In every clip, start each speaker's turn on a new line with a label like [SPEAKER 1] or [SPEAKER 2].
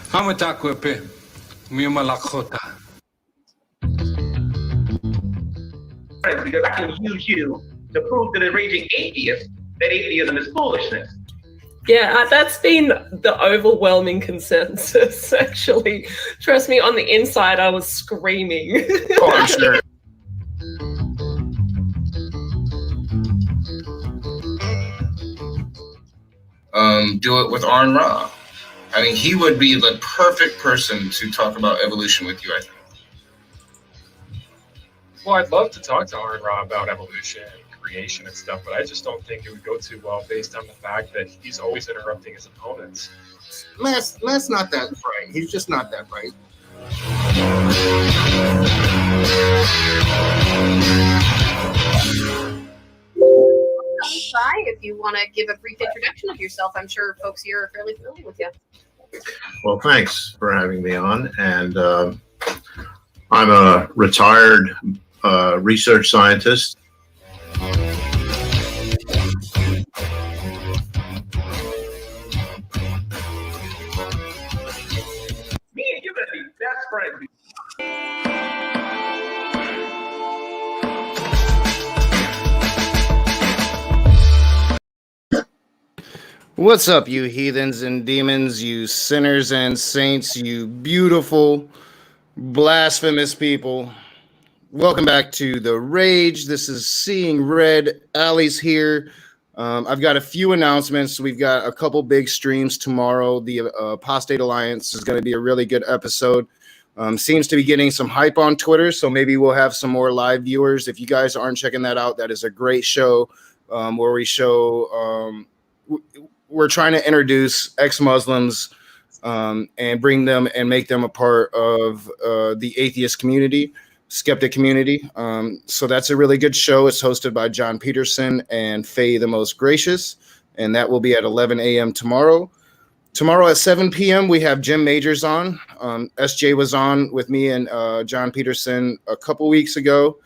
[SPEAKER 1] Hamatakwepe, Mimalakota.
[SPEAKER 2] Because I can use you to prove to the raging atheist that atheism is foolishness.
[SPEAKER 3] Yeah, that's been the overwhelming consensus, actually. Trust me, on the inside, I was screaming.
[SPEAKER 4] Oh, I'm sure. Do it with Arn Ra. I mean, he would be the perfect person to talk about evolution with you, I think.
[SPEAKER 5] Well, I'd love to talk to Arn Ra about evolution and creation and stuff, but I just don't think it would go too well based on the fact that he's always interrupting his opponents.
[SPEAKER 4] Matt's not that bright. He's just not that bright.
[SPEAKER 6] By if you want to give a brief introduction of yourself. I'm sure folks here are fairly familiar with you.
[SPEAKER 7] Well, thanks for having me on. And I'm a retired research scientist.
[SPEAKER 2] Me and you better be best friends.
[SPEAKER 8] What's up, you heathens and demons, you sinners and saints, you beautiful, blasphemous people. Welcome back to The Rage. This is Seeing Red. Allie's here. I've got a few announcements. We've got a couple big streams tomorrow. The Apostate Alliance is going to be a really good episode. Seems to be getting some hype on Twitter, so maybe we'll have some more live viewers. If you guys aren't checking that out, that is a great show where we show... we're trying to introduce ex-Muslims and bring them and make them a part of the atheist community, skeptic community. So that's a really good show. It's hosted by John Peterson and Faye the Most Gracious, and that will be at 11 a.m. tomorrow. Tomorrow at 7 p.m. we have Jim Majors on. SJ was on with me and John Peterson a couple weeks ago.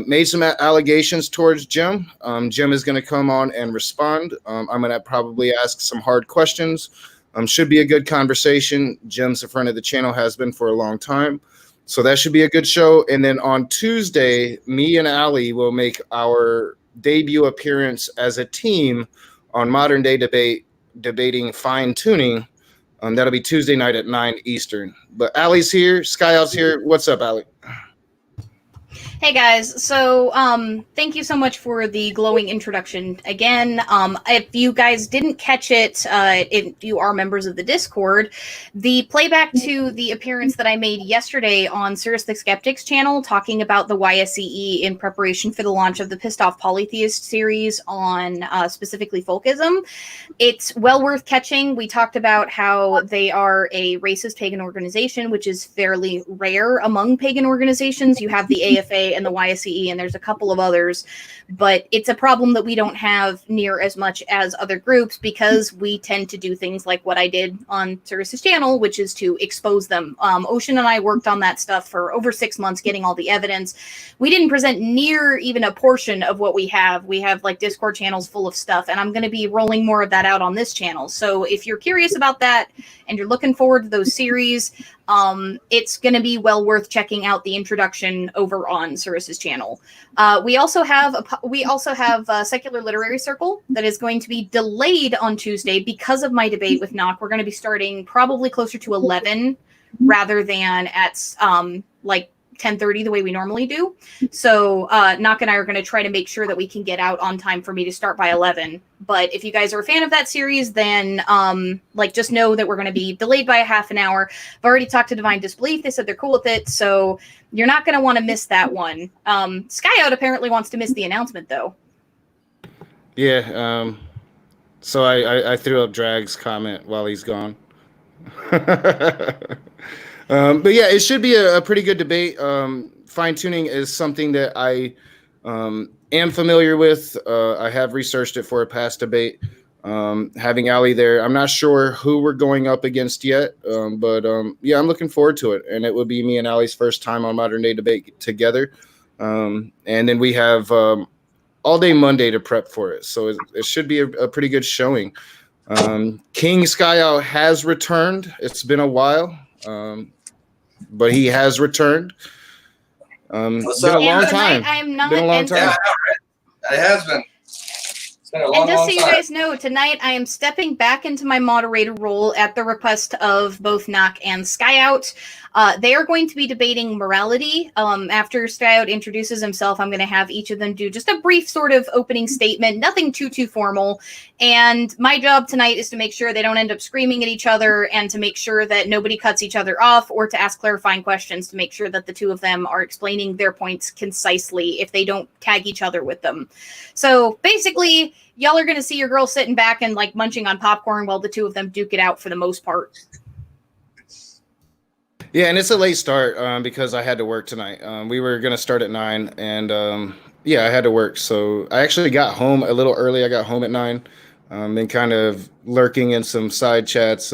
[SPEAKER 8] Made some allegations towards Jim. Jim is going to come on and respond. I'm going to probably ask some hard questions. Should be a good conversation. Jim's a friend of the channel, has been for a long time. So that should be a good show. And then on Tuesday, me and Allie will make our debut appearance as a team on Modern Day Debate, debating fine tuning. That'll be Tuesday night at 9 Eastern. But Allie's here. Skyout's here. What's up, Allie?
[SPEAKER 6] Hey guys, so thank you so much for the glowing introduction again. If you guys didn't catch it, if you are members of the Discord, the playback to the appearance that I made yesterday on Cyrus the Skeptic's channel talking about the YSCE in preparation for the launch of the Pissed Off Polytheist series on specifically folkism, it's well worth catching. We talked about how they are a racist pagan organization, which is fairly rare among pagan organizations. You have the AFA and the YSCE, and there's a couple of others, but it's a problem that we don't have near as much as other groups because we tend to do things like what I did on Cyrus's channel, which is to expose them. Ocean and I worked on that stuff for over 6 months, getting all the evidence. We didn't present near even a portion of what we have. We have like Discord channels full of stuff, and I'm going to be rolling more of that out on this channel. So if you're curious about that and you're looking forward to those series, it's going to be well worth checking out the introduction over on Cyrus's channel. We also have a Secular Literary Circle that is going to be delayed on Tuesday because of my debate with Nock. We're going to be starting probably closer to 11 rather than at like 10:30 the way we normally do. So Nock and I are going to try to make sure that we can get out on time for me to start by 11. But if you guys are a fan of that series, then like just know that we're going to be delayed by a half an hour. I've already talked to Divine Disbelief. They said they're cool with it. So you're not going to want to miss that one. Skyout apparently wants to miss the announcement, though.
[SPEAKER 8] Yeah. So I threw up Drag's comment while he's gone. But yeah, it should be a pretty good debate. Fine tuning is something that I am familiar with. I have researched it for a past debate. Having Allie there, I'm not sure who we're going up against yet, but yeah, I'm looking forward to it. And it will be me and Allie's first time on Modern Day Debate together. And then we have all day Monday to prep for it. So it should be a pretty good showing. King Skyout has returned. It's been a while, but he has returned.
[SPEAKER 9] What's
[SPEAKER 8] Been a
[SPEAKER 9] up?
[SPEAKER 8] long
[SPEAKER 6] And tonight
[SPEAKER 8] time.
[SPEAKER 6] I am not.
[SPEAKER 8] Been a long
[SPEAKER 6] and
[SPEAKER 8] time.
[SPEAKER 9] Yeah, I know, right? It has been. It's been a long,
[SPEAKER 6] And just
[SPEAKER 9] long
[SPEAKER 6] so you
[SPEAKER 9] time.
[SPEAKER 6] guys know, tonight I am stepping back into my moderator role at the request of both Knock and Skyout. They are going to be debating morality. After Skyout introduces himself, I'm going to have each of them do just a brief sort of opening statement, nothing too formal. And my job tonight is to make sure they don't end up screaming at each other and to make sure that nobody cuts each other off or to ask clarifying questions to make sure that the two of them are explaining their points concisely if they don't tag each other with them. So basically, y'all are going to see your girl sitting back and like munching on popcorn while the two of them duke it out for the most part.
[SPEAKER 8] Yeah, and it's a late start because I had to work tonight. We were gonna start at 9, and yeah, I had to work. So I actually got home a little early. I got home at 9. Been kind of lurking in some side chats.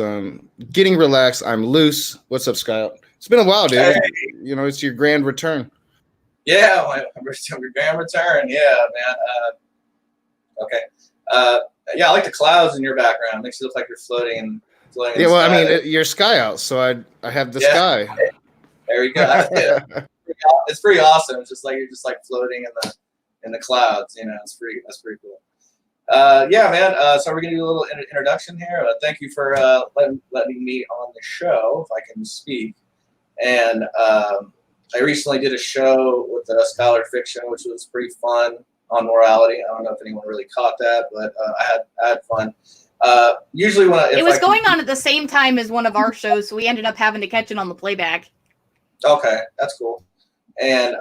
[SPEAKER 8] Getting relaxed. I'm loose. What's up, Scott? It's been a while, dude.
[SPEAKER 9] Hey.
[SPEAKER 8] You know, it's your grand return.
[SPEAKER 9] Yeah, my grand return. Yeah, man. Okay. Yeah, I like the clouds in your background. Makes it look like you're floating in
[SPEAKER 8] Yeah,
[SPEAKER 9] the
[SPEAKER 8] well, I
[SPEAKER 9] sky.
[SPEAKER 8] mean, you're sky out, so I have the
[SPEAKER 9] Yeah.
[SPEAKER 8] sky.
[SPEAKER 9] There you go. Yeah. It's pretty awesome. It's just like you're just like floating in the clouds. You know, that's pretty cool. Yeah, man. So we're gonna do a little introduction here. Thank you for letting me on the show, if I can speak. And I recently did a show with Scholar Fiction, which was pretty fun on morality. I don't know if anyone really caught that, but I had fun. Usually when
[SPEAKER 6] It was going on at the same time as one of our shows, so we ended up having to catch it on the playback.
[SPEAKER 9] Okay, that's cool. And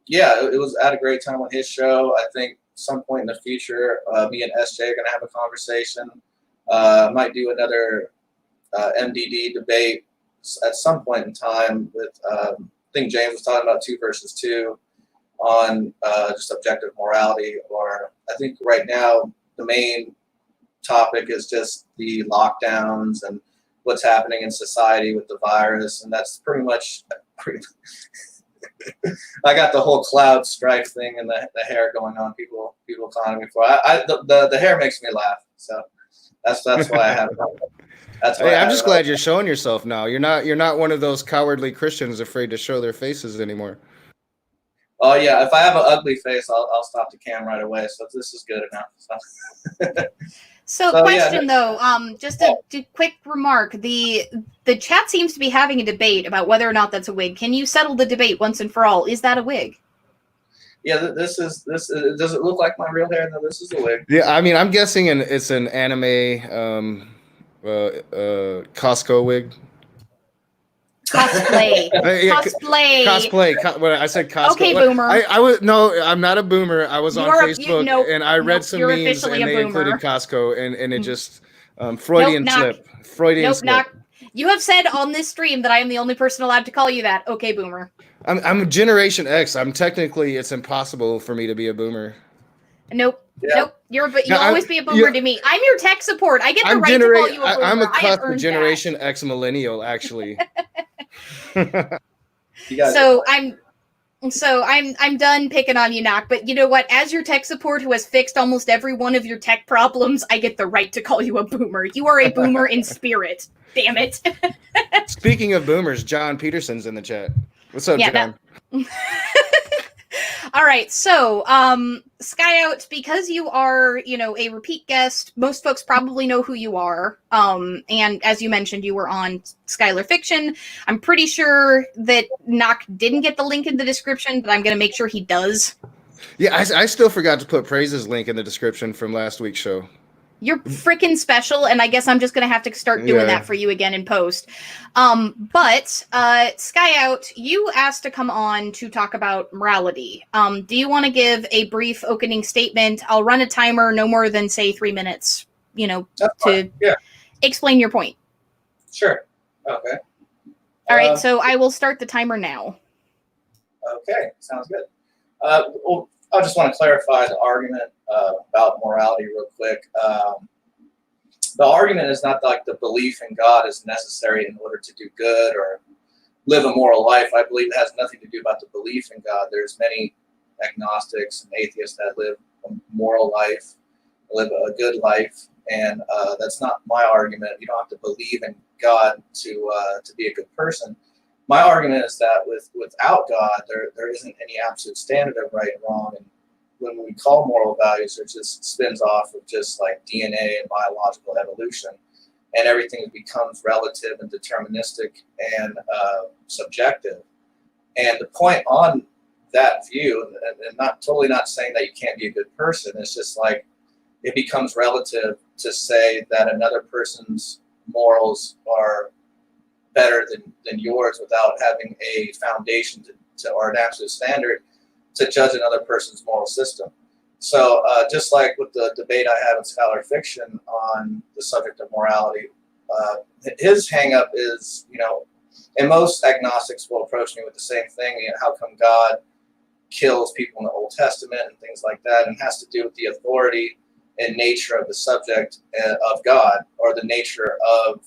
[SPEAKER 9] yeah, it was. I had a great time on his show. I think some point in the future, me and SJ are gonna have a conversation. Might do another MDD debate at some point in time with. I think James was talking about 2 versus 2 on just objective morality, or I think right now the main topic is just the lockdowns and what's happening in society with the virus, and that's pretty much. I got the whole cloud strife thing and the hair going on. People calling me for. The hair makes me laugh, so that's why I have. That's why
[SPEAKER 8] Hey, I'm just glad you're showing yourself now. You're not one of those cowardly Christians afraid to show their faces anymore.
[SPEAKER 9] Oh yeah, if I have an ugly face, I'll stop the cam right away. So this is good enough.
[SPEAKER 6] So question though, just a quick remark. The chat seems to be having a debate about whether or not that's a wig. Can you settle the debate once and for all? Is that a wig?
[SPEAKER 9] Yeah, this does it look like my real hair? No, this is a wig.
[SPEAKER 8] Yeah, I mean, I'm guessing it's an anime Costco wig.
[SPEAKER 6] Cosplay.
[SPEAKER 8] Yeah,
[SPEAKER 6] Cosplay.
[SPEAKER 8] When I said Costco.
[SPEAKER 6] Okay, boomer.
[SPEAKER 8] I was no, I'm not a boomer. I was on Facebook
[SPEAKER 6] nope,
[SPEAKER 8] and I read some
[SPEAKER 6] you're
[SPEAKER 8] memes
[SPEAKER 6] officially
[SPEAKER 8] and
[SPEAKER 6] a
[SPEAKER 8] they
[SPEAKER 6] boomer.
[SPEAKER 8] included Costco and it just Freudian
[SPEAKER 6] Knock.
[SPEAKER 8] slip. Freudian
[SPEAKER 6] Nope,
[SPEAKER 8] slip.
[SPEAKER 6] knock. You have said on this stream that I am the only person allowed to call you that. Okay, boomer.
[SPEAKER 8] I'm Generation X. I'm technically it's impossible for me to be a boomer.
[SPEAKER 6] Nope.
[SPEAKER 9] Yeah.
[SPEAKER 6] Nope. You'll always be a boomer to me. I'm your tech support. I get the right to call you a boomer.
[SPEAKER 8] I'm a
[SPEAKER 6] I have
[SPEAKER 8] cusp
[SPEAKER 6] earned
[SPEAKER 8] Generation
[SPEAKER 6] that.
[SPEAKER 8] X millennial, actually.
[SPEAKER 6] So I'm done picking on you, Knock. But you know what? As your tech support who has fixed almost every one of your tech problems, I get the right to call you a boomer. You are a boomer in spirit. Damn it.
[SPEAKER 8] Speaking of boomers, John Peterson's in the chat. What's up, John?
[SPEAKER 6] All right, so Skyout, because you are, a repeat guest, most folks probably know who you are. And as you mentioned, you were on Scholar Fiction. I'm pretty sure that Knock didn't get the link in the description, but I'm going to make sure he does.
[SPEAKER 8] Yeah, I still forgot to put Praise's link in the description from last week's show.
[SPEAKER 6] You're freaking special, and I guess I'm just going to have to start doing that for you again in post. But Skyout, you asked to come on to talk about morality. Do you want to give a brief opening statement? I'll run a timer, no more than, say, 3 minutes, to explain your point.
[SPEAKER 9] Sure. Okay.
[SPEAKER 6] All right, so I will start the timer now.
[SPEAKER 9] Okay, sounds good. Well, I just want to clarify the argument about morality real quick. The argument is not like the belief in God is necessary in order to do good or live a moral life. I believe it has nothing to do about the belief in God. There's many agnostics and atheists that live a moral life, live a good life, And that's not my argument. You don't have to believe in God to be a good person. My argument is that without God, there isn't any absolute standard of right and wrong. And when we call moral values, it just spins off of just like DNA and biological evolution, and everything becomes relative and deterministic and subjective. And the point on that view, and not saying that you can't be a good person, it's just like it becomes relative to say that another person's morals are better than yours without having a foundation to or an absolute standard to judge another person's moral system. So just like with the debate I have in scholar fiction on the subject of morality, his hang up is, and most agnostics will approach me with the same thing. How come God kills people in the Old Testament and things like that? And it has to do with the authority and nature of the subject of God, or the nature of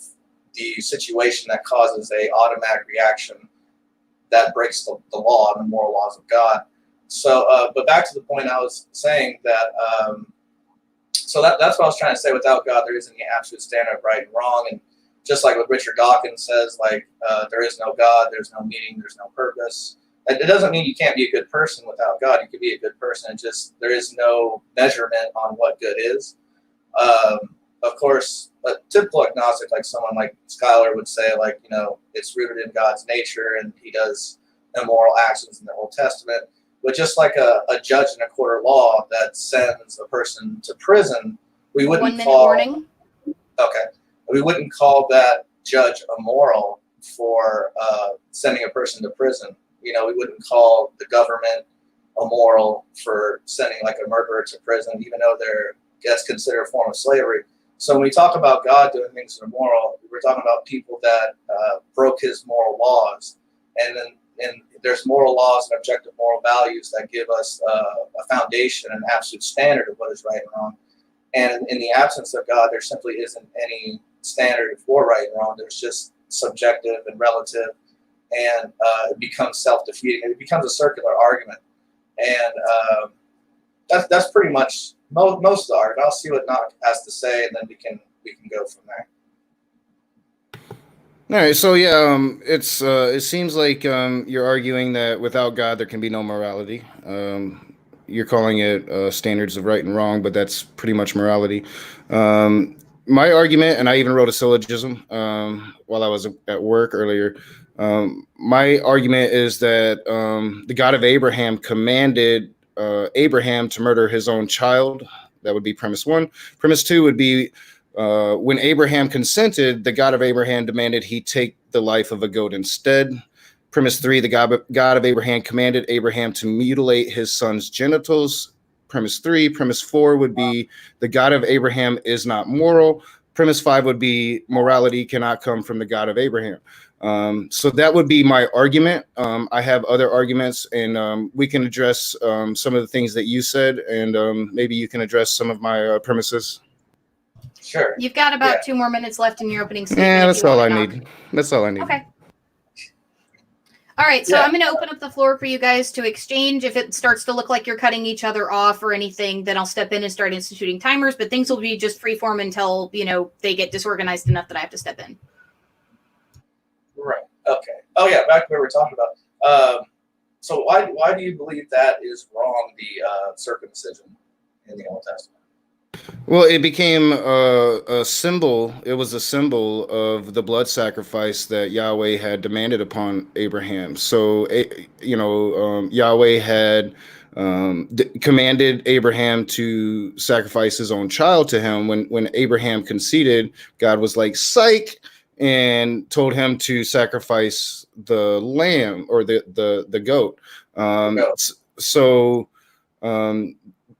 [SPEAKER 9] the situation that causes a automatic reaction that breaks the law and the moral laws of God. So, but back to the point I was saying that, so that's what I was trying to say. Without God, there isn't the absolute standard of right and wrong. And just like what Richard Dawkins says, like, there is no God, there's no meaning, there's no purpose. It doesn't mean you can't be a good person without God. You can be a good person, and just there is no measurement on what good is. Of course, a typical agnostic, like someone like Schuyler would say, like, it's rooted in God's nature, and he does immoral actions in the Old Testament. But just like a judge in a court of law that sends a person to prison, we wouldn't
[SPEAKER 6] 1 minute
[SPEAKER 9] call.
[SPEAKER 6] warning.
[SPEAKER 9] Okay, we wouldn't call that judge immoral for sending a person to prison. We wouldn't call the government immoral for sending like a murderer to prison, even though that's considered a form of slavery. So when we talk about God doing things that are moral, we're talking about people that broke his moral laws. And there's moral laws and objective moral values that give us a foundation, an absolute standard of what is right and wrong. And in the absence of God, there simply isn't any standard for right and wrong. There's just subjective and relative, and it becomes self-defeating. It becomes a circular argument. And that's pretty much most of the argument. I'll see what Knock has to say, and then we can go from there.
[SPEAKER 8] All right, so yeah, it seems like you're arguing that without God there can be no morality. You're calling it standards of right and wrong, but that's pretty much morality. My argument, and I even wrote a syllogism while I was at work earlier. My argument is that the God of Abraham commanded Abraham to murder his own child. That would be premise one. Premise two would be when Abraham consented, the God of Abraham demanded he take the life of a goat instead. Premise three, the God of Abraham commanded Abraham to mutilate his son's genitals. Premise three. Premise four would be the God of Abraham is not moral. Premise five would be morality cannot come from the God of Abraham. So that would be my argument. I have other arguments, and we can address some of the things that you said, and maybe you can address some of my premises.
[SPEAKER 9] Sure.
[SPEAKER 6] You've got about 2 more minutes left in your opening statement.
[SPEAKER 8] Yeah, that's all I
[SPEAKER 6] Knock.
[SPEAKER 8] need. That's all I need.
[SPEAKER 6] Okay. All right, so I'm going to open up the floor for you guys to exchange. If it starts to look like you're cutting each other off or anything, then I'll step in and start instituting timers, but things will be just freeform until, they get disorganized enough that I have to step in.
[SPEAKER 9] Right. Okay. Oh, yeah, back to what we were talking about. So why do you believe that is wrong, the circumcision in the Old Testament?
[SPEAKER 8] Well, it became a symbol. It was a symbol of the blood sacrifice that Yahweh had demanded upon Abraham. So, Yahweh had commanded Abraham to sacrifice his own child to him. When Abraham conceded, God was like, psych, and told him to sacrifice the lamb or the goat.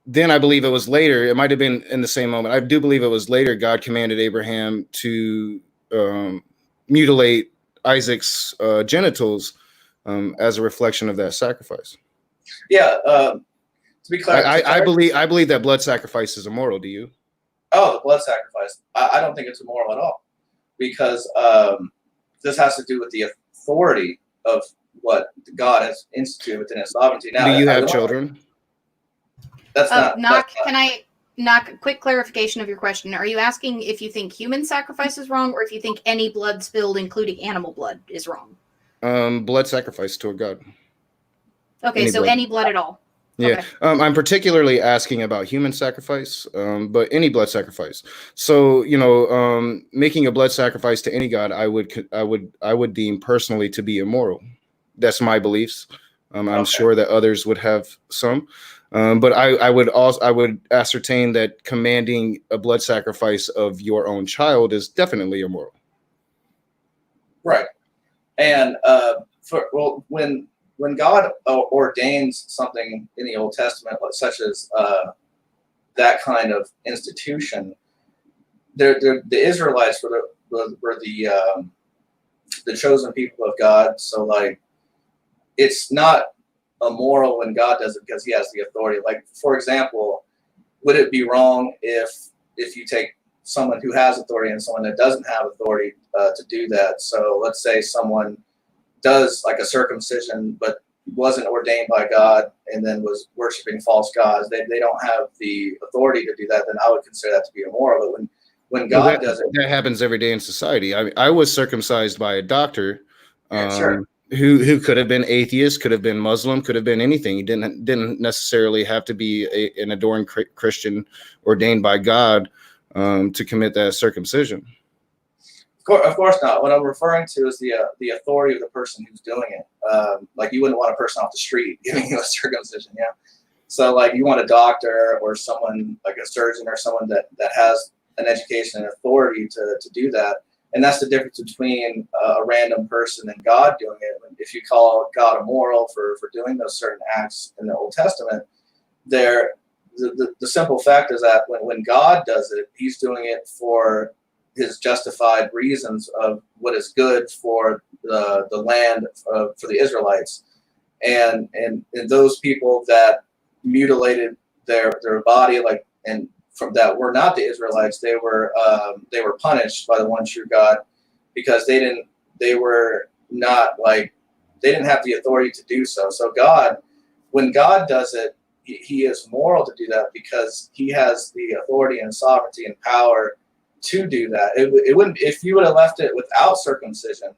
[SPEAKER 8] Then I believe it was later, it might have been in the same moment. I do believe it was later God commanded Abraham to mutilate Isaac's genitals as a reflection of that sacrifice.
[SPEAKER 9] Yeah. To be clear,
[SPEAKER 8] I believe that blood sacrifice is immoral. Do you?
[SPEAKER 9] Oh, the blood sacrifice. I don't think it's immoral at all, because this has to do with the authority of what God has instituted within his sovereignty. Now,
[SPEAKER 8] do you have children?
[SPEAKER 9] That's not.
[SPEAKER 6] Knock,
[SPEAKER 9] that's not,
[SPEAKER 6] can I Knock, quick clarification of your question. Are you asking if you think human sacrifice is wrong, or if you think any blood spilled, including animal blood, is wrong?
[SPEAKER 8] Blood sacrifice to a god.
[SPEAKER 6] Okay,
[SPEAKER 8] Any
[SPEAKER 6] so
[SPEAKER 8] blood.
[SPEAKER 6] any blood at all.
[SPEAKER 8] Yeah,
[SPEAKER 6] Okay.
[SPEAKER 8] I'm particularly asking about human sacrifice, but any blood sacrifice. So, making a blood sacrifice to any god, I would deem personally to be immoral. That's my beliefs. I'm
[SPEAKER 9] Okay.
[SPEAKER 8] sure that others would have some, but I would ascertain that commanding a blood sacrifice of your own child is definitely immoral.
[SPEAKER 9] Right. And when God ordains something in the Old Testament, such as that kind of institution, the Israelites were the chosen people of God. So like, it's not immoral when God does it because He has the authority. Like, for example, would it be wrong if you take someone who has authority and someone that doesn't have authority to do that? So let's say someone does like a circumcision, but wasn't ordained by God and then was worshiping false gods. They don't have the authority to do that. Then I would consider that to be immoral. But when God does it,
[SPEAKER 8] that happens every day in society. I was circumcised by a doctor,
[SPEAKER 9] sure.
[SPEAKER 8] who could have been atheist, could have been Muslim, could have been anything. He didn't necessarily have to be an adoring Christian ordained by God to commit that circumcision.
[SPEAKER 9] Of course not. What I'm referring to is the authority of the person who's doing it. Like, you wouldn't want a person off the street giving you a circumcision, yeah. So like, you want a doctor or someone like a surgeon or someone that has an education and authority to do that. And that's the difference between a random person and God doing it. If you call God immoral for doing those certain acts in the Old Testament, the simple fact is that when God does it, He's doing it for His justified reasons of what is good for the land, for the Israelites, and those people that mutilated their body, like, and from that were not the Israelites, they were punished by the one true God because they didn't have the authority to do so. So God, when God does it, He is moral to do that because He has the authority and sovereignty and power to do that. It wouldn't, if you would have left it without circumcision,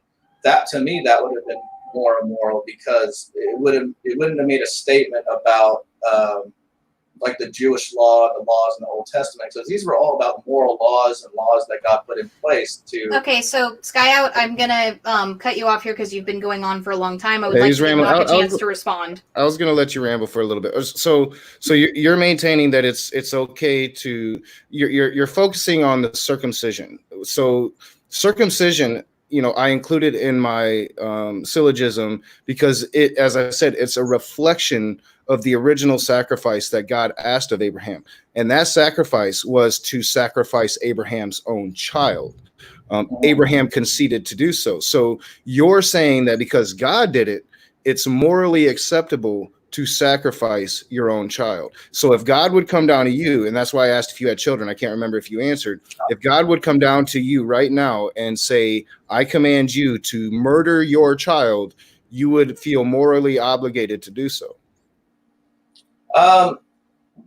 [SPEAKER 9] that to me that would have been more immoral because it wouldn't have made a statement about like the Jewish law and the laws in the Old Testament. So these were all about moral laws and laws that God put in place to.
[SPEAKER 6] Okay, so Skyout, I'm gonna cut you off here because you've been going on for a long time. I would
[SPEAKER 8] Yeah,
[SPEAKER 6] like
[SPEAKER 8] he's
[SPEAKER 6] to give
[SPEAKER 8] rambling.
[SPEAKER 6] Knock a chance to respond.
[SPEAKER 8] I was going to let you ramble for a little bit. So you're maintaining that it's okay to you're focusing on the circumcision. So circumcision, I included in my syllogism because it, as I said, it's a reflection of the original sacrifice that God asked of Abraham, and that sacrifice was to sacrifice Abraham's own child. Abraham conceded to do so. So you're saying that because God did it, it's morally acceptable to sacrifice your own child. So if God would come down to you, and that's why I asked if you had children, I can't remember if you answered. If God would come down to you right now and say, I command you to murder your child, you would feel morally obligated to do so.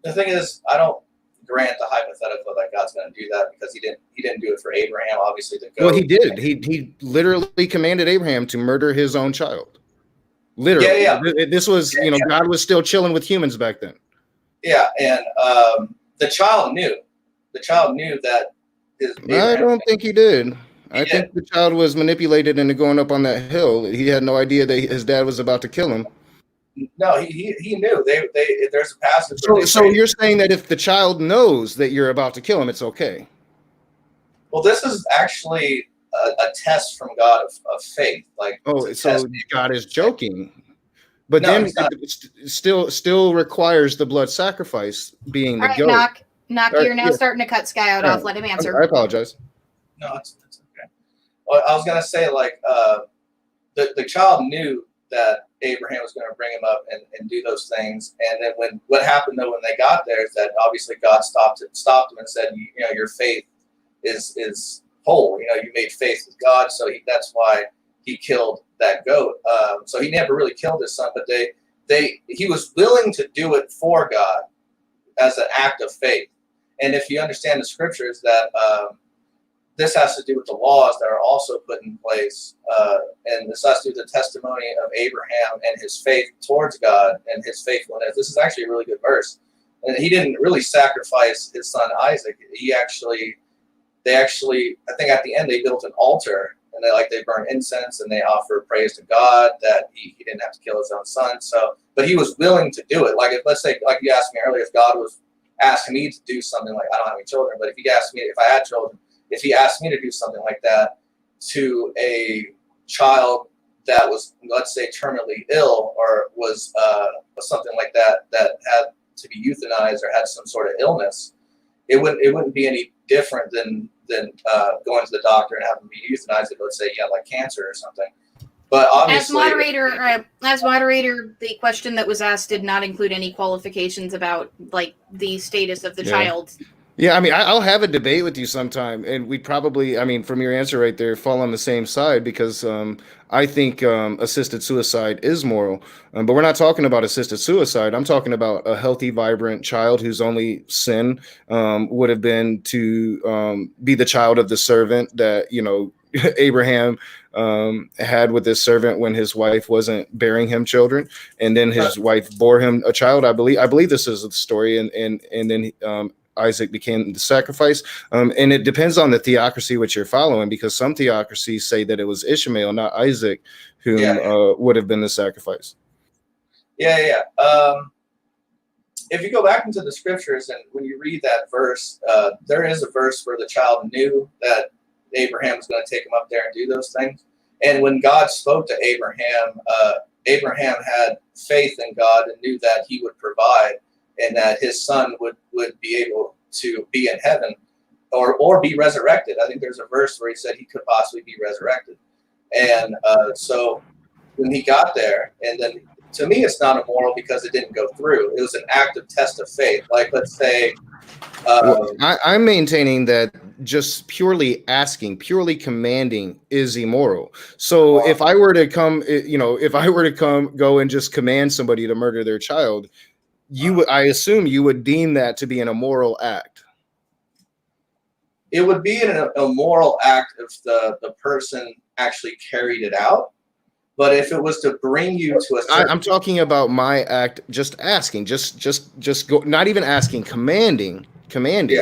[SPEAKER 9] The thing is, I don't grant the hypothetical that God's going to do that because he didn't do it for Abraham, obviously.
[SPEAKER 8] Well, He did. He literally commanded Abraham to murder his own child. Literally.
[SPEAKER 9] Yeah.
[SPEAKER 8] This was, God was still chilling with humans back then.
[SPEAKER 9] Yeah, and the child knew. The child knew that
[SPEAKER 8] I don't think he did. I think the child was manipulated into going up on that hill. He had no idea that his dad was about to kill him.
[SPEAKER 9] No, he knew. There's a passage.
[SPEAKER 8] So you're saying that if the child knows that you're about to kill him, it's okay?
[SPEAKER 9] Well, this is actually a test from God of faith. Like,
[SPEAKER 8] so God is joking, but
[SPEAKER 9] no,
[SPEAKER 8] then it still requires the blood sacrifice being the goat.
[SPEAKER 6] Knock, you're now starting to cut Skyout off. Let him answer.
[SPEAKER 8] I apologize.
[SPEAKER 9] No, it's okay. Well, I was gonna say, like, the child knew that Abraham was going to bring him up and do those things. And then what happened though when they got there is that obviously God stopped him and said, your faith is whole. You made faith with God, so that's why he killed that goat. So he never really killed his son, but he was willing to do it for God as an act of faith. And if you understand the scriptures, that this has to do with the laws that are also put in place, and this has to do with the testimony of Abraham and his faith towards God and his faithfulness. This is actually a really good verse. And he didn't really sacrifice his son Isaac. They actually, I think at the end they built an altar, and they burn incense and they offer praise to God that he didn't have to kill his own son. So, but he was willing to do it. Like, if, let's say, like you asked me earlier, if God was asking me to do something, like, I don't have any children, but if he asked me if I had children, if he asked me to do something like that to a child that was, let's say, terminally ill, or was something like that had to be euthanized or had some sort of illness, it wouldn't be any different than going to the doctor and having to be euthanized if, let's say, you had like cancer or something. But obviously,
[SPEAKER 6] as moderator, the question that was asked did not include any qualifications about like the status of the child.
[SPEAKER 8] Yeah, I mean, I'll have a debate with you sometime, and we'd probably, I mean, from your answer right there, fall on the same side, because I think assisted suicide is moral. But we're not talking about assisted suicide. I'm talking about a healthy, vibrant child whose only sin would have been to be the child of the servant that, Abraham had with his servant when his wife wasn't bearing him children, and then his wife bore him a child. I believe this is the story, and then Isaac became the sacrifice. And it depends on the theocracy which you're following, because some theocracies say that it was Ishmael, not Isaac, who would have been the sacrifice.
[SPEAKER 9] Yeah. If you go back into the scriptures and when you read that verse, there is a verse where the child knew that Abraham was going to take him up there and do those things. And when God spoke to Abraham, Abraham had faith in God and knew that he would provide, and that his son would be able to be in heaven or be resurrected. I think there's a verse where he said he could possibly be resurrected. And so when he got there, and then to me it's not immoral because it didn't go through. It was an active test of faith. Like, let's say...
[SPEAKER 8] I'm maintaining that just purely asking, purely commanding is immoral. So if I were to go and just command somebody to murder their child, I assume you would deem that to be an immoral act.
[SPEAKER 9] It would be an immoral act if the person actually carried it out. But if it was to bring you to a certain...
[SPEAKER 8] I'm talking about my act, just asking, just go, not even asking, commanding, commanding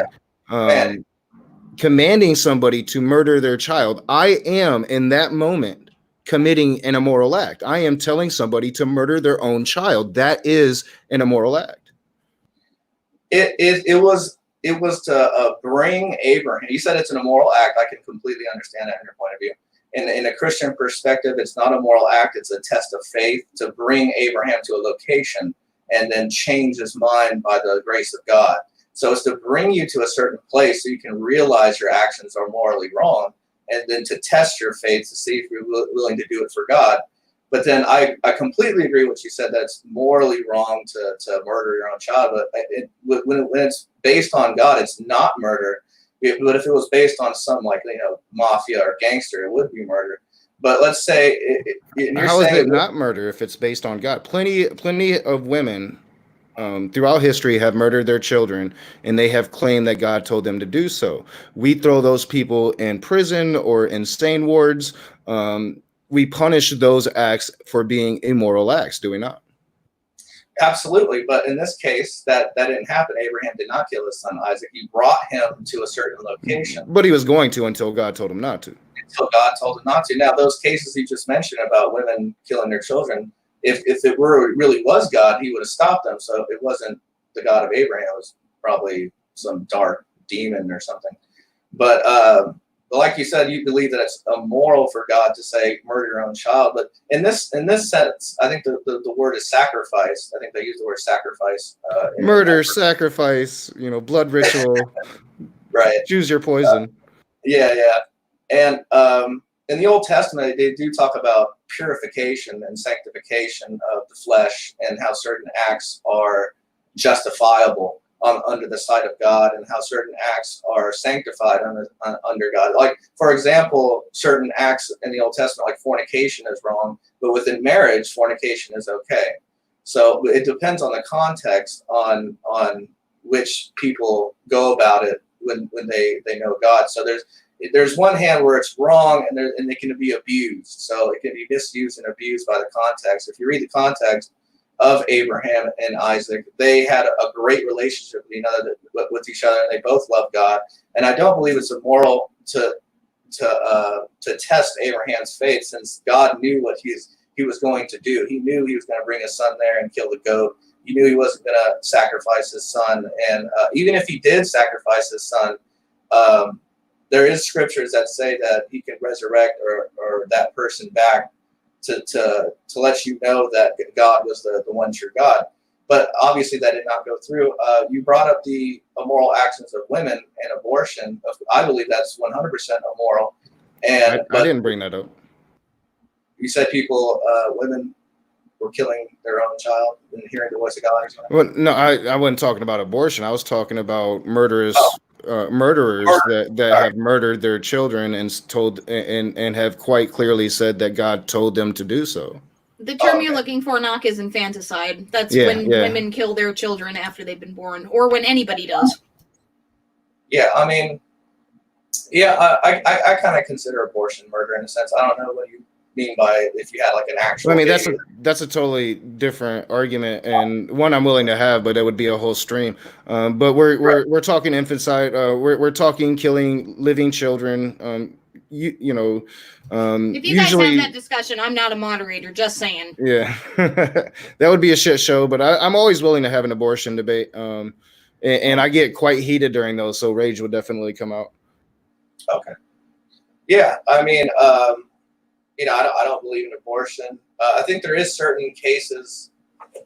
[SPEAKER 8] somebody to murder their child. I am in that moment committing an immoral act. I am telling somebody to murder their own child. That is an immoral act.
[SPEAKER 9] It was to bring Abraham. You said it's an immoral act. I can completely understand that in your point of view. In a Christian perspective, it's not a moral act. It's a test of faith to bring Abraham to a location and then change his mind by the grace of God. So it's to bring you to a certain place so you can realize your actions are morally wrong, and then to test your faith to see if you're willing to do it for God. But then I completely agree with what you said, that it's morally wrong to murder your own child. But when it's based on God, it's not murder. But if it was based on some mafia or gangster, it would be murder. But let's say
[SPEAKER 8] how is it not murder if it's based on God? Plenty of women throughout history have murdered their children, and they have claimed that God told them to do so. We throw those people in prison or insane wards. We punish those acts for being immoral acts, do we not?
[SPEAKER 9] Absolutely, but in this case, that didn't happen. Abraham did not kill his son Isaac. He brought him to a certain location.
[SPEAKER 8] But he was going to until God told him not to.
[SPEAKER 9] Until God told him not to. Now, those cases you just mentioned about women killing their children, if it really was God, he would have stopped them. So it wasn't the God of Abraham. It was probably some dark demon or something. But like you said, you believe that it's immoral for God to say murder your own child. But in this sense, I think the word is sacrifice. I think they use the word sacrifice.
[SPEAKER 8] Murder, sacrifice, blood ritual.
[SPEAKER 9] Right.
[SPEAKER 8] Choose your poison.
[SPEAKER 9] Yeah. And in the Old Testament, they do talk about purification and sanctification of the flesh, and how certain acts are justifiable under the sight of God, and how certain acts are sanctified under God. Like, for example, certain acts in the Old Testament, like fornication, is wrong, but within marriage, fornication is okay. So it depends on the context on which people go about it when they know God. So there's one hand where it's wrong and it can be abused. So it can be misused and abused by the context. If you read the context of Abraham and Isaac, they had a great relationship with each other, and they both loved God. And I don't believe it's immoral to test Abraham's faith, since God knew what he was going to do. He knew he was going to bring his son there and kill the goat. He knew he wasn't going to sacrifice his son. And even if he did sacrifice his son, there is scriptures that say that he can resurrect or that person back to let you know that God was the one true God. But obviously that did not go through. You brought up the immoral actions of women and abortion. I believe that's 100% immoral. And
[SPEAKER 8] I didn't bring that up.
[SPEAKER 9] You said women were killing their own child and hearing the voice of God or something?
[SPEAKER 8] Well, no, I wasn't talking about abortion. I was talking about murderers that have murdered their children and told and have quite clearly said that God told them to do so.
[SPEAKER 6] The term you're looking for, Knock, is infanticide. That's when women kill their children after they've been born, or when anybody does.
[SPEAKER 9] Yeah, I mean, yeah, I kind of consider abortion murder in a sense. I don't know what you mean by if you had like an actual.
[SPEAKER 8] I mean, that's a totally different argument, and one I'm willing to have, but it would be a whole stream. But we're talking infanticide. We're talking killing living children. If
[SPEAKER 6] you guys have that discussion, I'm not a moderator, just saying.
[SPEAKER 8] Yeah, that would be a shit show, but I'm always willing to have an abortion debate. And I get quite heated during those, so rage would definitely come out.
[SPEAKER 9] Okay. Yeah, I mean, I don't believe in abortion. I think there is certain cases, at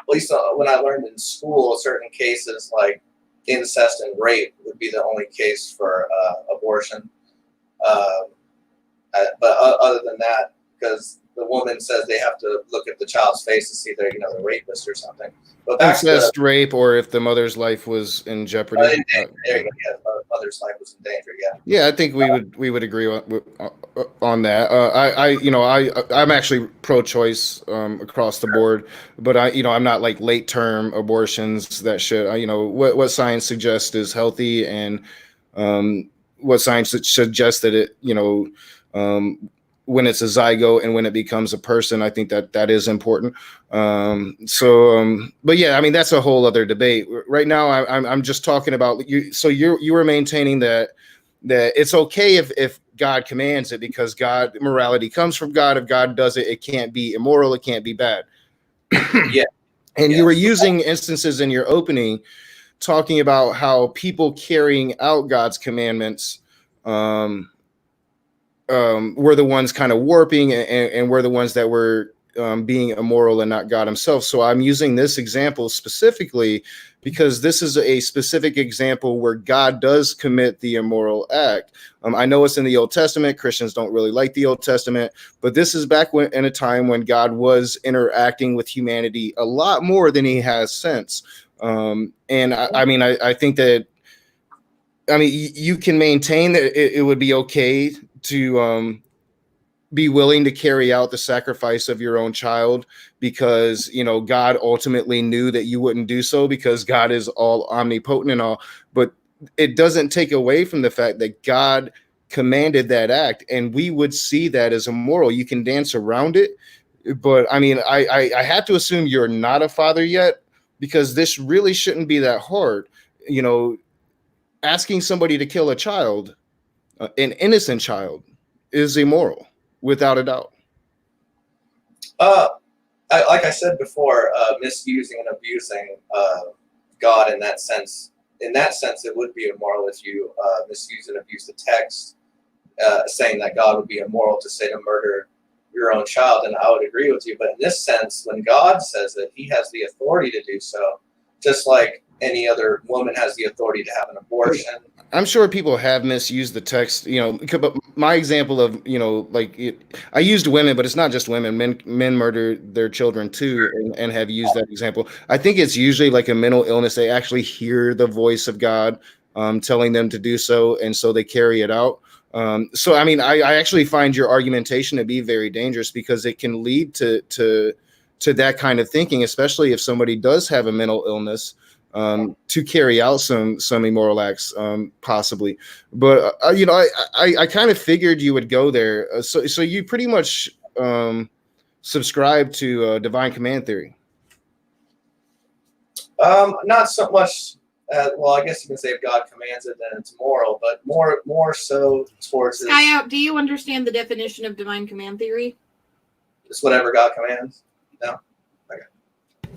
[SPEAKER 9] least when I learned in school, certain cases like incest and rape would be the only case for abortion. But other than that, because the woman says they have to look at the child's face to see they're the rapist or something. But back
[SPEAKER 8] incest, rape, or if the mother's life was in jeopardy.
[SPEAKER 9] Mother's life was in danger. Yeah.
[SPEAKER 8] Yeah, I think we would agree on that. I'm actually pro-choice across the board, but I'm not like late term abortions. That shit. What science suggests is healthy, and what science suggests that it when it's a zygote and when it becomes a person, I think that is important. But yeah, I mean, that's a whole other debate. Right now, I'm just talking about you. So you were maintaining that it's okay if God commands it, because morality comes from God. If God does it, it can't be immoral. It can't be bad.
[SPEAKER 9] Yeah.
[SPEAKER 8] And you were using instances in your opening, talking about how people carrying out God's commandments, were the ones kind of warping and were the ones that were being immoral and not God himself. So I'm using this example specifically because this is a specific example where God does commit the immoral act. I know it's in the Old Testament. Christians don't really like the Old Testament, but this is back in a time when God was interacting with humanity a lot more than he has since. I think that, you can maintain that it would be okay to be willing to carry out the sacrifice of your own child because, God ultimately knew that you wouldn't do so because God is all omnipotent and all, but it doesn't take away from the fact that God commanded that act, and we would see that as immoral. You can dance around it, but I had to assume you're not a father yet, because this really shouldn't be that hard. Asking somebody to kill a child, an innocent child, is immoral, without a doubt.
[SPEAKER 9] Like I said before, misusing and abusing God in that sense. In that sense, it would be immoral if you misuse and abuse the text, saying that God would be immoral to say to murder your own child, and I would agree with you. But in this sense, when God says that, he has the authority to do so, just like any other woman has the authority to have an abortion.
[SPEAKER 8] I'm sure people have misused the text, but my example of, I used women, but it's not just women. Men murder their children too, and have used that example. I think it's usually like a mental illness. They actually hear the voice of God telling them to do so, and so they carry it out. I actually find your argumentation to be very dangerous, because it can lead to that kind of thinking, especially if somebody does have a mental illness. to carry out some immoral acts, possibly. But you know, I kind of figured you would go there. So you pretty much subscribe to divine command theory.
[SPEAKER 9] Not so much. Well, I guess you can say if God commands it, then it's moral, but more so towards this,
[SPEAKER 6] Skyout, do you understand the definition of divine command theory?
[SPEAKER 9] it's whatever God commands. No. Okay.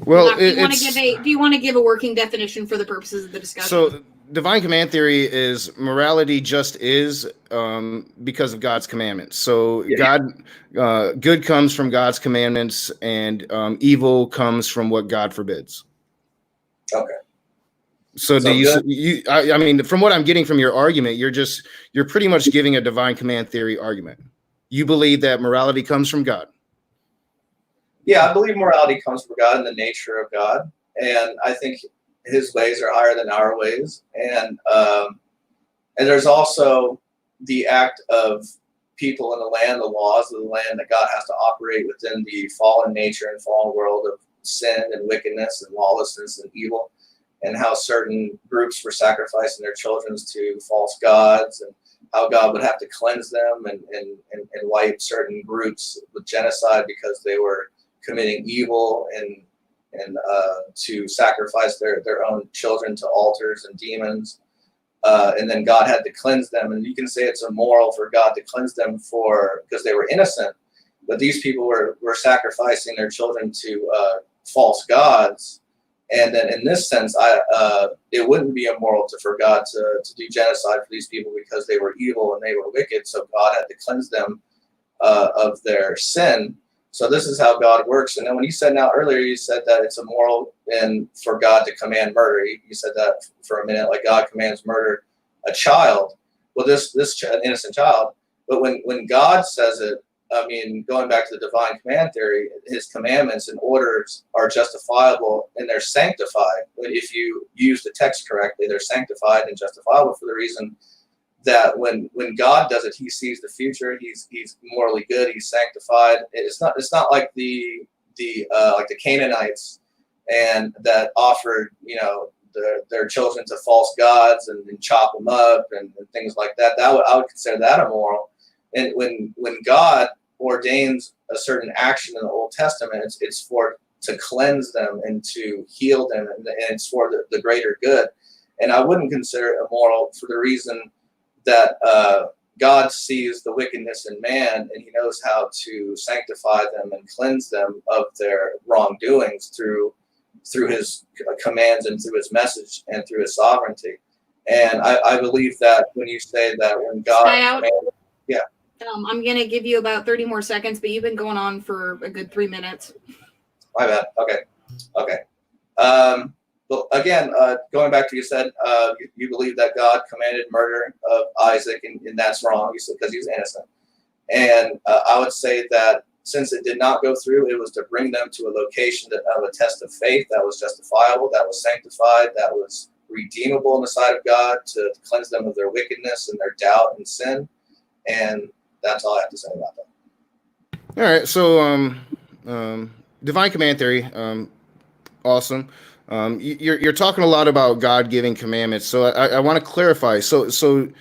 [SPEAKER 8] Well,
[SPEAKER 6] do you want to give a working definition for the purposes of the discussion?
[SPEAKER 8] So divine command theory is morality just is because of God's commandments. So good comes from God's commandments, and evil comes from what God forbids.
[SPEAKER 9] Okay.
[SPEAKER 8] So do you? I mean, from what I'm getting from your argument, you're pretty much giving a divine command theory argument. You believe that morality comes from God.
[SPEAKER 9] Yeah, I believe morality comes from God and the nature of God, and I think His ways are higher than our ways, and there's also the act of people in the land, the laws of the land, that God has to operate within the fallen nature and fallen world of sin and wickedness and lawlessness and evil, and how certain groups were sacrificing their children to false gods, and how God would have to cleanse them and wipe certain groups with genocide because they were committing evil and to sacrifice their own children to altars and demons. And then God had to cleanse them. And you can say it's immoral for God to cleanse them because they were innocent. But these people were sacrificing their children to false gods. And then in this sense, it wouldn't be immoral for God to do genocide for these people because they were evil and they were wicked. So God had to cleanse them of their sin. So this is how God works. And then when you said earlier, you said that it's immoral and for God to command murder. You said that for a minute, like God commands murder a child. Well, this an innocent child. But when God says it, I mean, going back to the divine command theory, His commandments and orders are justifiable and they're sanctified. If you use the text correctly, they're sanctified and justifiable for the reason that when God does it, He sees the future. He's morally good. He's sanctified. It's not like the Canaanites and that offered their children to false gods and chop them up and things like that. I would consider that immoral. And when God ordains a certain action in the Old Testament, it's to cleanse them and to heal them, and it's for the greater good. And I wouldn't consider it immoral for the reason that God sees the wickedness in man, and He knows how to sanctify them and cleanse them of their wrongdoings through His commands and through His message and through His sovereignty. And I believe that when you say that when God, yeah.
[SPEAKER 6] I'm going to give you about 30 more seconds, but you've been going on for a good 3 minutes.
[SPEAKER 9] My bad. Okay. But again, going back to you said, you believe that God commanded murder of Isaac, and that's wrong. You said because he was innocent. And I would say that since it did not go through, it was to bring them to a location of a test of faith that was justifiable, that was sanctified, that was redeemable in the sight of God, to cleanse them of their wickedness and their doubt and sin. And that's all I have to say about that.
[SPEAKER 8] All right. So, divine command theory, awesome. You're talking a lot about God giving commandments. So I want to clarify. So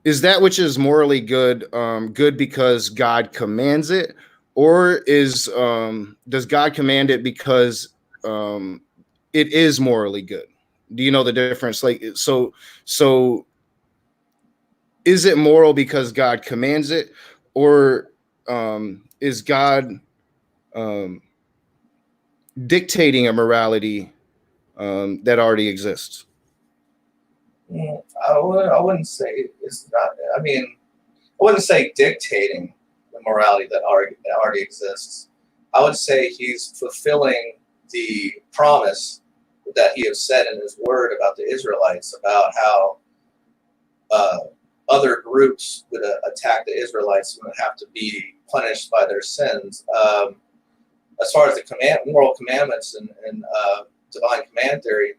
[SPEAKER 8] is that which is morally good, good because God commands it, or does God command it because it is morally good? Do you know the difference? Like, so is it moral because God commands it, or is God dictating a morality that already exists?
[SPEAKER 9] I wouldn't say it's not. I mean, I wouldn't say dictating the morality that already exists. I would say He's fulfilling the promise that He has said in His Word about the Israelites, about how other groups would attack the Israelites and would have to be punished by their sins. As far as the moral commandments and divine command theory,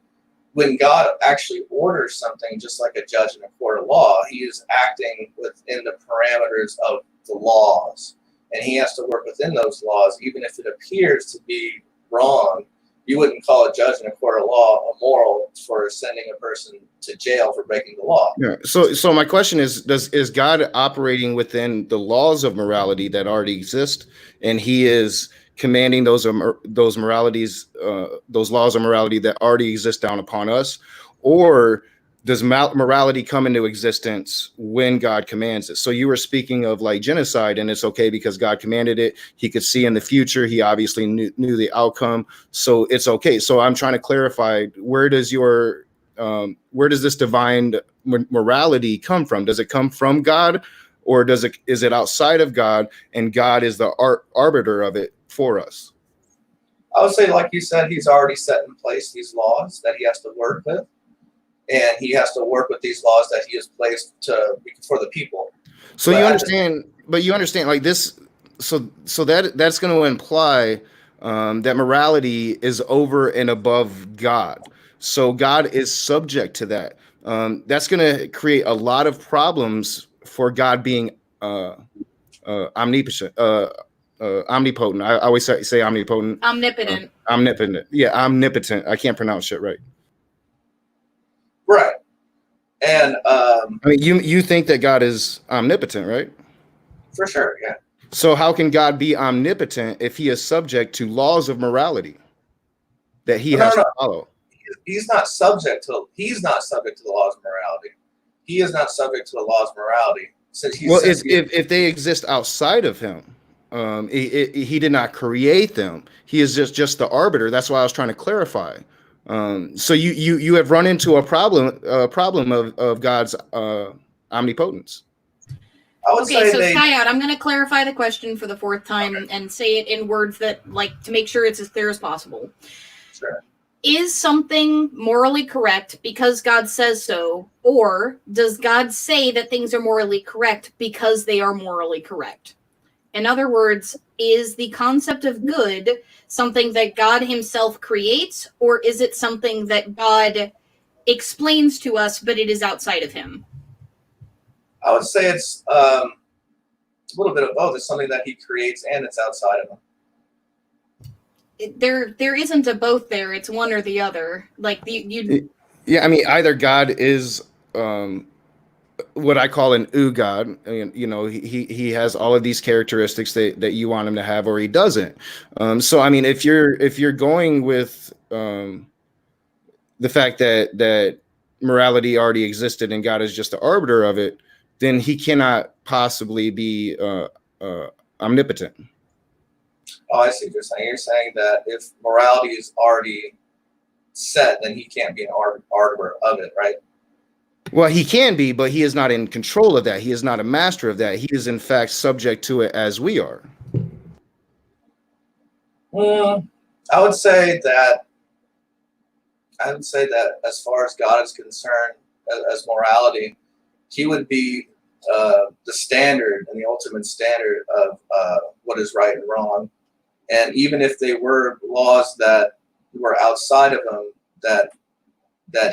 [SPEAKER 9] when God actually orders something, just like a judge in a court of law, He is acting within the parameters of the laws, and He has to work within those laws, even if it appears to be wrong. you wouldn't call a judge in a court of law immoral for sending a person to jail for breaking the law.
[SPEAKER 8] Yeah. So my question is God operating within the laws of morality that already exist, and He is commanding those moralities, those laws of morality that already exist down upon us, or does morality come into existence when God commands it? So you were speaking of like genocide, and it's okay because God commanded it. He could see in the future. He obviously knew the outcome, so it's okay. So I'm trying to clarify, where does this divine morality come from? Does it come from God, or is it outside of God, and God is the arbiter of it for us?
[SPEAKER 9] I would say, like you said, He's already set in place these laws that He has to work with. And He has to work with these laws that He has placed for the people.
[SPEAKER 8] So you understand like this. So that's going to imply that morality is over and above God. So God is subject to that. That's going to create a lot of problems for God being omnipotent. Omnipotent. I always say omnipotent.
[SPEAKER 6] Omnipotent.
[SPEAKER 8] Omnipotent. Yeah, omnipotent. I can't pronounce shit right.
[SPEAKER 9] Right. And
[SPEAKER 8] I mean, you think that God is omnipotent, right?
[SPEAKER 9] For sure, yeah.
[SPEAKER 8] So how can God be omnipotent if He is subject to laws of morality that He has to follow?
[SPEAKER 9] He's not subject to the laws of morality. He is not subject to the laws of morality.
[SPEAKER 8] If they exist outside of Him, he did not create them. He is just the arbiter. That's why I was trying to clarify. So you have run into a problem of God's omnipotence.
[SPEAKER 6] Okay, so Skyout, I'm going to clarify the question for the fourth time and say it in words that, like, to make sure it's as clear as possible.
[SPEAKER 9] Sure.
[SPEAKER 6] Is something morally correct because God says so, or does God say that things are morally correct because they are morally correct? In other words, is the concept of good something that God Himself creates, or is it something that God explains to us, but it is outside of Him?
[SPEAKER 9] I would say it's a little bit of both. It's something that He creates and it's outside of Him.
[SPEAKER 6] There isn't a both there. It's one or the other. Like
[SPEAKER 8] Yeah, I mean, either God is what I call an God. You know, he has all of these characteristics that you want Him to have, or He doesn't. So I mean, if you're going with the fact that morality already existed and God is just the arbiter of it, then He cannot possibly be omnipotent.
[SPEAKER 9] Oh, I see what you're saying. You're saying that if morality is already set, then He can't be an arbiter of it, right?
[SPEAKER 8] Well, He can be, but He is not in control of that. He is not a master of that. He is, in fact, subject to it as we are.
[SPEAKER 9] I would say that as far as God is concerned, as morality, He would be the standard and the ultimate standard of what is right and wrong. And even if they were laws that were outside of Him, that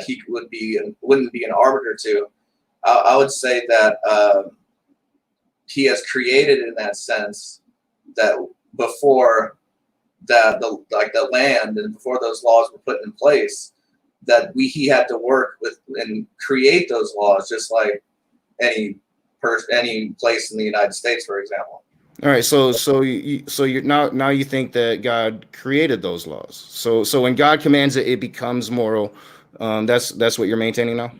[SPEAKER 9] He wouldn't be an arbiter to, I would say that He has created in that sense that before the land and before those laws were put in place, that He had to work with and create those laws, just like any place in the United States, for example.
[SPEAKER 8] All right, so you're now you think that God created those laws. So when God commands it, it becomes moral. That's what you're maintaining now?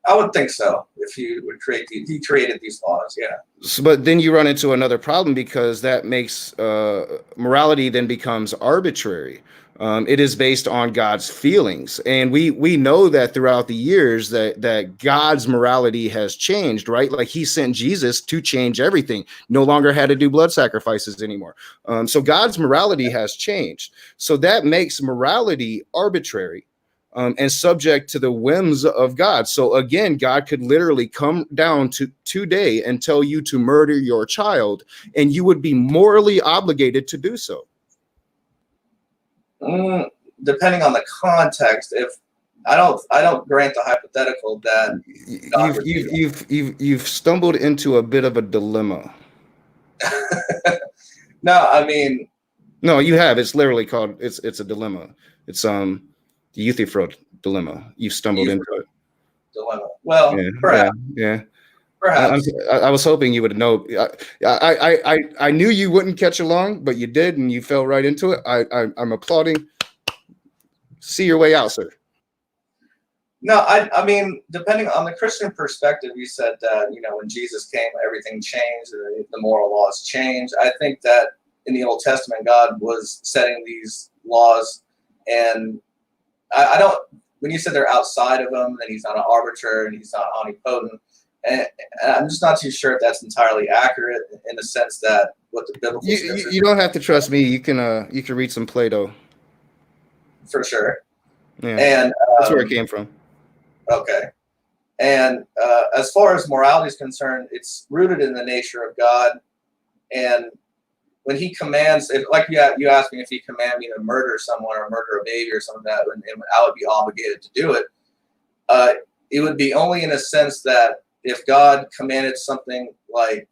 [SPEAKER 9] I would think so. If He created these laws, yeah.
[SPEAKER 8] But then you run into another problem, because that makes morality then becomes arbitrary. It is based on God's feelings, and we know that throughout the years that God's morality has changed, right? Like He sent Jesus to change everything. No longer had to do blood sacrifices anymore. So God's morality has changed. So that makes morality arbitrary and subject to the whims of God. So again, God could literally come down to today and tell you to murder your child, and you would be morally obligated to do so.
[SPEAKER 9] Depending on the context, if I don't grant the hypothetical that
[SPEAKER 8] you've stumbled into a bit of a dilemma.
[SPEAKER 9] No, I mean,
[SPEAKER 8] No, you have. It's literally called. It's a dilemma. It's the Euthyphro dilemma. You've stumbled into it.
[SPEAKER 9] Dilemma. Well,
[SPEAKER 8] Yeah,
[SPEAKER 9] perhaps.
[SPEAKER 8] yeah.
[SPEAKER 9] Perhaps.
[SPEAKER 8] I was hoping you would know. I knew you wouldn't catch along, but you did, and you fell right into it. I'm applauding. See your way out, sir.
[SPEAKER 9] No, I mean, depending on the Christian perspective, you said that, when Jesus came, everything changed, the moral laws changed. I think that in the Old Testament, God was setting these laws, and I don't, when you said they're outside of him, then he's not an arbiter and he's not omnipotent. And I'm just not too sure if that's entirely accurate in the sense that what the biblical scriptures.
[SPEAKER 8] You don't have to trust me. You can read some Plato.
[SPEAKER 9] For sure.
[SPEAKER 8] Yeah,
[SPEAKER 9] and
[SPEAKER 8] that's where it came from.
[SPEAKER 9] Okay. And as far as morality is concerned, it's rooted in the nature of God. And when he commands, like you asked me if he commanded me to murder someone or murder a baby or something like that, and I would be obligated to do it. It would be only in a sense that if God commanded something like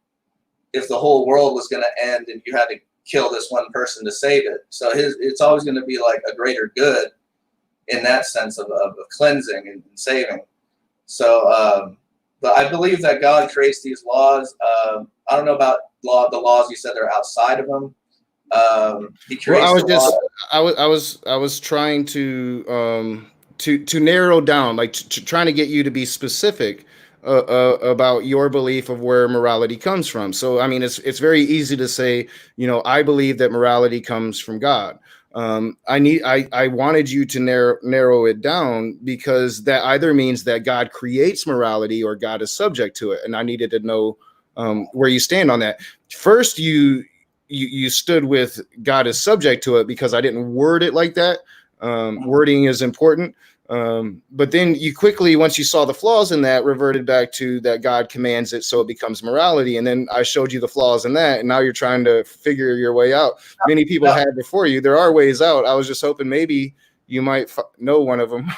[SPEAKER 9] if the whole world was going to end and you had to kill this one person to save it. So it's always going to be like a greater good in that sense of cleansing and saving. So, but I believe that God creates these laws. I don't know about the laws you said they're outside of him. He creates
[SPEAKER 8] I was trying to narrow down, like trying to get you to be specific about your belief of where morality comes from. So, I mean, it's very easy to say, I believe that morality comes from God. I wanted you to narrow it down because that either means that God creates morality or God is subject to it. And I needed to know where you stand on that. First, you stood with God is subject to it because I didn't word it like that. Wording is important. But then you quickly, once you saw the flaws in that, reverted back to that God commands it, so it becomes morality. And then I showed you the flaws in that, and now you're trying to figure your way out. Many people had before you. There are ways out. I was just hoping maybe you might know one of them.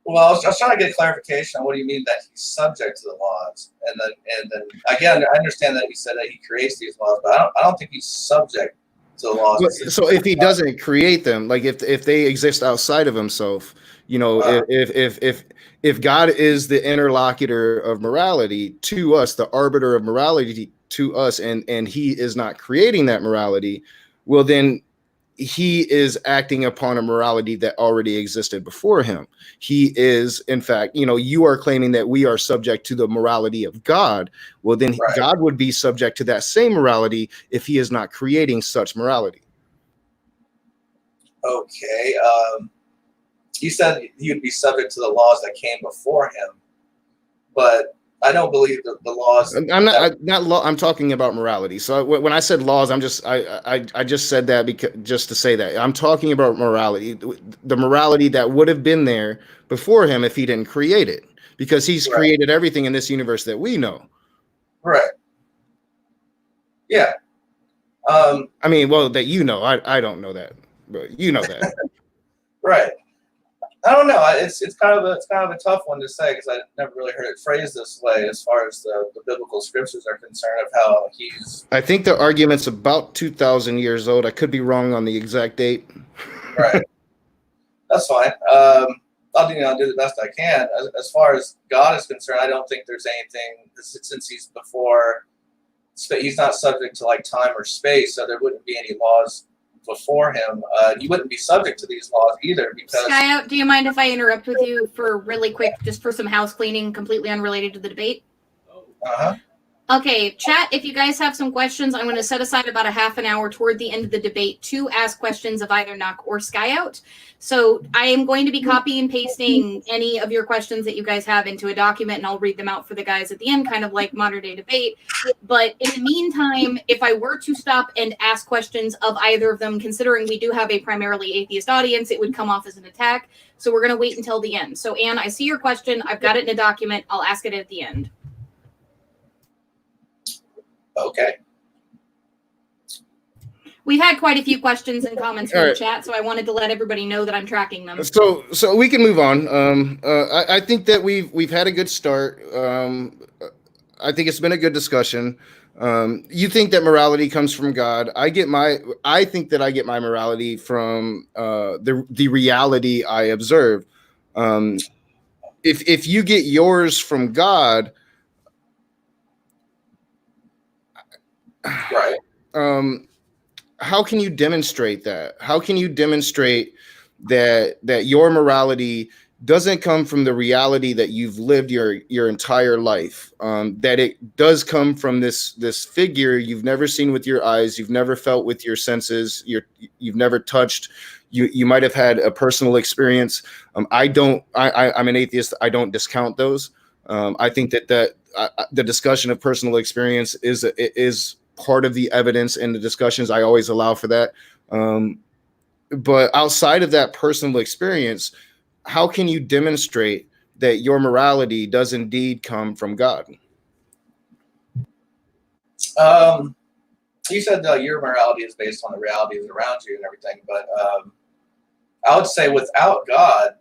[SPEAKER 9] Well, I was trying to get clarification on what do you mean that he's subject to the laws, and then again, I understand that you said that he creates these laws, but I don't think he's subject to the laws.
[SPEAKER 8] So if he doesn't create them, like if they exist outside of himself, if God is the interlocutor of morality to us, the arbiter of morality to us, and he is not creating that morality, well, then he is acting upon a morality that already existed before him. He is, in fact, you are claiming that we are subject to the morality of God. Well, then right. God would be subject to that same morality if he is not creating such morality.
[SPEAKER 9] Okay. You said he would be subject to the laws that came before him, but I don't believe the laws.
[SPEAKER 8] I'm talking about morality. So when I said laws, I just said that because just to say that I'm talking about morality, the morality that would have been there before him if he didn't create it, because he's right. created everything in this universe that we know.
[SPEAKER 9] Right. Yeah.
[SPEAKER 8] I mean, well, that I don't know that, but you know that.
[SPEAKER 9] Right. I don't know. It's kind of a tough one to say because I never really heard it phrased this way as far as the biblical scriptures are concerned of how he's.
[SPEAKER 8] I think the argument's about 2,000 years old. I could be wrong on the exact date.
[SPEAKER 9] Right. That's fine. I'll do the best I can. As far as God is concerned, I don't think there's anything since he's before. He's not subject to like time or space, so there wouldn't be any laws before him. You wouldn't be subject to these laws either because.
[SPEAKER 6] Skyout, do you mind if I interrupt with you for really quick, just for some house cleaning, completely unrelated to the debate?
[SPEAKER 9] Uh-huh.
[SPEAKER 6] Okay, chat, if you guys have some questions, I'm going to set aside about a half an hour toward the end of the debate to ask questions of either Nock or Skyout. So I am going to be copy and pasting any of your questions that you guys have into a document, and I'll read them out for the guys at the end, kind of like modern day debate. But in the meantime, if I were to stop and ask questions of either of them, considering we do have a primarily atheist audience, it would come off as an attack. So we're going to wait until the end. So Anne, I see your question. I've got it in a document. I'll ask it at the end.
[SPEAKER 9] Okay.
[SPEAKER 6] We've had quite a few questions and comments from the chat, so I wanted to let everybody know that I'm tracking them.
[SPEAKER 8] So we can move on. I think that we've had a good start. I think it's been a good discussion. You think that morality comes from God. I think that I get my morality from the reality I observe. If you get yours from God,
[SPEAKER 9] Right.
[SPEAKER 8] How can you demonstrate that? How can you demonstrate that your morality doesn't come from the reality that you've lived your entire life? That it does come from this figure you've never seen with your eyes, you've never felt with your senses, you've never touched. You might have had a personal experience. I'm an atheist. I don't discount those. I think that the discussion of personal experience is part of the evidence and the discussions. I always allow for that. But outside of that personal experience, how can you demonstrate that your morality does indeed come from God?
[SPEAKER 9] You said your morality is based on the realities around you and everything, but I would say without God,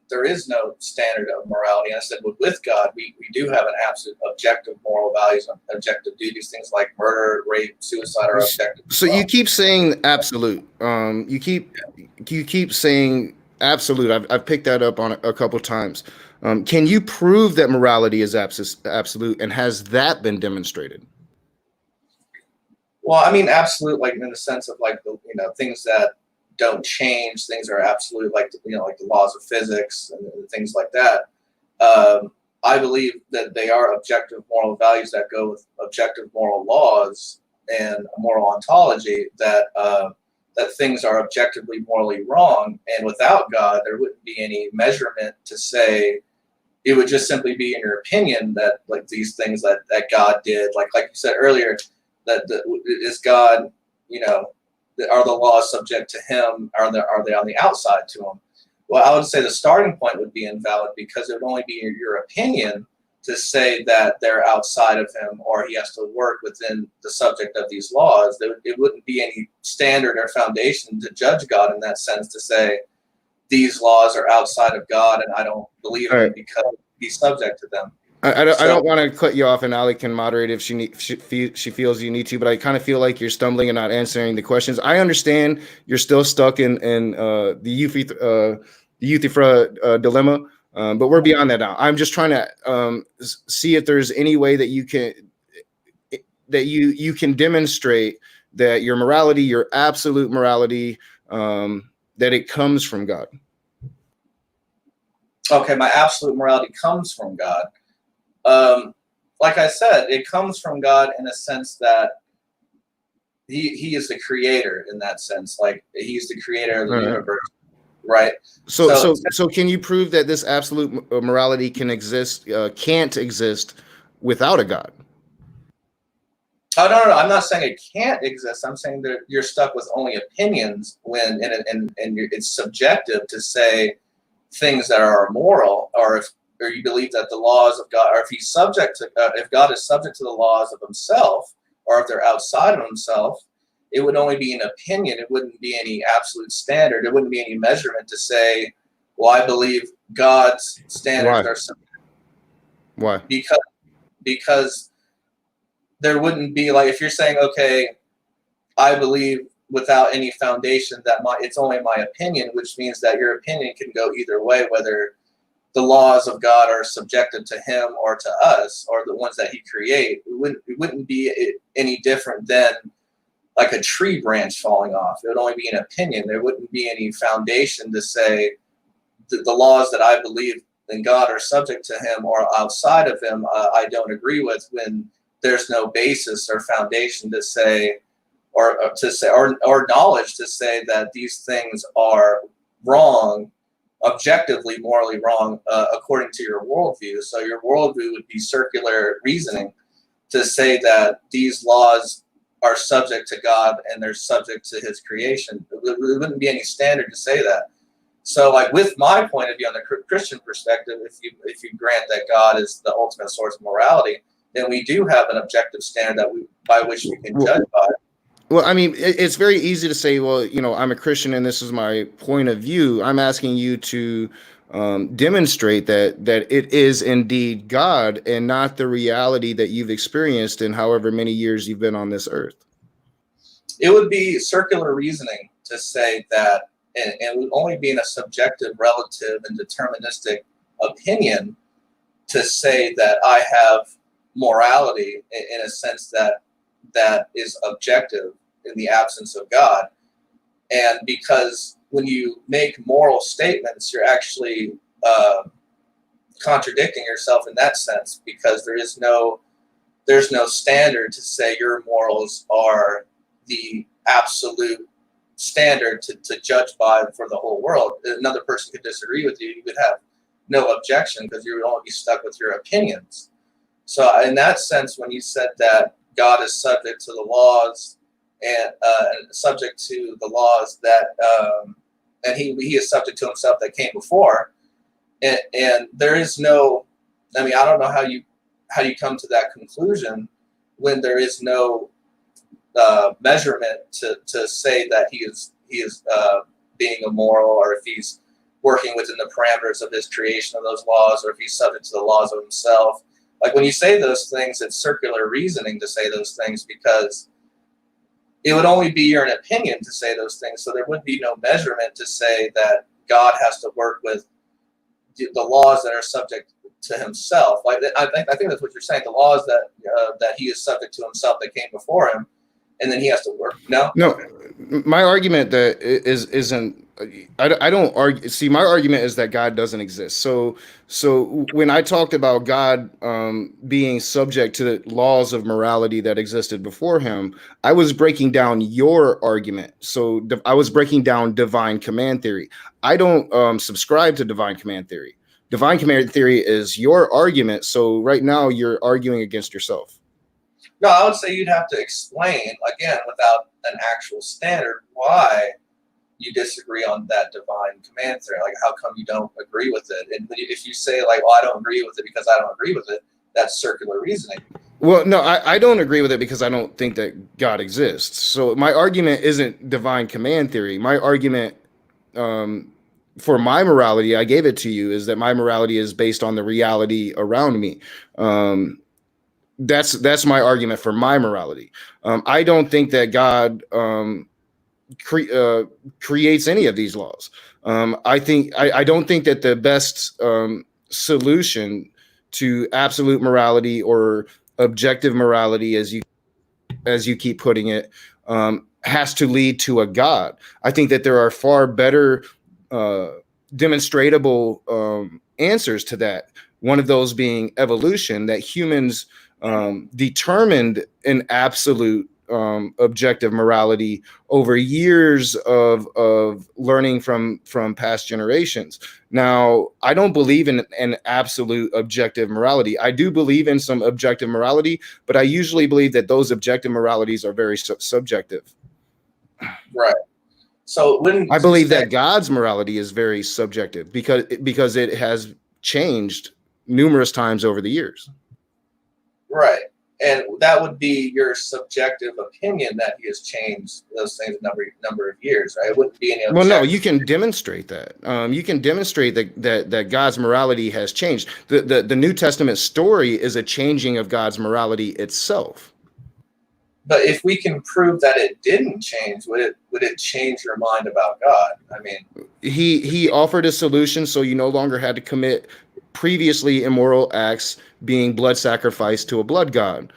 [SPEAKER 9] there is no standard of morality. And I said, with God, we do have an absolute objective moral values and objective duties. Things like murder, rape, suicide are objective.
[SPEAKER 8] So you keep saying absolute. You keep saying absolute. I've picked that up on a couple times. Can you prove that morality is absolute, and has that been demonstrated?
[SPEAKER 9] Well, I mean, absolute, like in the sense of like things that don't change, things are absolute, like like the laws of physics and things like that. I believe that they are objective moral values that go with objective moral laws and a moral ontology, that that things are objectively morally wrong. And without God, there wouldn't be any measurement to say. It would just simply be in your opinion that like these things that God did, like you said earlier, that is God, are the laws subject to him? Are they on the outside to him? Well, I would say the starting point would be invalid, because it would only be your opinion to say that they're outside of him, or he has to work within the subject of these laws. It wouldn't be any standard or foundation to judge God in that sense, to say these laws are outside of God and I don't believe in them because he's subject to them.
[SPEAKER 8] I don't want to cut you off, and Ali can moderate if she feels you need to, but I kind of feel like you're stumbling and not answering the questions. I understand you're still stuck in the Euthyphra dilemma, but we're beyond that now. I'm just trying to see if there's any way that you can demonstrate that your morality, your absolute morality, that it comes from God.
[SPEAKER 9] Okay, my absolute morality comes from God. Like I said, it comes from God in a sense that he is the creator in that sense. Like he's the creator of the universe, right?
[SPEAKER 8] So can you prove that this absolute morality can't exist without a God?
[SPEAKER 9] Oh, no. I'm not saying it can't exist. I'm saying that you're stuck with only opinions when, and it's subjective to say things that are immoral, or you believe that the laws of God, or if if God is subject to the laws of himself, or if they're outside of himself, it would only be an opinion. It wouldn't be any absolute standard. It wouldn't be any measurement to say, well, I believe God's standards are subject.
[SPEAKER 8] Why?
[SPEAKER 9] Because there wouldn't be, like, if you're saying, okay, I believe without any foundation that it's only my opinion, which means that your opinion can go either way, whether the laws of God are subjective to him or to us, or the ones that he create. It wouldn't be any different than like a tree branch falling off. It would only be an opinion. There wouldn't be any foundation to say the laws that I believe in God are subject to him or outside of him, I don't agree with, when there's no basis or foundation to say, or knowledge to say that these things are wrong, objectively morally wrong, according to your worldview. So your worldview would be circular reasoning to say that these laws are subject to God and they're subject to his creation. There wouldn't be any standard to say that. So, like, with my point of view on the Christian perspective, if you grant that God is the ultimate source of morality, then we do have an objective standard by which we can judge by.
[SPEAKER 8] Well, I mean, it's very easy to say, well, I'm a Christian and this is my point of view. I'm asking you to demonstrate that it is indeed God and not the reality that you've experienced in however many years you've been on this earth?
[SPEAKER 9] It would be circular reasoning to say that, and it would only be in a subjective, relative, and deterministic opinion to say that I have morality in a sense that is objective in the absence of God. And because when you make moral statements, you're actually contradicting yourself in that sense, because there's no standard to say your morals are the absolute standard to judge by for the whole world. Another person could disagree with you. You would have no objection because you would only be stuck with your opinions. So in that sense, when you said that God is subject to the laws and subject to the laws that and he is subject to himself that came before, and there is no, I mean, I don't know how you come to that conclusion when there is no measurement to say that he is being immoral, or if he's working within the parameters of his creation of those laws, or if he's subject to the laws of himself. Like when you say those things, it's circular reasoning to say those things, because it would only be your opinion to say those things. So there would be no measurement to say that God has to work with the laws that are subject to himself. Like I think that's what you're saying. The laws that he is subject to himself that came before him, and then he has to work. No.
[SPEAKER 8] My argument that isn't. I don't argue. See, my argument is that God doesn't exist. So when I talked about God being subject to the laws of morality that existed before him, I was breaking down your argument. So I was breaking down divine command theory. I don't subscribe to divine command theory. Divine command theory is your argument. So right now you're arguing against yourself.
[SPEAKER 9] No, I would say you'd have to explain, again, without an actual standard, why you disagree on that divine command theory. Like, how come you don't agree with it? And if you say, like, well, I don't agree with it because I don't agree with it, that's circular reasoning.
[SPEAKER 8] Well, no, I don't agree with it because I don't think that God exists. So my argument isn't divine command theory. My argument for my morality, I gave it to you, is that my morality is based on the reality around me. That's my argument for my morality. I don't think that God creates any of these laws. I don't think that the best solution to absolute morality or objective morality, as you keep putting it, has to lead to a God. I think that there are far better demonstrable answers to that. One of those being evolution, that humans determined an absolute objective morality over years of learning from past generations. Now, I don't believe in an absolute objective morality. I do believe in some objective morality, but I usually believe that those objective moralities are very subjective.
[SPEAKER 9] Right. So when
[SPEAKER 8] I believe that God's morality is very subjective because it has changed numerous times over the years.
[SPEAKER 9] Right. And that would be your subjective opinion that he has changed those things a number of years, right? It wouldn't be any objective.
[SPEAKER 8] Well, no, you can demonstrate that. You can demonstrate that God's morality has changed. The New Testament story is a changing of God's morality itself.
[SPEAKER 9] But if we can prove that it didn't change, would it change your mind about God? I mean,
[SPEAKER 8] he offered a solution, so you no longer had to commit previously immoral acts, being blood sacrifice to a blood god,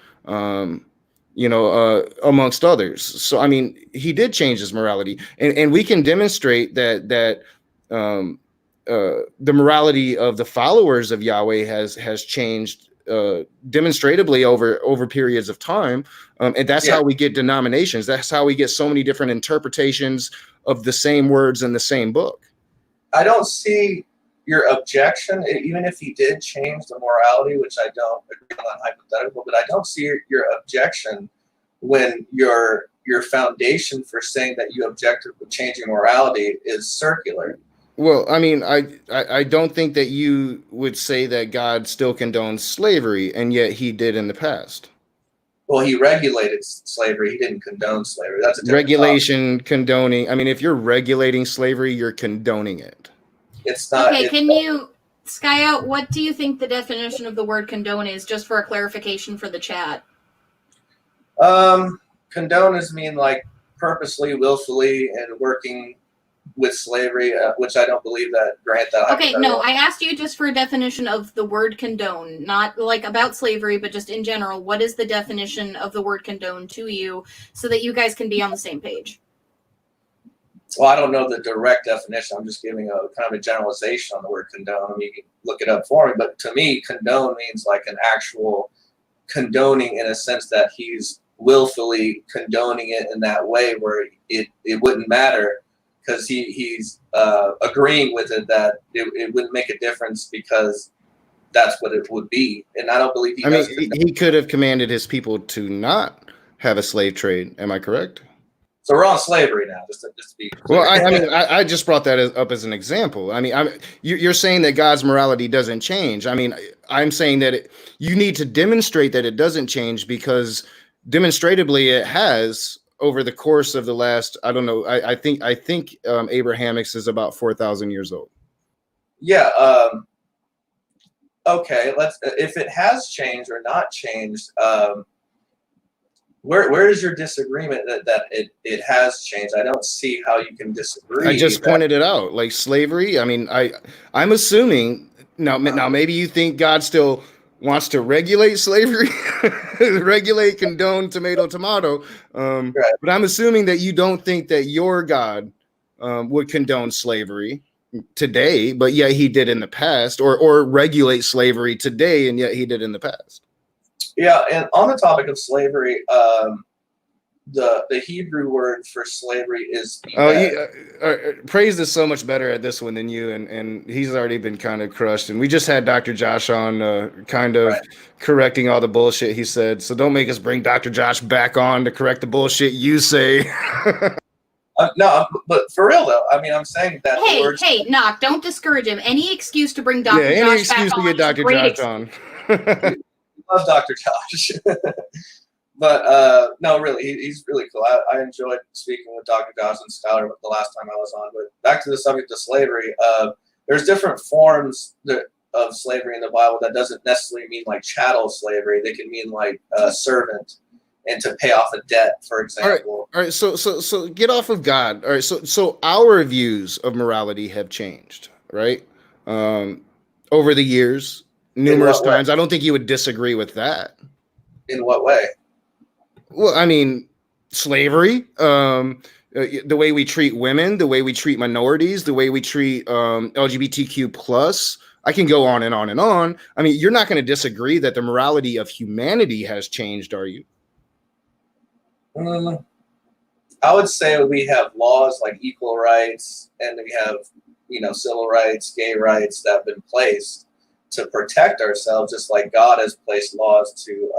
[SPEAKER 8] amongst others. So, I mean, he did change his morality, and we can demonstrate that the morality of the followers of Yahweh has changed demonstratively over periods of time, and that's how we get denominations. That's how we get so many different interpretations of the same words in the same book.
[SPEAKER 9] I don't see your objection, even if he did change the morality, which I don't agree on that hypothetical, but I don't see your objection when your foundation for saying that you object to changing morality is circular.
[SPEAKER 8] Well, I mean, I don't think that you would say that God still condones slavery, and yet he did in the past.
[SPEAKER 9] Well, he regulated slavery. He didn't condone slavery. That's a different
[SPEAKER 8] regulation topic. Condoning. I mean, if you're regulating slavery, you're condoning it.
[SPEAKER 9] It's not.
[SPEAKER 6] Okay,
[SPEAKER 9] it's,
[SPEAKER 6] can you, Skyout, what do you think the definition of the word condone is, just for a clarification for the chat?
[SPEAKER 9] Condone is mean like purposely, willfully, and working with slavery, which I don't believe that grant that.
[SPEAKER 6] Okay, no, I asked you just for a definition of the word condone, not like about slavery, but just in general. What is the definition of the word condone to you, so that you guys can be on the same page?
[SPEAKER 9] Well, I don't know the direct definition. I'm just giving a kind of a generalization on the word condone. I mean, you can look it up for me, but to me, condone means like an actual condoning in a sense that he's willfully condoning it in that way where it wouldn't matter because he's agreeing with it that it wouldn't make a difference because that's what it would be. And I don't believe
[SPEAKER 8] he could have commanded his people to not have a slave trade. Am I correct?
[SPEAKER 9] So we're on slavery now, just to be clear.
[SPEAKER 8] Well, I just brought that up as an example. I mean, you're saying that God's morality doesn't change. I mean, I'm saying that you need to demonstrate that it doesn't change because demonstratively it has over the course of the last, I don't know, I think Abrahamics is about 4,000 years old.
[SPEAKER 9] Yeah. Okay. If it has changed or not changed, where is your disagreement that it has changed? I don't see how you can disagree.
[SPEAKER 8] I just pointed it out, like slavery. I mean, I'm assuming now maybe you think God still wants to regulate slavery, regulate, condone, tomato.
[SPEAKER 9] Right.
[SPEAKER 8] But I'm assuming that you don't think that your God would condone slavery today, but yet he did in the past, or regulate slavery today, and yet he did in the past.
[SPEAKER 9] Yeah, and on the topic of slavery, the Hebrew word for slavery is.
[SPEAKER 8] Praise is so much better at this one than you, and he's already been kind of crushed. And we just had Dr. Josh on, kind of correcting all the bullshit he said. So don't make us bring Dr. Josh back on to correct the bullshit you say.
[SPEAKER 9] No, but for real though, I mean, I'm saying that.
[SPEAKER 6] Hey, Knock, don't discourage him. Any excuse to bring Dr. Josh back on.
[SPEAKER 8] Any excuse to get Dr. Josh on.
[SPEAKER 9] Love Dr. Josh. But no, really, he's really cool. I enjoyed speaking with Dr. Josh and Skylar the last time I was on. But back to the subject of slavery, there's different forms of slavery in the Bible that doesn't necessarily mean like chattel slavery. They can mean like servant and to pay off a debt, for example.
[SPEAKER 8] All right. So get off of God. All right. So our views of morality have changed, right? Over the years. Numerous times. I don't think you would disagree with that.
[SPEAKER 9] In what way?
[SPEAKER 8] Well, I mean, slavery, the way we treat women, the way we treat minorities, the way we treat LGBTQ plus. I can go on and on and on. I mean, you're not going to disagree that the morality of humanity has changed, are you?
[SPEAKER 9] I would say we have laws like equal rights, and we have, civil rights, gay rights that have been placed to protect ourselves, just like God has placed laws to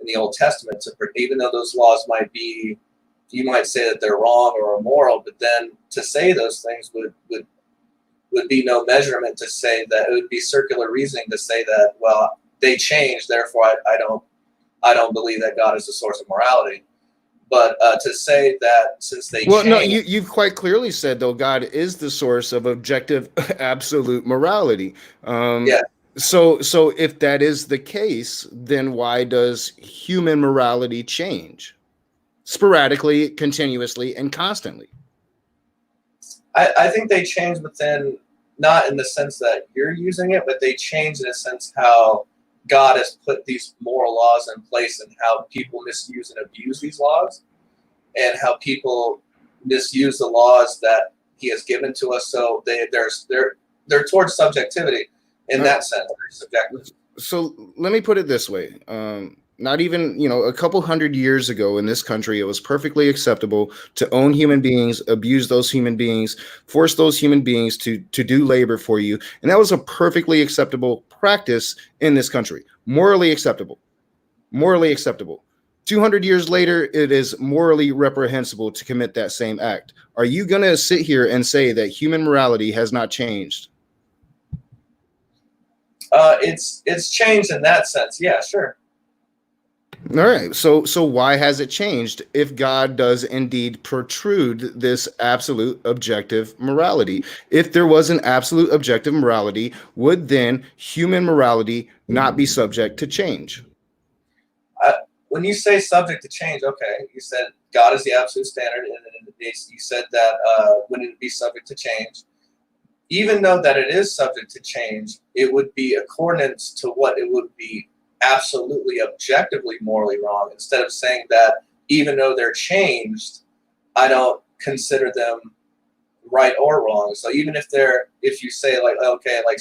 [SPEAKER 9] in the Old Testament even though those laws might be, you might say that they're wrong or immoral, but then to say those things would be no measurement to say that. It would be circular reasoning to say that, well, they changed, therefore I don't believe that God is the source of morality. But to say that since they changed,
[SPEAKER 8] no, you've quite clearly said though God is the source of objective, absolute morality.
[SPEAKER 9] Yeah.
[SPEAKER 8] So if that is the case, then why does human morality change sporadically, continuously, and constantly?
[SPEAKER 9] I think they change within, not in the sense that you're using it, but they change in a sense how God has put these moral laws in place and how people misuse and abuse these laws, and how people misuse the laws that he has given to us. So they're towards subjectivity in that sense. They're subjective.
[SPEAKER 8] So let me put it this way. Not even, a couple hundred years ago in this country, it was perfectly acceptable to own human beings, abuse those human beings, force those human beings to do labor for you. And that was a perfectly acceptable practice in this country. Morally acceptable. 200 years later, it is morally reprehensible to commit that same act. Are you going to sit here and say that human morality has not changed?
[SPEAKER 9] It's changed in that sense. Yeah, sure.
[SPEAKER 8] All right. So why has it changed if God does indeed protrude this absolute objective morality? If there was an absolute objective morality, would then human morality not be subject to change?
[SPEAKER 9] When you say subject to change, okay, you said God is the absolute standard, and then you said that wouldn't it be subject to change? Even though that it is subject to change, it would be accordance to what it would be absolutely objectively morally wrong, instead of saying that even though they're changed, I don't consider them right or wrong. So even if you say like, okay, like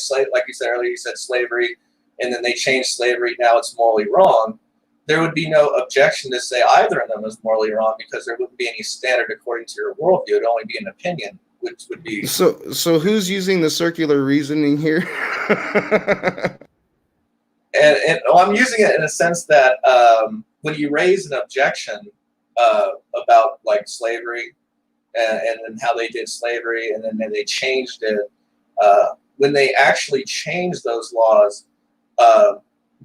[SPEAKER 9] you said earlier, you said slavery, and then they changed slavery, now it's morally wrong, there would be no objection to say either of them is morally wrong, because there wouldn't be any standard according to your worldview. It would only be an opinion, which would be...
[SPEAKER 8] So who's using the circular reasoning here?
[SPEAKER 9] And I'm using it in a sense that when you raise an objection about like slavery and how they did slavery, and then they changed it, when they actually changed those laws,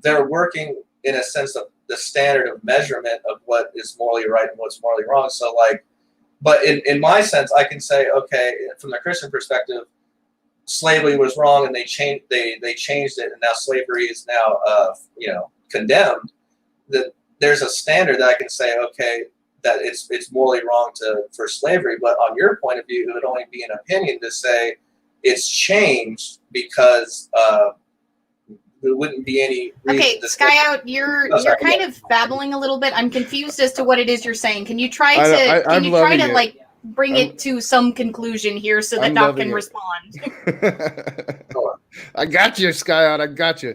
[SPEAKER 9] they're working in a sense of the standard of measurement of what is morally right and what's morally wrong. So like, but in my sense, I can say, okay, from the Christian perspective, slavery was wrong, and they changed it, and now slavery is now condemned. That there's a standard that I can say, okay, that it's morally wrong for slavery. But on your point of view, it would only be an opinion to say it's changed, because there wouldn't be any reason.
[SPEAKER 6] Okay, Skyout, you're kind of babbling a little bit. I'm confused as to what it is you're saying. Can you try to like bring it to some conclusion here so that Doc can respond?
[SPEAKER 8] I got you, Skyout. I got you.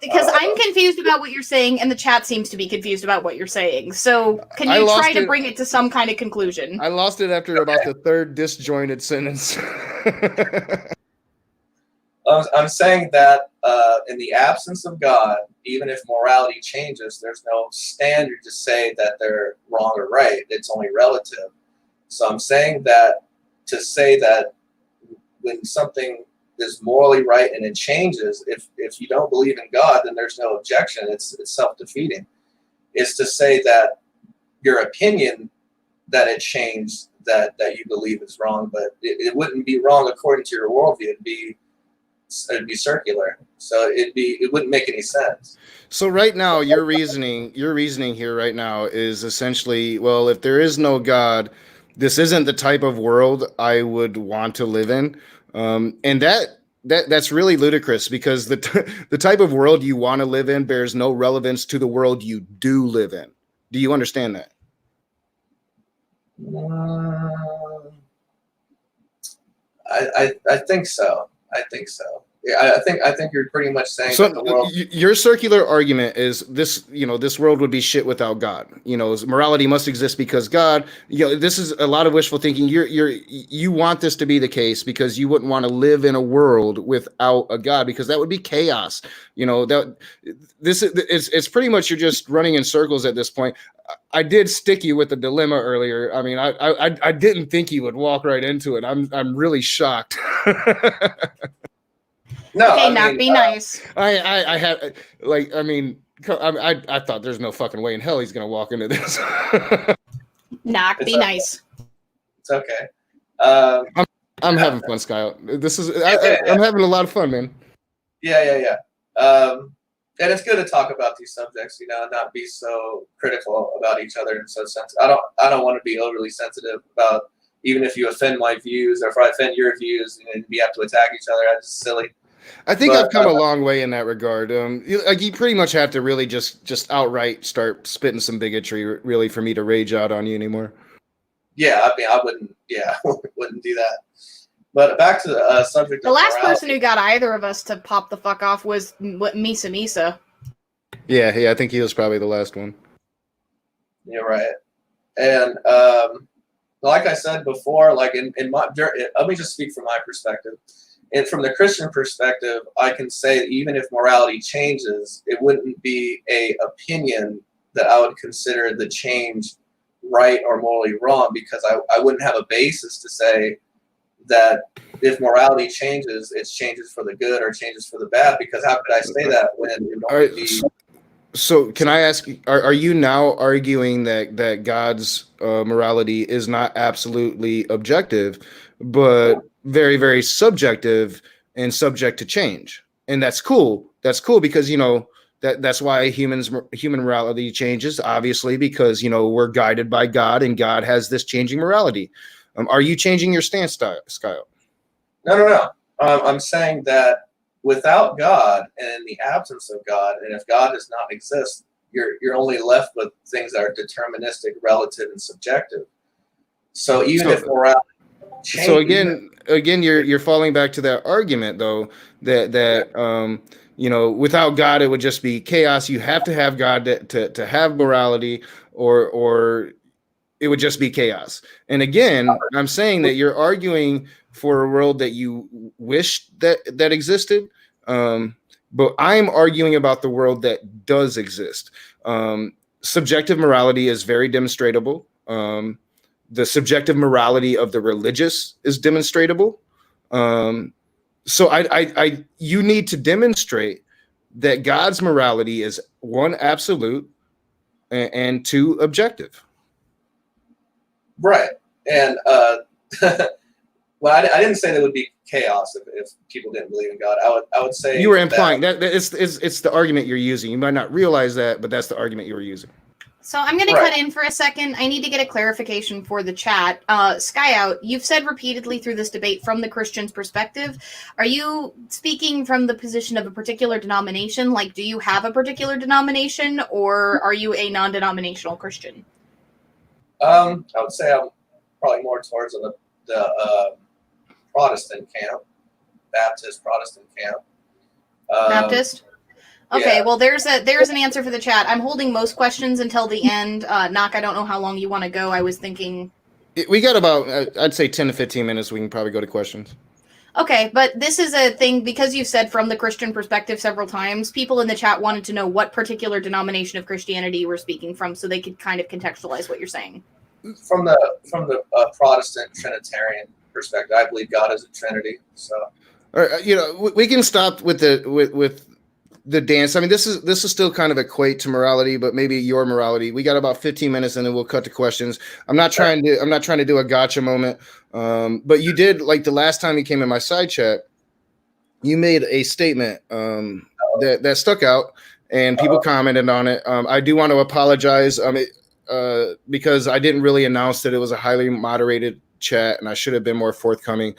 [SPEAKER 6] Because I'm confused about what you're saying, and the chat seems to be confused about what you're saying. So can you try to bring it to some kind of conclusion?
[SPEAKER 8] I lost it after about the third disjointed sentence.
[SPEAKER 9] I'm saying that in the absence of God, even if morality changes, there's no standard to say that they're wrong or right. It's only relative. So I'm saying that to say that when something is morally right and it changes, if you don't believe in God, then there's no objection. It's self-defeating. It's to say that your opinion that it changed, that you believe is wrong, but it wouldn't be wrong according to your worldview. It'd be circular. So it wouldn't make any sense.
[SPEAKER 8] So right now, your reasoning here right now is essentially, well, if there is no God, this isn't the type of world I would want to live in. And that's really ludicrous, because the type of world you want to live in bears no relevance to the world you do live in. Do you understand that?
[SPEAKER 9] I think so. I think so. Yeah, I think you're pretty much saying
[SPEAKER 8] so.
[SPEAKER 9] That the world...
[SPEAKER 8] Your circular argument is this: this world would be shit without God. Morality must exist because God. This is a lot of wishful thinking. You want this to be the case because you wouldn't want to live in a world without a God, because that would be chaos. It's pretty much you're just running in circles at this point. I did stick you with the dilemma earlier. I mean, I didn't think you would walk right into it. I'm really shocked.
[SPEAKER 9] No,
[SPEAKER 6] okay, not be nice.
[SPEAKER 8] I have I thought there's no fucking way in hell he's gonna walk into this.
[SPEAKER 6] Not be nice.
[SPEAKER 9] It's okay.
[SPEAKER 8] I'm having fun, Skyout. I'm having a lot of fun, man.
[SPEAKER 9] Yeah. And it's good to talk about these subjects, and not be so critical about each other and so sensitive. I don't want to be overly sensitive about, even if you offend my views or if I offend your views, and we have to attack each other. That's just silly.
[SPEAKER 8] I think I've come a long way in that regard. You pretty much have to really just outright start spitting some bigotry, really, for me to rage out on you anymore.
[SPEAKER 9] Yeah, I mean, I wouldn't. Yeah, wouldn't do that. But back to the subject.
[SPEAKER 6] The last person who got either of us to pop the fuck off was Misa.
[SPEAKER 8] Yeah, I think he was probably the last one.
[SPEAKER 9] You're right. And like I said before, like in my, let me just speak from my perspective. And from the Christian perspective, I can say that even if morality changes, it wouldn't be a opinion that I would consider the change right or morally wrong, because I wouldn't have a basis to say that if morality changes, it changes for the good or changes for the bad, because how could I say that when it would only be...
[SPEAKER 8] So can I ask, are you now arguing that God's morality is not absolutely objective, but very, very subjective and subject to change? And that's cool. That's cool because, that's why human morality changes, obviously, because, we're guided by God and God has this changing morality. Are you changing your stance, Skyout?
[SPEAKER 9] No. I'm saying that without God and in the absence of God, and if God does not exist, you're only left with things that are deterministic, relative, and subjective. So even if morality changes,
[SPEAKER 8] so again, you're falling back to that argument though that without God it would just be chaos. You have to have God to have morality, or it would just be chaos. And again, I'm saying that you're arguing for a world that you wish that existed, but I'm arguing about the world that does exist. Subjective morality is very demonstrable. The subjective morality of the religious is demonstrable. So you need to demonstrate that God's morality is one, absolute, and two, objective.
[SPEAKER 9] right? And well, I didn't say there would be chaos if people didn't believe in God. I would say
[SPEAKER 8] You were implying that it's the argument you're using. You might not realize that, but that's the argument you were using.
[SPEAKER 6] So I'm going to
[SPEAKER 9] Right.
[SPEAKER 6] cut in for a second. I need to get a clarification for the chat. Skyout, you've said repeatedly through this debate from the Christian's perspective. Are you speaking from the position of a particular denomination? Like, do you have a particular denomination, or are you a non-denominational Christian?
[SPEAKER 9] I would say I'm probably more towards the Protestant camp, Baptist Protestant camp.
[SPEAKER 6] Baptist? Okay,
[SPEAKER 9] yeah.
[SPEAKER 6] well, there's an answer for the chat. I'm holding most questions until the end. Knock, I don't know how long you want to go. I was thinking...
[SPEAKER 8] We got about, I'd say 10 to 15 minutes. We can probably go to questions.
[SPEAKER 6] Okay, but this is a thing, because you've said from the Christian perspective several times, people in the chat wanted to know what particular denomination of Christianity you were speaking from so they could kind of contextualize what you're saying.
[SPEAKER 9] From the Protestant Trinitarian perspective, I believe God is a Trinity. So,
[SPEAKER 8] All right, we can stop with the dance. I mean, this is still kind of equate to morality, but maybe your morality. We got about 15 minutes, and then we'll cut to questions. I'm not trying to do a gotcha moment, but you did, like the last time you came in my side chat, you made a statement that stuck out, and people commented on it. I do want to apologize because I didn't really announce that it was a highly moderated chat, and I should have been more forthcoming.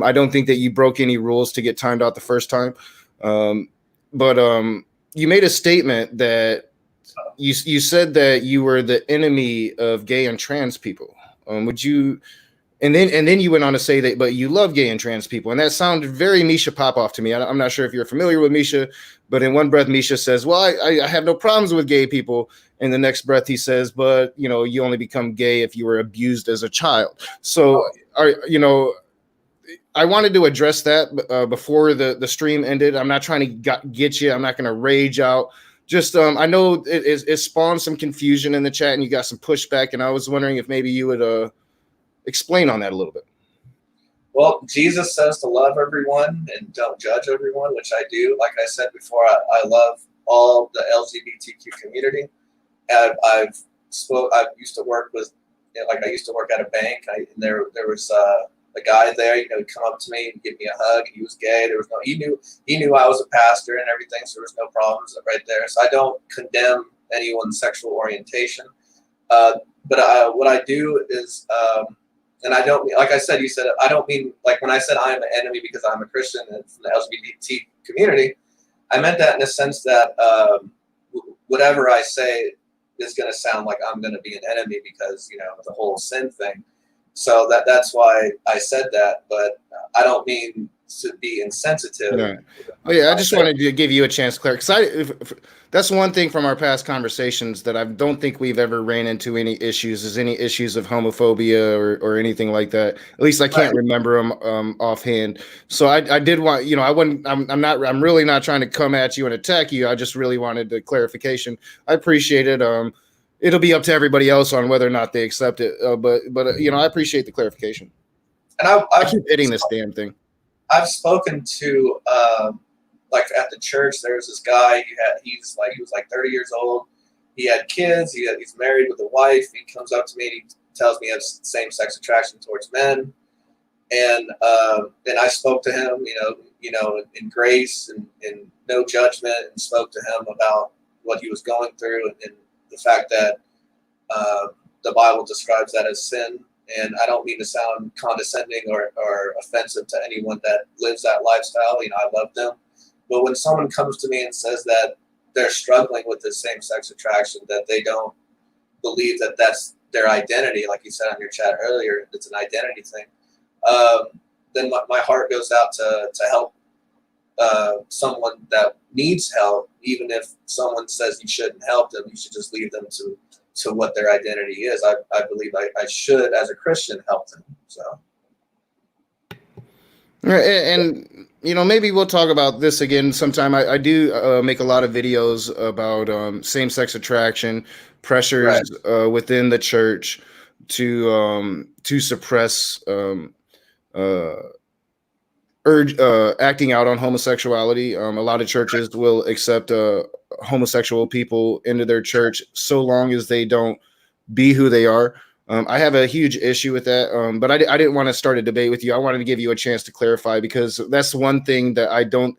[SPEAKER 8] I don't think that you broke any rules to get timed out the first time. But you made a statement that you said that you were the enemy of gay and trans people. Would you? And then you went on to say that, but you love gay and trans people, and that sounded very Misha Popoff to me. I'm not sure if you're familiar with Misha, but in one breath, Misha says, "Well, I have no problems with gay people." In the next breath, he says, "But you only become gay if you were abused as a child." So, I wanted to address that before the stream ended. I'm not trying to get you. I'm not going to rage out. Just I know it spawned some confusion in the chat, and you got some pushback. And I was wondering if maybe you would explain on that a little bit.
[SPEAKER 9] well, Jesus says to love everyone and don't judge everyone, which I do. Like I said before, I love all the LGBTQ community. I used to work with, I used to work at a bank, and there was a guy there, he'd come up to me and give me a hug. He was gay. There was no, he knew I was a pastor and everything, so there was no problems right there. So I don't condemn anyone's sexual orientation. But what I do is, and I don't, like I said, you said, I don't mean, like when I said I am an enemy because I'm a Christian and from the LGBT community, I meant that in a sense that whatever I say is going to sound like I'm going to be an enemy because, the whole sin thing. So that's why I said that, but I don't mean to be insensitive.
[SPEAKER 8] Yeah. Oh yeah, I just wanted to give you a chance to clarify. Because that's one thing from our past conversations that I don't think we've ever ran into any issues of homophobia or anything like that. At least I can't remember them offhand. So I did want, I'm really not trying to come at you and attack you. I just really wanted the clarification. I appreciate it. It'll be up to everybody else on whether or not they accept it. But I appreciate the clarification. And I keep hitting this damn thing.
[SPEAKER 9] I've spoken to, like at the church, there was this guy. He was like 30 years old. He had kids. He's married with a wife. He comes up to me and he tells me he has same-sex attraction towards men. And I spoke to him, in grace and no judgment, and spoke to him about what he was going through and the fact that the Bible describes that as sin. And I don't mean to sound condescending or offensive to anyone that lives that lifestyle. I love them. But when someone comes to me and says that they're struggling with the same-sex attraction, that they don't believe that that's their identity, like you said on your chat earlier, it's an identity thing, then my heart goes out to help someone that needs help. Even if someone says you shouldn't help them, you should just leave them to what their identity is. I believe I should, as a Christian, help them. So.
[SPEAKER 8] And maybe we'll talk about this again sometime. I do make a lot of videos about same-sex attraction, pressures within the church to suppress acting out on homosexuality. A lot of churches will accept homosexual people into their church so long as they don't be who they are. I have a huge issue with that, but I didn't want to start a debate with you. I wanted to give you a chance to clarify, because that's one thing that I don't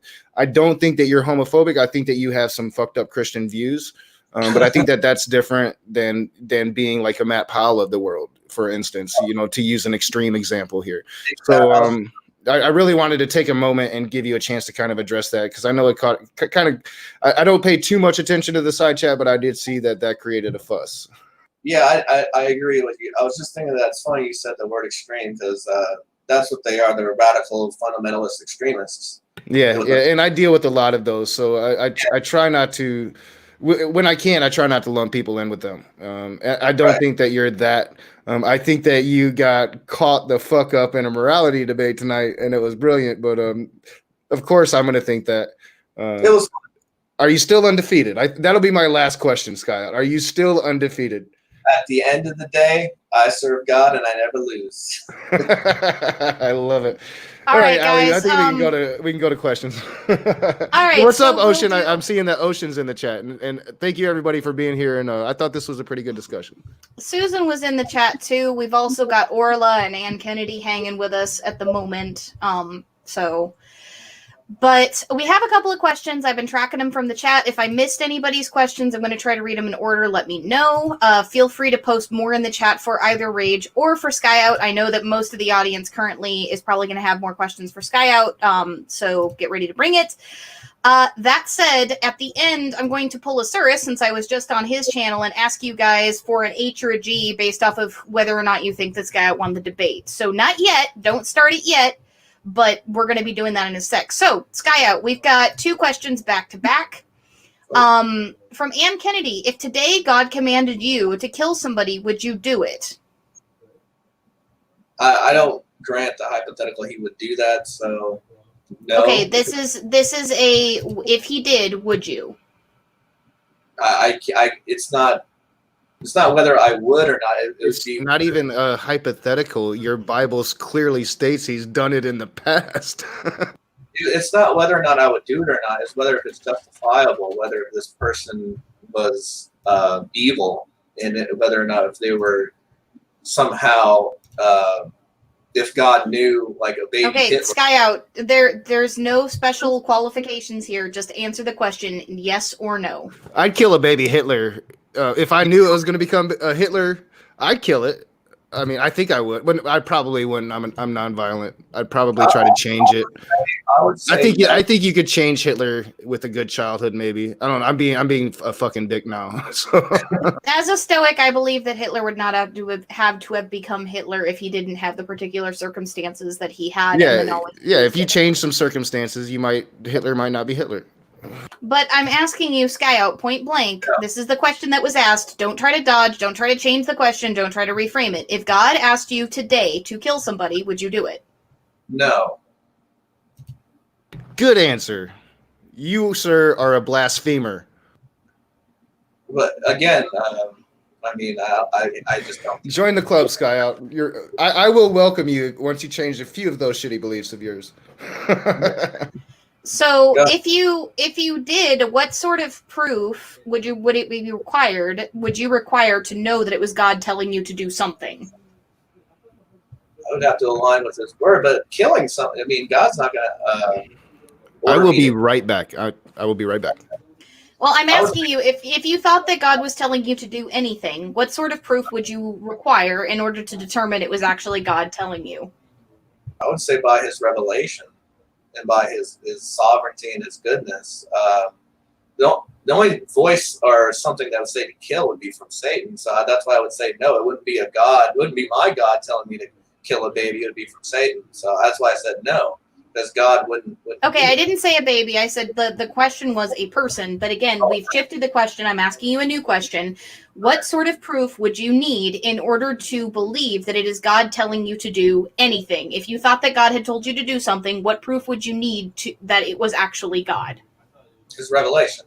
[SPEAKER 8] think that you're homophobic. I think that you have some fucked up Christian views, but I think that that's different than being like a Matt Powell of the world, for instance, to use an extreme example here. So I really wanted to take a moment and give you a chance to kind of address that, because I know it I don't pay too much attention to the side chat, but I did see that created a fuss.
[SPEAKER 9] Yeah, I agree with you. I was just thinking that's funny you said the word extreme, because that's what they are. They're radical fundamentalist extremists.
[SPEAKER 8] Yeah, and I deal with a lot of those. So I try not to, when I can, I try not to lump people in with them. I don't think that you're that. I think that you got caught the fuck up in a morality debate tonight, and it was brilliant. But of course, I'm going to think that.
[SPEAKER 9] It was.
[SPEAKER 8] Are you still undefeated? That'll be my last question, Skyout. Are you still undefeated?
[SPEAKER 9] At the end of the day, I serve God and I never lose.
[SPEAKER 8] I love it.
[SPEAKER 6] All right,
[SPEAKER 8] Allie,
[SPEAKER 6] guys.
[SPEAKER 8] I think we can go to questions.
[SPEAKER 6] All right.
[SPEAKER 8] What's up,
[SPEAKER 6] we'll
[SPEAKER 8] Ocean? I'm seeing that Ocean's in the chat, and thank you everybody for being here. And I thought this was a pretty good discussion.
[SPEAKER 6] Susan was in the chat too. We've also got Orla and Ann Kennedy hanging with us at the moment. But we have a couple of questions. I've been tracking them from the chat. If I missed anybody's questions, I'm going to try to read them in order. Let me know. Feel free to post more in the chat for either Rage or for Skyout. I know that most of the audience currently is probably going to have more questions for Skyout, so get ready to bring it. That said, at the end, I'm going to pull a Surus, since I was just on his channel, and ask you guys for an H or a G based off of whether or not you think that Skyout won the debate. So not yet. Don't start it yet. But we're going to be doing that in a sec. So, Skyout, we've got two questions back to back. From Ann Kennedy, if today God commanded you to kill somebody, would you do it?
[SPEAKER 9] I don't grant the hypothetical he would do that, so no.
[SPEAKER 6] Okay, this is a if he did, would you? It's not whether I would or not.
[SPEAKER 8] It's not even a hypothetical. Your Bible clearly states he's done it in the past.
[SPEAKER 9] It's not whether or not I would do it or not. It's whether it's justifiable, whether this person was evil, and whether or not if they were somehow, if God knew like a baby.
[SPEAKER 6] Okay,
[SPEAKER 9] Hitler.
[SPEAKER 6] Skyout, there's no special qualifications here. Just answer the question, yes or no.
[SPEAKER 8] I'd kill a baby Hitler. If I knew it was going to become a Hitler, I'd kill it. I mean, I think I would. I probably wouldn't. I'm nonviolent. I'd probably try to change it. I think you could change Hitler with a good childhood, maybe. I don't know. I'm being a fucking dick now. So.
[SPEAKER 6] As a Stoic, I believe that Hitler would not have to have become Hitler if he didn't have the particular circumstances that he had.
[SPEAKER 8] Yeah,
[SPEAKER 6] and the knowledge
[SPEAKER 8] if you change some circumstances, Hitler might not be Hitler.
[SPEAKER 6] But I'm asking you, Skyout, point blank. Yeah. This is the question that was asked. Don't try to dodge. Don't try to change the question. Don't try to reframe it. If God asked you today to kill somebody, would you do it?
[SPEAKER 9] No.
[SPEAKER 8] Good answer. You, sir, are a blasphemer.
[SPEAKER 9] But again, I just don't.
[SPEAKER 8] Join the club, Skyout. I will welcome you once you change a few of those shitty beliefs of yours.
[SPEAKER 6] So
[SPEAKER 9] Go.
[SPEAKER 6] if you did, what sort of proof would it be required? Would you require to know that it was God telling you to do something?
[SPEAKER 9] I would have to align with His word, but killing something. I mean, God's not gonna.
[SPEAKER 8] I
[SPEAKER 9] order
[SPEAKER 8] will
[SPEAKER 9] me
[SPEAKER 8] be
[SPEAKER 9] to-
[SPEAKER 8] right back. I will be right back.
[SPEAKER 6] Well, I'm
[SPEAKER 9] I was-
[SPEAKER 6] asking you, if you thought that God was telling you to do anything, what sort of proof would you require in order to determine it was actually God telling you?
[SPEAKER 9] I would say by His revelation and by His sovereignty and His goodness. The only voice or something that would say to kill would be from Satan. So that's why I would say no. It wouldn't be a God. It wouldn't be my God telling me to kill a baby. It would be from Satan. So that's why I said no, because God wouldn't
[SPEAKER 6] Okay,
[SPEAKER 9] do
[SPEAKER 6] I
[SPEAKER 9] it.
[SPEAKER 6] didn't say a baby. I said the question was a person. But again, we've shifted the question. I'm asking you a new question. What sort of proof would you need in order to believe that it is God telling you to do anything? If you thought that God had told you to do something, what proof would you need to that it was actually God?
[SPEAKER 9] His revelation.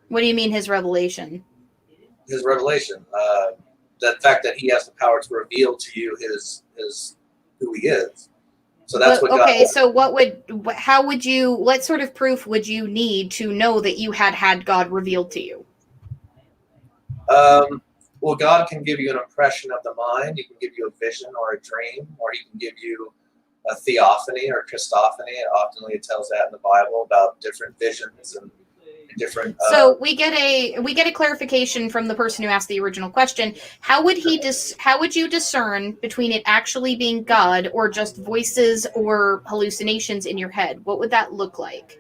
[SPEAKER 6] What do you mean his revelation?
[SPEAKER 9] His revelation. The fact that He has the power to reveal to you his who He is. So that's
[SPEAKER 6] But,
[SPEAKER 9] what
[SPEAKER 6] okay,
[SPEAKER 9] God.
[SPEAKER 6] so how would you, what sort of proof would you need to know that you had God revealed to you?
[SPEAKER 9] Well, God can give you an impression of the mind. He can give you a vision or a dream, or He can give you a theophany or Christophany. Often it tells that in the Bible about different visions and different.
[SPEAKER 6] So we get a clarification from the person who asked the original question. How would you discern between it actually being God or just voices or hallucinations in your head? What would that look like?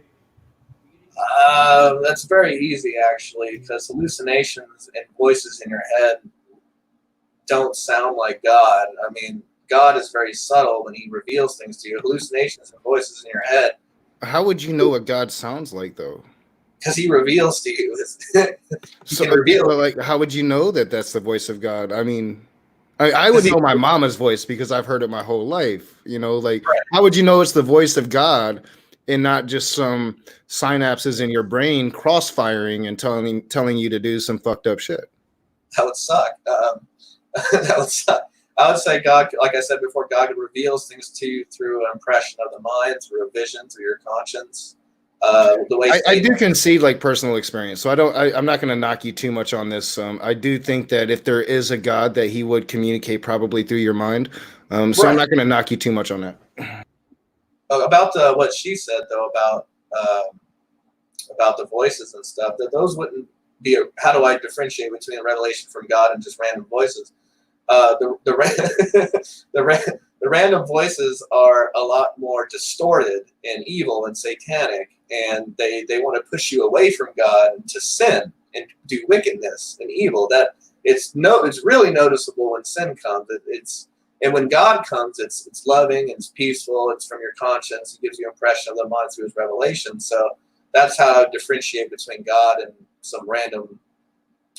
[SPEAKER 9] That's very easy, actually, because hallucinations and voices in your head don't sound like God. I mean, God is very subtle when He reveals things to you. Hallucinations and voices in your head,
[SPEAKER 8] How would you know what God sounds like, though?
[SPEAKER 9] because He reveals to you. He can
[SPEAKER 8] But
[SPEAKER 9] reveal.
[SPEAKER 8] like, how would you know that that's the voice of God? I mean, I would know my mama's voice because I've heard it my whole life. You know, like,
[SPEAKER 9] Right.
[SPEAKER 8] how would you know it's the voice of God and not just some synapses in your brain crossfiring and telling you to do some fucked up shit?
[SPEAKER 9] That would suck. That would suck. I would say God, like I said before, God reveals things to you through an impression of the mind, through a vision, through your conscience. The way
[SPEAKER 8] I do concede like personal experience, so I'm not going to knock you too much on this. I do think that if there is a God, that He would communicate probably through your mind. So I'm
[SPEAKER 9] Right.
[SPEAKER 8] not going to knock you too much on that.
[SPEAKER 9] About what she said though about the voices and stuff, that those wouldn't be. How do I differentiate between a revelation from God and just random voices? The random voices are a lot more distorted and evil and satanic, and they want to push you away from God to sin and do wickedness and evil. That it's really noticeable when sin comes. And when God comes, it's loving, it's peaceful, it's from your conscience. He gives you an impression of the mind through His revelation. So that's how I differentiate between God and some random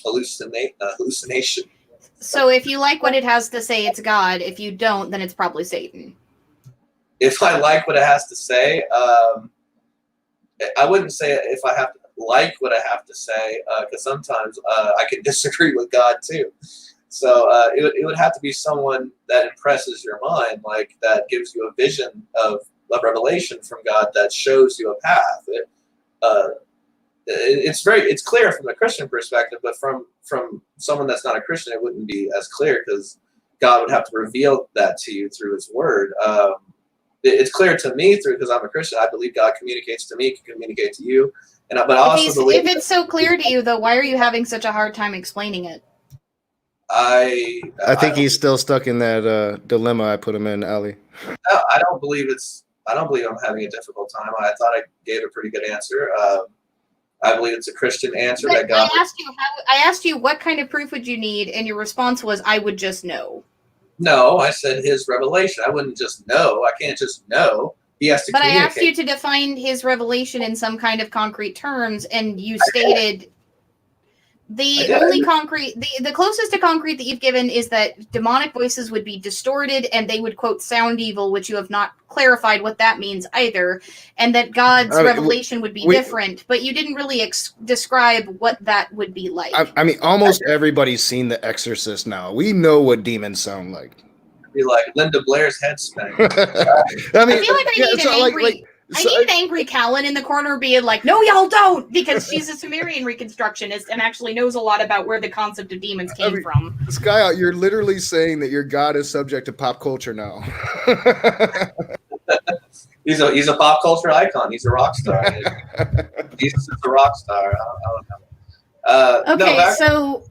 [SPEAKER 9] hallucination.
[SPEAKER 6] So if you like what it has to say, it's God. If you don't, then it's probably Satan.
[SPEAKER 9] If I like what it has to say, I wouldn't say if I have to like what I have to say, because sometimes I can disagree with God too. So it would have to be someone that impresses your mind, like that gives you a vision of revelation from God that shows you a path. It's clear from the Christian perspective, but from someone that's not a Christian, it wouldn't be as clear because God would have to reveal that to you through His Word. It's clear to me because I'm a Christian. I believe God communicates to me, can communicate to you, but I also believe
[SPEAKER 6] if it's so clear to you, though, why are you having such a hard time explaining it?
[SPEAKER 8] I think he's still stuck in that dilemma I put him in, Ali.
[SPEAKER 9] I don't believe I'm having a difficult time. I thought I gave a pretty good answer. I believe it's a Christian answer that God.
[SPEAKER 6] I asked you what kind of proof would you need, and your response was, "I would just know."
[SPEAKER 9] No, I said His revelation. I wouldn't just know. I can't just know. He has to.
[SPEAKER 6] But I
[SPEAKER 9] communicate.
[SPEAKER 6] asked you to define His revelation in some kind of concrete terms, and you stated the only concrete, the closest to concrete that you've given is that demonic voices would be distorted and they would quote sound evil, which you have not clarified what that means either, and that God's revelation would be different, but you didn't really describe what that would be like.
[SPEAKER 8] I mean, almost everybody's seen The Exorcist now. We know what demons sound like.
[SPEAKER 9] be like Linda Blair's head spinning.
[SPEAKER 8] I mean,
[SPEAKER 6] I feel like I need an angry. I need an angry Callan in the corner being like, "No, y'all don't," because she's a Sumerian reconstructionist and actually knows a lot about where the concept of demons came from.
[SPEAKER 8] Skyout, you're literally saying that your god is subject to pop culture now.
[SPEAKER 9] He's a pop culture icon. He's a rock star. Jesus is a rock star. I don't know.
[SPEAKER 6] Okay, so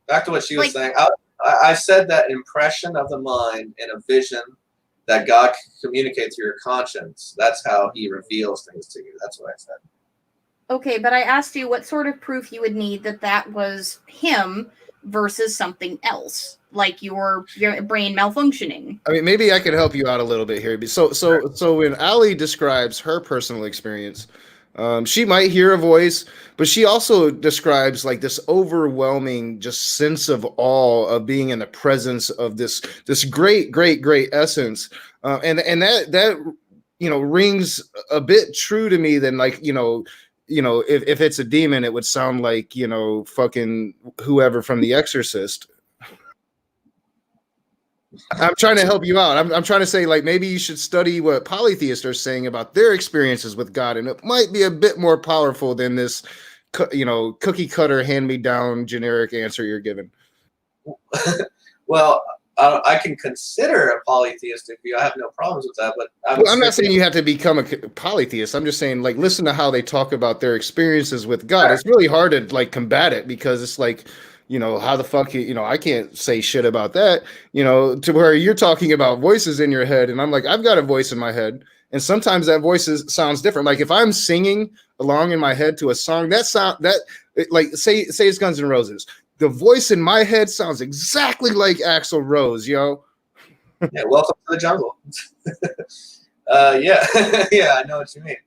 [SPEAKER 9] back to what she was saying. I said that impression of the mind and a vision that God communicates through your conscience. That's how he reveals things to you. That's what I said.
[SPEAKER 6] Okay, but I asked you what sort of proof you would need that was him versus something else, like your brain malfunctioning.
[SPEAKER 8] I mean, maybe I could help you out a little bit here. So when Allie describes her personal experience, she might hear a voice, but she also describes like this overwhelming just sense of awe of being in the presence of this great essence, and that rings a bit true to me than like if it's a demon, it would sound like fucking whoever from The Exorcist. I'm trying to help you out. I'm trying to say, like, maybe you should study what polytheists are saying about their experiences with God, and it might be a bit more powerful than this, cookie cutter, hand me down, generic answer you're giving.
[SPEAKER 9] Well, I can consider a polytheistic view. I have no problems with that, but
[SPEAKER 8] I'm not saying you have to become a polytheist. I'm just saying, like, listen to how they talk about their experiences with God. It's really hard to like combat it because it's like, how the fuck, I can't say shit about that, to where you're talking about voices in your head. And I'm like, I've got a voice in my head. And sometimes that voice sounds different. Like if I'm singing along in my head to a song, like say it's Guns N' Roses. The voice in my head sounds exactly like Axl Rose, yo.
[SPEAKER 9] Yeah, welcome to the jungle. Yeah, yeah, I know what you mean.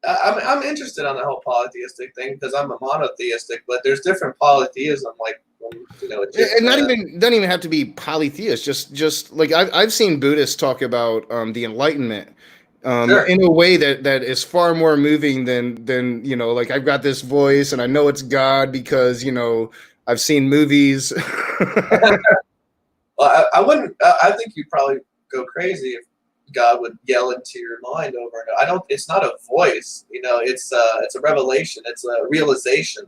[SPEAKER 9] I'm interested on the whole polytheistic thing because I'm a monotheistic, but there's different polytheism, like
[SPEAKER 8] and doesn't even have to be polytheist. Just like I've seen Buddhists talk about the Enlightenment in a way that is far more moving than like I've got this voice and I know it's God because I've seen movies.
[SPEAKER 9] Well, I wouldn't. I think you'd probably go crazy if God would yell into your mind over and over. It's not a voice, it's a revelation. It's a realization.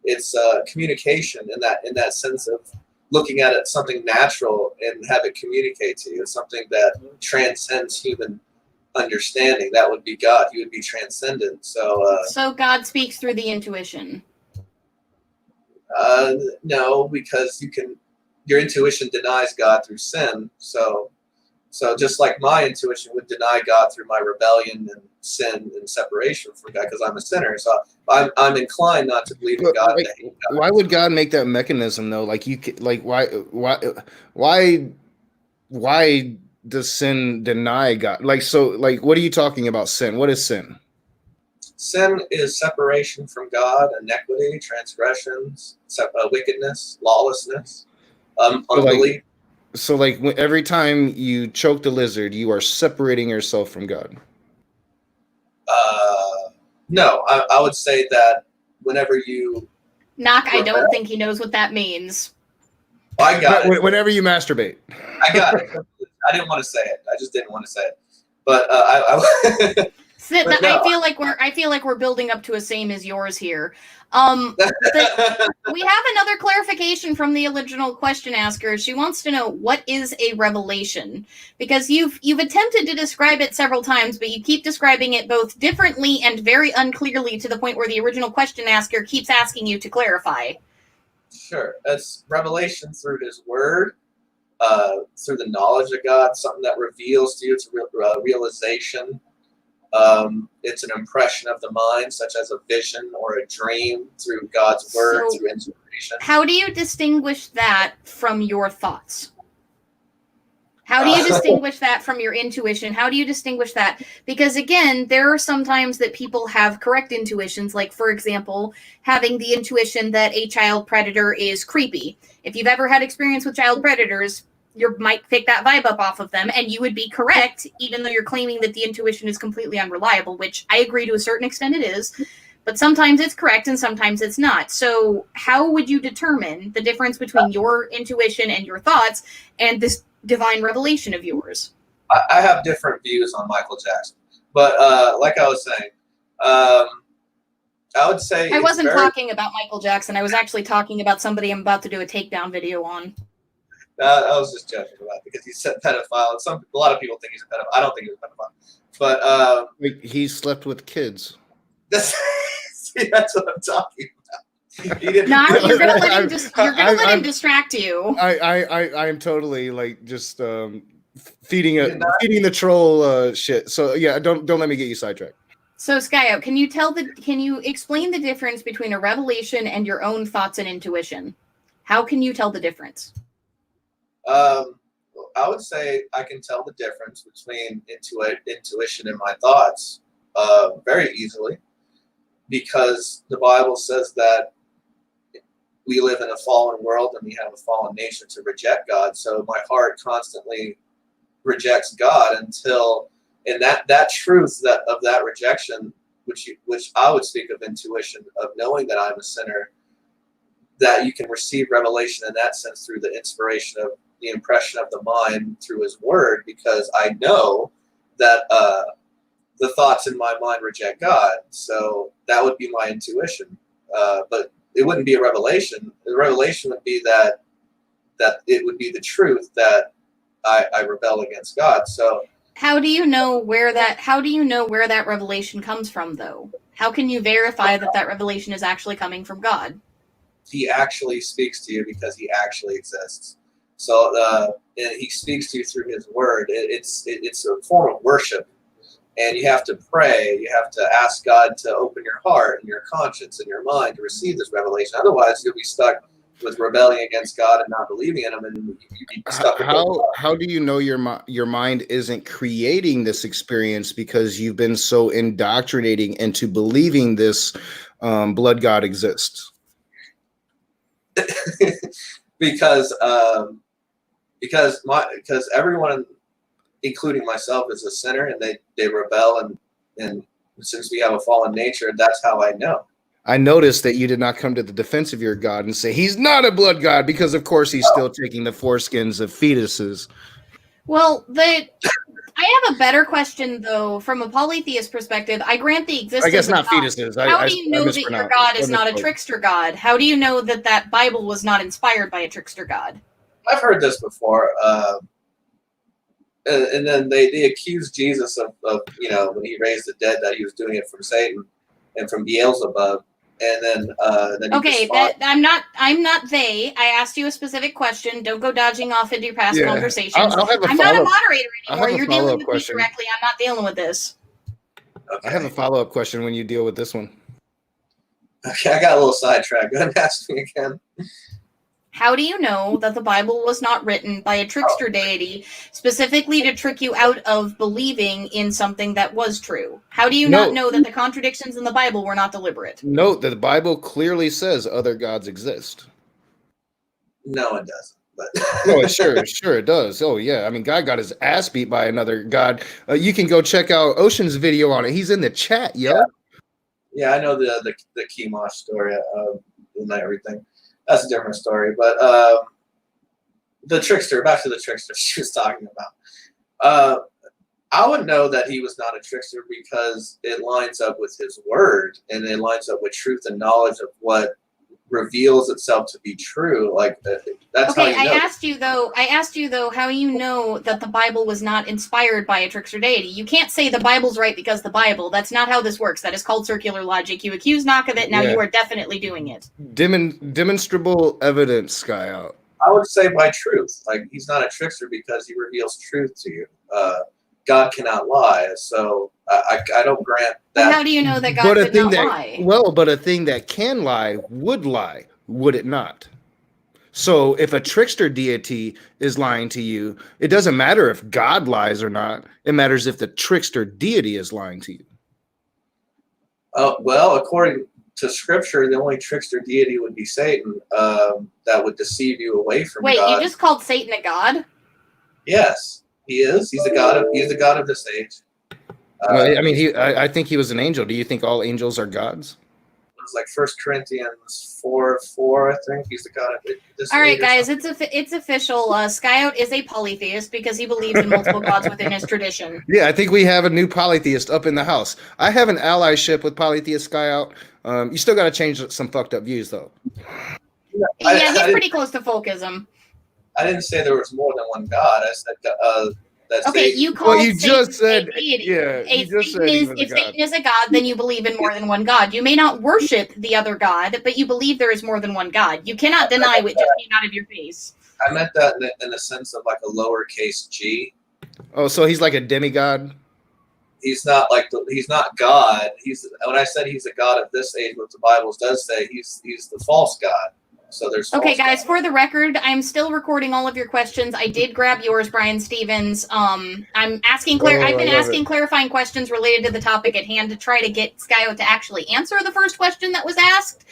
[SPEAKER 9] It's communication in that sense of looking at it, something natural and have it communicate to you. It's something that transcends human understanding. That would be God. He would be transcendent. So
[SPEAKER 6] God speaks through the intuition.
[SPEAKER 9] No, because your intuition denies God through sin. So just like my intuition would deny God through my rebellion and sin and separation from God because I'm a sinner. So I'm inclined not to believe in God.
[SPEAKER 8] Why would God make that mechanism though? Like why does sin deny God? Like what are you talking about? Sin? What is sin?
[SPEAKER 9] Sin is separation from God, iniquity, transgressions, wickedness, lawlessness, unbelief.
[SPEAKER 8] So every time you choke the lizard, you are separating yourself from God.
[SPEAKER 9] No, I would say that whenever you
[SPEAKER 6] I don't think he knows what that means.
[SPEAKER 9] I got it.
[SPEAKER 8] Whenever you masturbate.
[SPEAKER 9] I got it. I didn't want to say it. I just didn't want to say it. But
[SPEAKER 6] I feel like we're building up to a same as yours here. We have another clarification from the original question asker. She wants to know, what is a revelation? Because you've attempted to describe it several times, but you keep describing it both differently and very unclearly to the point where the original question asker keeps asking you to clarify. Sure.
[SPEAKER 9] It's revelation through his word, through the knowledge of God, something that reveals to you. It's a realization. It's an impression of the mind, such as a vision or a dream through God's word, through inspiration.
[SPEAKER 6] How do you distinguish that from your thoughts? How do you distinguish that from your intuition? How do you distinguish that? Because again, there are some times that people have correct intuitions, like for example, having the intuition that a child predator is creepy. If you've ever had experience with child predators, you might pick that vibe up off of them, and you would be correct, even though you're claiming that the intuition is completely unreliable, which I agree to a certain extent it is. But sometimes it's correct and sometimes it's not. So how would you determine the difference between your intuition and your thoughts and this divine revelation of yours?
[SPEAKER 9] I have different views on Michael Jackson, but like I was saying, I would say
[SPEAKER 6] I wasn't talking about Michael Jackson. I was actually talking about somebody I'm about to do a takedown video on.
[SPEAKER 9] I was just joking about it because he said pedophile. A lot of people think he's a pedophile. I don't think he's a pedophile, but
[SPEAKER 8] He slept with kids.
[SPEAKER 9] see, that's what I'm talking about. He didn't.
[SPEAKER 6] No, you're gonna let him. You're gonna let him
[SPEAKER 8] I'm-
[SPEAKER 6] distract you.
[SPEAKER 8] I am totally like just feeding the troll shit. So yeah, don't let me get you sidetracked.
[SPEAKER 6] So Skyout, can you explain the difference between a revelation and your own thoughts and intuition? How can you tell the difference?
[SPEAKER 9] I would say I can tell the difference between intuition and my thoughts very easily, because the Bible says that we live in a fallen world and we have a fallen nature to reject God. So my heart constantly rejects God until, and that truth of that rejection, which I would speak of intuition, of knowing that I'm a sinner, that you can receive revelation in that sense through the inspiration of the impression of the mind through His Word, because I know that the thoughts in my mind reject God. So that would be my intuition, but it wouldn't be a revelation. The revelation would be that it would be the truth that I rebel against God. So
[SPEAKER 6] How do you know where that revelation comes from, though? How can you verify that revelation is actually coming from God?
[SPEAKER 9] He actually speaks to you because He actually exists. So and He speaks to you through His Word. It's a form of worship, and you have to pray. You have to ask God to open your heart and your conscience and your mind to receive this revelation. Otherwise, you'll be stuck with rebelling against God and not believing in Him, and you'd be stuck.
[SPEAKER 8] How do you know your mind isn't creating this experience because you've been so indoctrinating into believing this blood God exists?
[SPEAKER 9] because everyone, including myself, is a sinner, and they rebel, and since we have a fallen nature, that's how I know.
[SPEAKER 8] I noticed that you did not come to the defense of your God and say he's not a blood God, because of course he's still taking the foreskins of fetuses.
[SPEAKER 6] Well, I have a better question, though, from a polytheist perspective. I grant the existence.
[SPEAKER 8] I guess not
[SPEAKER 6] of God.
[SPEAKER 8] fetuses.
[SPEAKER 6] How do you know that your God is not a trickster God? How do you know that Bible was not inspired by a trickster God?
[SPEAKER 9] I've heard this before. And then they accused Jesus of when He raised the dead, that He was doing it from Satan and from Beelzebub. And then
[SPEAKER 6] Okay, I'm not they. I asked you a specific question. Don't go dodging off into your past conversations.
[SPEAKER 8] I'll have
[SPEAKER 6] I'm not a moderator anymore. You're dealing with
[SPEAKER 8] question.
[SPEAKER 6] me directly. I'm not dealing with this.
[SPEAKER 9] Okay.
[SPEAKER 8] I have a follow-up question when you deal with this one.
[SPEAKER 9] Okay, I got a little sidetracked. Go ahead and ask me again.
[SPEAKER 6] How do you know that the Bible was not written by a trickster deity specifically to trick you out of believing in something that was true? How do you not know that the contradictions in the Bible were not deliberate?
[SPEAKER 8] Note that the Bible clearly says other gods exist.
[SPEAKER 9] No, it doesn't. But
[SPEAKER 8] Oh, sure it does. Oh yeah, I mean, God got his ass beat by another god. You can go check out Ocean's video on it. He's in the chat, yo.
[SPEAKER 9] Yeah, I know the Chemosh story and everything. That's a different story. But the trickster, back to the trickster she was talking about. I would know that he was not a trickster because it lines up with His Word, and it lines up with truth and knowledge of what reveals itself to be true. Like that's
[SPEAKER 6] okay,
[SPEAKER 9] how you know.
[SPEAKER 6] I asked you though how you know that the Bible was not inspired by a trickster deity. You can't say the Bible's right because the Bible. That's not how this works. That is called circular logic. You accuse Knock of it, now you are definitely doing it.
[SPEAKER 8] Demonstrable evidence, Skyout.
[SPEAKER 9] I would say by truth. Like, he's not a trickster because he reveals truth to you. God cannot lie, so I don't grant that.
[SPEAKER 6] But how do you know that God could not lie?
[SPEAKER 8] Well, but a thing that can lie, would it not? So if a trickster deity is lying to you, it doesn't matter if God lies or not. It matters if the trickster deity is lying to you.
[SPEAKER 9] Well, according to Scripture, the only trickster deity would be Satan, that would deceive you away from God.
[SPEAKER 6] Wait, you just called Satan a god?
[SPEAKER 9] Yes. He is. He's the god of this age.
[SPEAKER 8] I mean, I think he was an angel. Do you think all angels are gods?
[SPEAKER 9] was like 1 Corinthians 4:4. I think he's the God of this.
[SPEAKER 6] All right,
[SPEAKER 9] age or
[SPEAKER 6] guys,
[SPEAKER 9] something.
[SPEAKER 6] it's official. Skyout is a polytheist because he believes in multiple gods within his tradition.
[SPEAKER 8] Yeah, I think we have a new polytheist up in the house. I have an allyship with polytheist Skyout. You still got to change some fucked up views, though.
[SPEAKER 6] Yeah, he's pretty close to folkism.
[SPEAKER 9] I didn't say there was more than one God. I said that.
[SPEAKER 6] Okay, you call
[SPEAKER 8] Well, you just said,
[SPEAKER 6] a deity.
[SPEAKER 8] yeah, you just said he was a
[SPEAKER 6] If
[SPEAKER 8] god.
[SPEAKER 6] Satan is a god, then you believe in more than one god. You may not worship the other god, but you believe there is more than one god. You cannot deny what just came out of your face.
[SPEAKER 9] I meant that in the sense of like a lowercase g.
[SPEAKER 8] Oh, so he's like a demigod?
[SPEAKER 9] He's not like he's not God. He's when I said he's a god of this age, what the Bible does say, he's the false god. So there's
[SPEAKER 6] Okay,
[SPEAKER 9] false
[SPEAKER 6] guys,
[SPEAKER 9] gods.
[SPEAKER 6] for the record, I'm still recording all of your questions. I did grab yours, Brian Stevens. I'm asking I've been asking clarifying questions related to the topic at hand to try to get Skyout to actually answer the first question that was asked.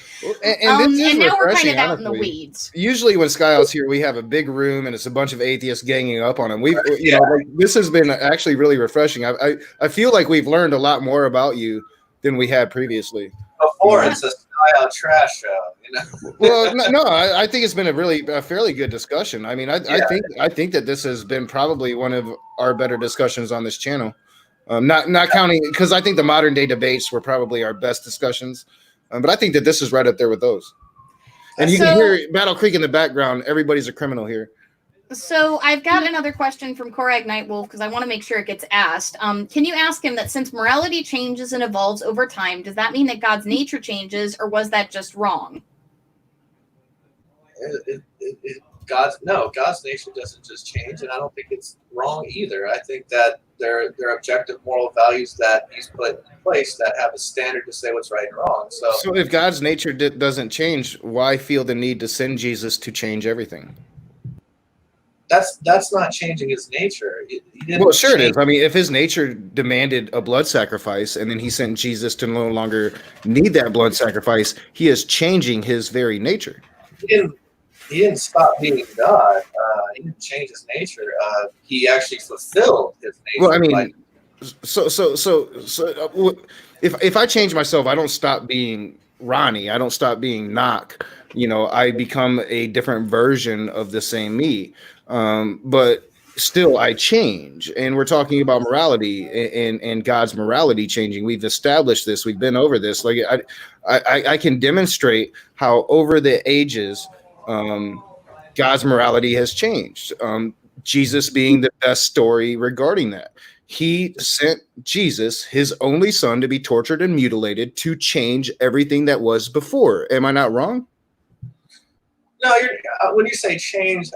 [SPEAKER 8] And this is
[SPEAKER 6] and now we're kind
[SPEAKER 8] refreshing,
[SPEAKER 6] of out in the
[SPEAKER 8] honestly.
[SPEAKER 6] weeds.
[SPEAKER 8] Usually when Skyout's here, we have a big room and it's a bunch of atheists ganging up on him. We've, you know, like, this has been actually really refreshing. I feel like we've learned a lot more about you than we had previously.
[SPEAKER 9] Before it's a style trash show, you know.
[SPEAKER 8] Well, no, I think it's been a fairly good discussion. I mean, I think that this has been probably one of our better discussions on this channel. Not counting, because I think the modern day debates were probably our best discussions, but I think that this is right up there with those. And you can hear Battle Creek in the background. Everybody's a criminal here.
[SPEAKER 6] So I've got another question from Korag Nightwolf because I want to make sure it gets asked. Can you ask him that since morality changes and evolves over time, does that mean that God's nature changes, or was that just wrong?
[SPEAKER 9] God's nature doesn't just change, and I don't think it's wrong either. I think that they're objective moral values that he's put in place that have a standard to say what's right and wrong. So
[SPEAKER 8] if God's nature doesn't change, why feel the need to send Jesus to change everything?
[SPEAKER 9] that's not changing his nature. He didn't
[SPEAKER 8] Well, sure it
[SPEAKER 9] change-
[SPEAKER 8] is. I mean, if his nature demanded a blood sacrifice and then he sent Jesus to no longer need that blood sacrifice, he is changing his very nature.
[SPEAKER 9] He didn't stop being God. He didn't change his nature. He actually fulfilled his nature.
[SPEAKER 8] Well, I mean, if I change myself, I don't stop being Ronnie. I don't stop being Knock. You know, I become a different version of the same me. But still, I change. And we're talking about morality and God's morality changing. We've established this. We've been over this. Like I can demonstrate how over the ages, God's morality has changed. Jesus being the best story regarding that. He sent Jesus, his only son, to be tortured and mutilated to change everything that was before. Am I not wrong?
[SPEAKER 9] No, when you say change,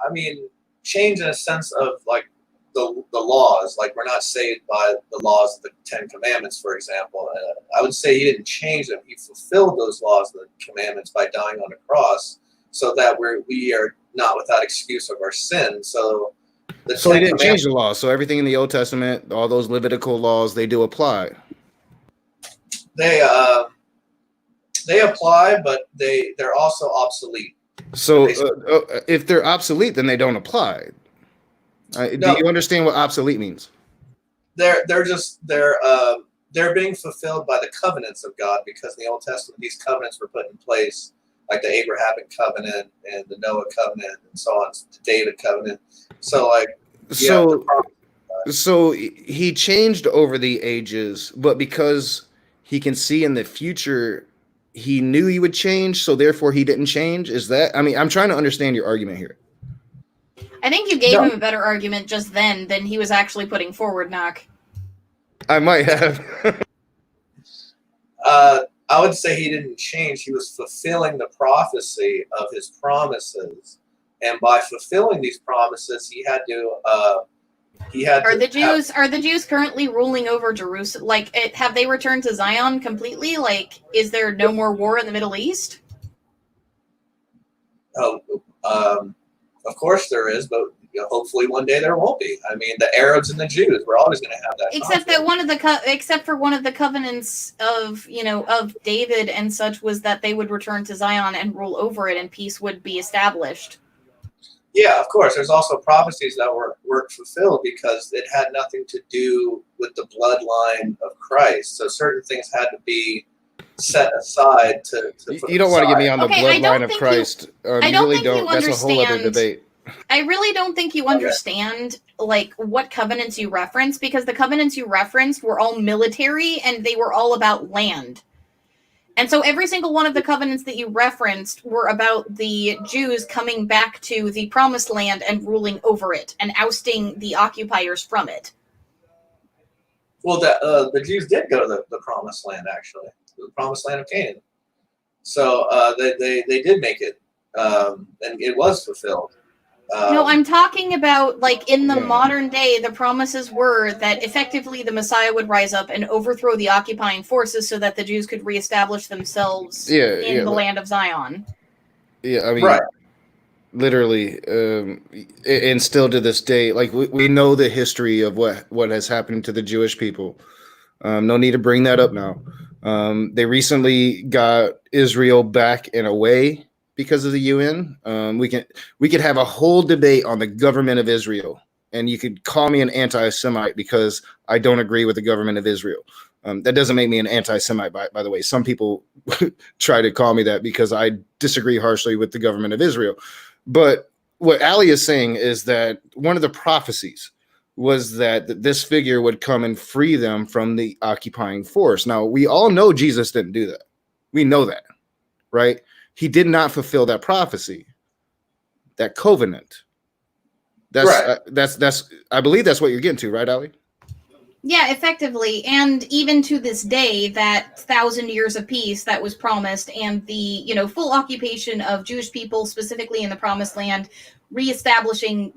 [SPEAKER 9] I mean change in a sense of like the laws. Like we're not saved by the laws of the Ten Commandments, for example. I would say he didn't change them. He fulfilled those laws of the commandments by dying on the cross, so that we are not without excuse of our sin. So
[SPEAKER 8] he didn't change the law. So everything in the Old Testament, all those Levitical laws, they do apply.
[SPEAKER 9] They apply, but they're also obsolete.
[SPEAKER 8] So if they're obsolete, then they don't apply. Do you understand what obsolete means?
[SPEAKER 9] They're being fulfilled by the covenants of God, because in the Old Testament these covenants were put in place, like the Abrahamic covenant and the Noah covenant and so on, the David covenant. So like
[SPEAKER 8] so he changed over the ages, but because he can see in the future, he knew he would change, so therefore he didn't change. Is that, I mean, I'm trying to understand your argument here.
[SPEAKER 6] I think you gave him a better argument just then than he was actually putting forward, Knock.
[SPEAKER 8] I might have.
[SPEAKER 9] I would say he didn't change. He was fulfilling the prophecy of his promises, and by fulfilling these promises, he had to. Are
[SPEAKER 6] the Jews currently ruling over Jerusalem? Like, have they returned to Zion completely? Like, is there no more war in the Middle East?
[SPEAKER 9] Of course there is, but hopefully one day there won't be. I mean, the Arabs and the Jews, we're always going to have that.
[SPEAKER 6] Except for one of the covenants of David and such was that they would return to Zion and rule over it, and peace would be established.
[SPEAKER 9] Yeah, of course. There's also prophecies that weren't fulfilled because it had nothing to do with the bloodline of Christ. So certain things had to be set aside to
[SPEAKER 8] You don't want to get me on the
[SPEAKER 6] Okay, I don't
[SPEAKER 8] bloodline of
[SPEAKER 6] think
[SPEAKER 8] Christ.
[SPEAKER 6] I
[SPEAKER 8] You
[SPEAKER 6] don't
[SPEAKER 8] really
[SPEAKER 6] think you
[SPEAKER 8] don't. That's a whole other
[SPEAKER 6] understand-
[SPEAKER 8] debate.
[SPEAKER 6] I really don't think you understand like what covenants you reference, because the covenants you referenced were all military and they were all about land. And so every single one of the covenants that you referenced were about the Jews coming back to the promised land and ruling over it and ousting the occupiers from it.
[SPEAKER 9] Well, the Jews did go to the promised land, actually, the promised land of Canaan. So they did make it, and it was fulfilled.
[SPEAKER 6] No, I'm talking about like in the
[SPEAKER 8] Yeah.
[SPEAKER 6] modern day, the promises were that effectively the Messiah would rise up and overthrow the occupying forces so that the Jews could reestablish themselves in the land of Zion.
[SPEAKER 8] Yeah, I mean,
[SPEAKER 9] Right.
[SPEAKER 8] literally, and still to this day, like we know the history of what has happened to the Jewish people. No need to bring that up now. They recently got Israel back in a way because of the UN. We could have a whole debate on the government of Israel, and you could call me an anti-Semite because I don't agree with the government of Israel. That doesn't make me an anti-Semite, by the way. Some people try to call me that because I disagree harshly with the government of Israel. But what Ali is saying is that one of the prophecies was that this figure would come and free them from the occupying force. Now, we all know Jesus didn't do that. We know that, right? He did not fulfill that prophecy, that covenant. That's
[SPEAKER 9] Right.
[SPEAKER 8] I believe that's what you're getting to, right, Ali?
[SPEAKER 6] Yeah, effectively. And even to this day, that 1,000 years of peace that was promised and the, full occupation of Jewish people, specifically in the promised land, reestablishing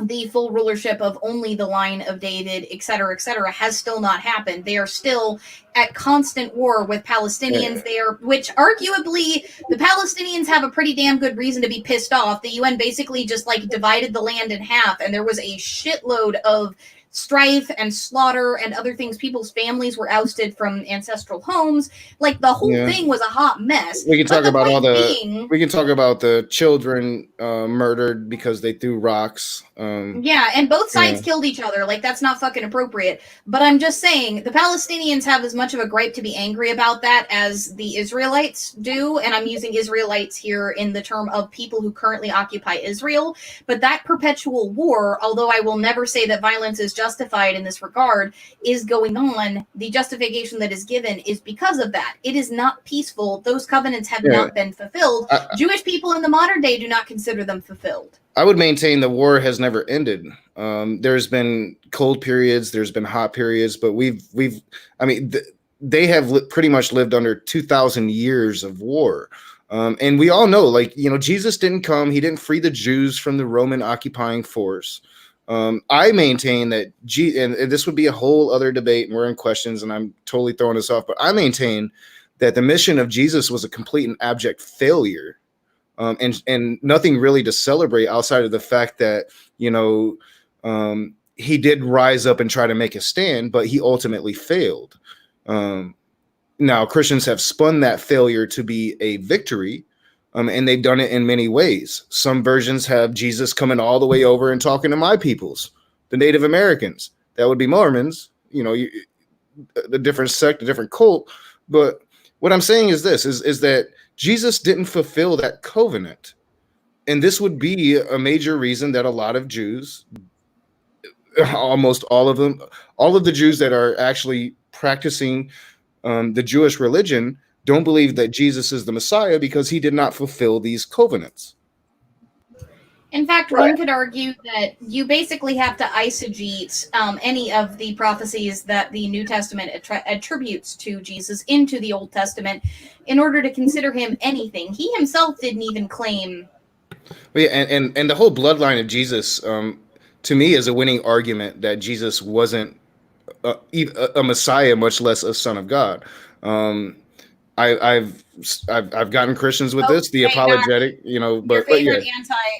[SPEAKER 6] the full rulership of only the line of David, et cetera, has still not happened. They are still at constant war with Palestinians there, which arguably the Palestinians have a pretty damn good reason to be pissed off. The UN basically just like divided the land in half, and there was a shitload of strife and slaughter and other things. People's families were ousted from ancestral homes. Like the whole thing was a hot mess.
[SPEAKER 8] We can
[SPEAKER 6] But
[SPEAKER 8] talk about all
[SPEAKER 6] being,
[SPEAKER 8] we can talk about the children murdered because they threw rocks.
[SPEAKER 6] yeah, and both sides killed each other. Like, that's not fucking appropriate. But I'm just saying, the Palestinians have as much of a gripe to be angry about that as the Israelites do. And I'm using Israelites here in the term of people who currently occupy Israel. But that perpetual war, although I will never say that violence is justified in this regard, is going on. The justification that is given is because of that. It is not peaceful. Those covenants have not been fulfilled. Jewish people in the modern day do not consider them fulfilled.
[SPEAKER 8] I would maintain the war has never ended. There's been cold periods, there's been hot periods, but they have pretty much lived under 2,000 years of war. And we all know, Jesus didn't come, he didn't free the Jews from the Roman occupying force. I maintain that, and this would be a whole other debate, and we're in questions, and I'm totally throwing this off, but I maintain that the mission of Jesus was a complete and abject failure. And nothing really to celebrate outside of the fact that, he did rise up and try to make a stand, but he ultimately failed. Now, Christians have spun that failure to be a victory, and they've done it in many ways. Some versions have Jesus coming all the way over and talking to my peoples, the Native Americans. That would be Mormons, the different sect, a different cult. But what I'm saying is this, is that Jesus didn't fulfill that covenant. And this would be a major reason that a lot of Jews, almost all of them, all of the Jews that are actually practicing the Jewish religion don't believe that Jesus is the Messiah because he did not fulfill these covenants.
[SPEAKER 6] In fact, one could argue that you basically have to eisegete any of the prophecies that the New Testament attributes to Jesus into the Old Testament in order to consider him anything. He himself didn't even claim.
[SPEAKER 8] Yeah, and the whole bloodline of Jesus, to me, is a winning argument that Jesus wasn't a Messiah, much less a Son of God. I've gotten Christians with this, the apologetic, but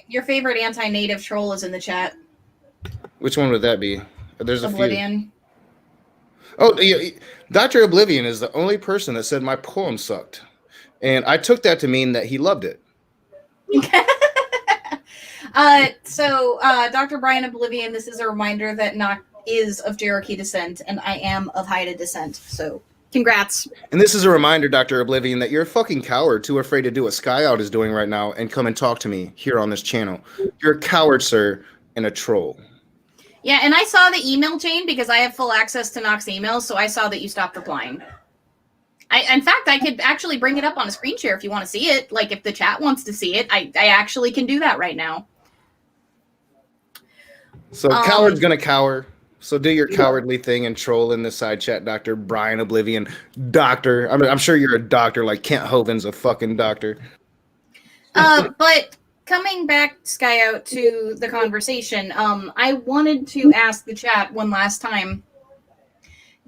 [SPEAKER 6] your favorite anti-native troll is in the chat.
[SPEAKER 8] Which one would that be? There's
[SPEAKER 6] Oblivion.
[SPEAKER 8] Oh, yeah, Dr. Oblivion is the only person that said my poem sucked, and I took that to mean that he loved it.
[SPEAKER 6] So Dr. Brian Oblivion, this is a reminder that Nock is of Cherokee descent, and I am of Haida descent. So Congrats.
[SPEAKER 8] And this is a reminder, Dr. Oblivion, that you're a fucking coward, too afraid to do what Skyout is doing right now and come and talk to me here on this channel. You're a coward, sir, and a troll.
[SPEAKER 6] Yeah, and I saw the email chain because I have full access to Nox emails, so I saw that you stopped replying. In fact, I could actually bring it up on a screen share if you want to see it. Like, if the chat wants to see it, I actually can do that right now.
[SPEAKER 8] So coward's gonna cower. So do your cowardly thing and troll in the side chat, Dr. Brian Oblivion. Doctor. I'm sure you're a doctor like Kent Hovind's a fucking doctor.
[SPEAKER 6] But coming back, Skyout, to the conversation, I wanted to ask the chat one last time.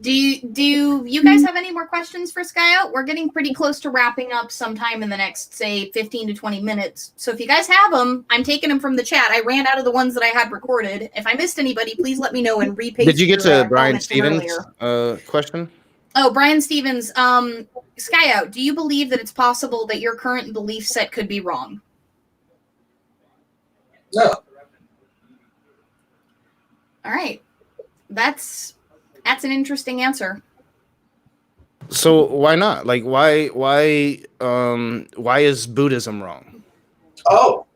[SPEAKER 6] Do you guys have any more questions for Skyout? We're getting pretty close to wrapping up sometime in the next, say, 15 to 20 minutes. So if you guys have them, I'm taking them from the chat. I ran out of the ones that I had recorded. If I missed anybody, please let me know and repaste.
[SPEAKER 8] Did you get to Brian
[SPEAKER 6] comments from
[SPEAKER 8] Stevens' question?
[SPEAKER 6] Oh, Brian Stevens. Skyout, do you believe that it's possible that your current belief set could be wrong?
[SPEAKER 9] No.
[SPEAKER 6] All right. That's an interesting answer.
[SPEAKER 8] So why not? Like, why is Buddhism wrong?
[SPEAKER 9] Oh,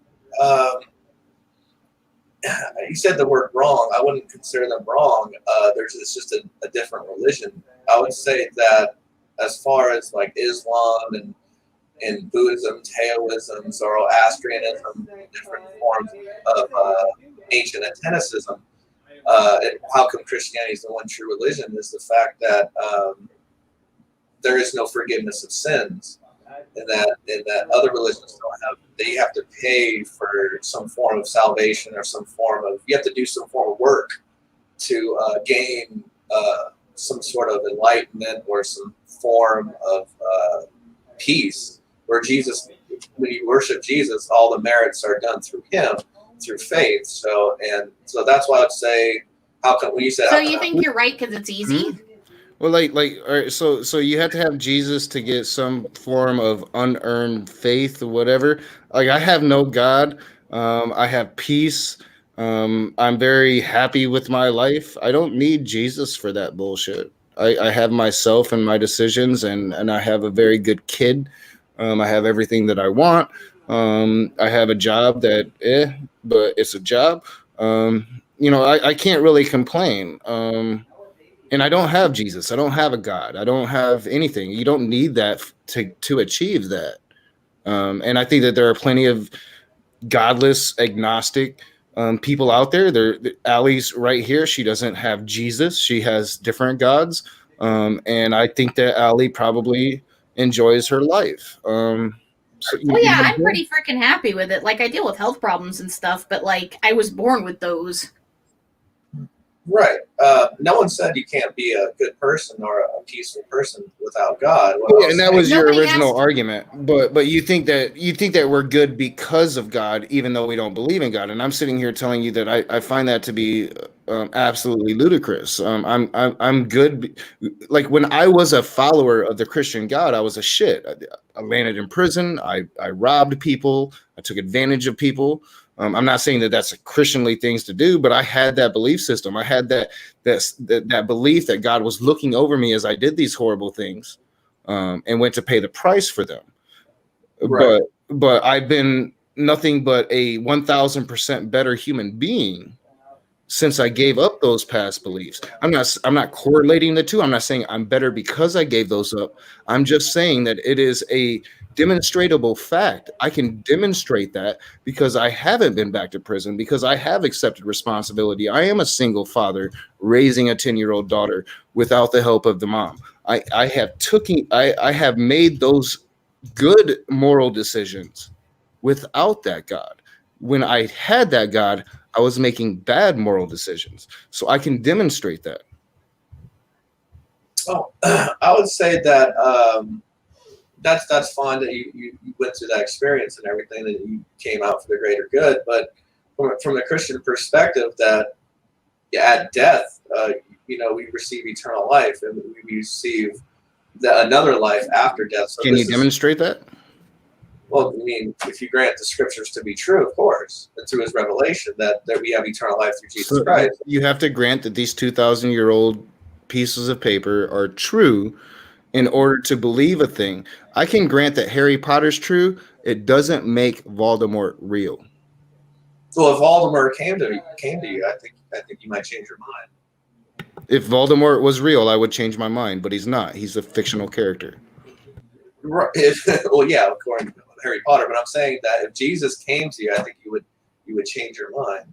[SPEAKER 9] you said the word wrong. I wouldn't consider them wrong. It's just a different religion. I would say that as far as like Islam and Buddhism, Taoism, Zoroastrianism, different forms of ancient asceticism, and how come Christianity is the one true religion is the fact that there is no forgiveness of sins, and that other religions don't have. They have to pay for some form of salvation or you have to do some form of work to gain some sort of enlightenment or some form of peace. Where Jesus, when you worship Jesus, all the merits are done through Him, through faith. So that's why I'd say, how come when you said?
[SPEAKER 6] So you think you're right because it's easy?
[SPEAKER 8] Hmm? Well, all right, so you have to have Jesus to get some form of unearned faith or whatever. Like, I have no God. I have peace. I'm very happy with my life. I don't need Jesus for that bullshit. I have myself and my decisions, and I have a very good kid. I have everything that I want. I have a job that, but it's a job. I can't really complain. And I don't have Jesus. I don't have a God. I don't have anything. You don't need that to achieve that. And I think that there are plenty of godless, agnostic people out there. Allie's right here. She doesn't have Jesus. She has different gods. And I think that Allie probably enjoys her life. I'm
[SPEAKER 6] pretty freaking happy with it. Like, I deal with health problems and stuff, but like, I was born with those.
[SPEAKER 9] Right. No one said you can't be a good person or a peaceful person without God.
[SPEAKER 8] Yeah, and that was your original argument. But you think that we're good because of God, even though we don't believe in God. And I'm sitting here telling you that I find that to be absolutely ludicrous. I'm good. Like, when I was a follower of the Christian God, I was a shit. I landed in prison. I robbed people. I took advantage of people. I'm not saying that that's a Christianly things to do, but I had that belief system. I had that belief that God was looking over me as I did these horrible things, and went to pay the price for them. Right. But I've been nothing but a 1,000% better human being since I gave up those past beliefs. I'm not correlating the two. I'm not saying I'm better because I gave those up. I'm just saying that it is a demonstrable fact. I can demonstrate that because I haven't been back to prison, because I have accepted responsibility. I am a single father raising a 10-year-old daughter without the help of the mom. I have made those good moral decisions without that God. When I had that God, I was making bad moral decisions. So I can demonstrate that.
[SPEAKER 9] Oh, I would say that that's fine that you went through that experience and everything, that you came out for the greater good. But from a Christian perspective, that at death, we receive eternal life, and we receive another life after death. So
[SPEAKER 8] can you demonstrate that?
[SPEAKER 9] Well, I mean, if you grant the scriptures to be true, of course, and through His revelation that we have eternal life through Jesus Christ.
[SPEAKER 8] You have to grant that these 2,000-year-old pieces of paper are true in order to believe a thing. I can grant that Harry Potter's true. It doesn't make Voldemort real.
[SPEAKER 9] So if Voldemort came to you, I think you might change your mind.
[SPEAKER 8] If Voldemort was real, I would change my mind, but he's not. He's a fictional character.
[SPEAKER 9] Right. Well, yeah, according to Harry Potter, but I'm saying that if Jesus came to you, I think you would change your mind.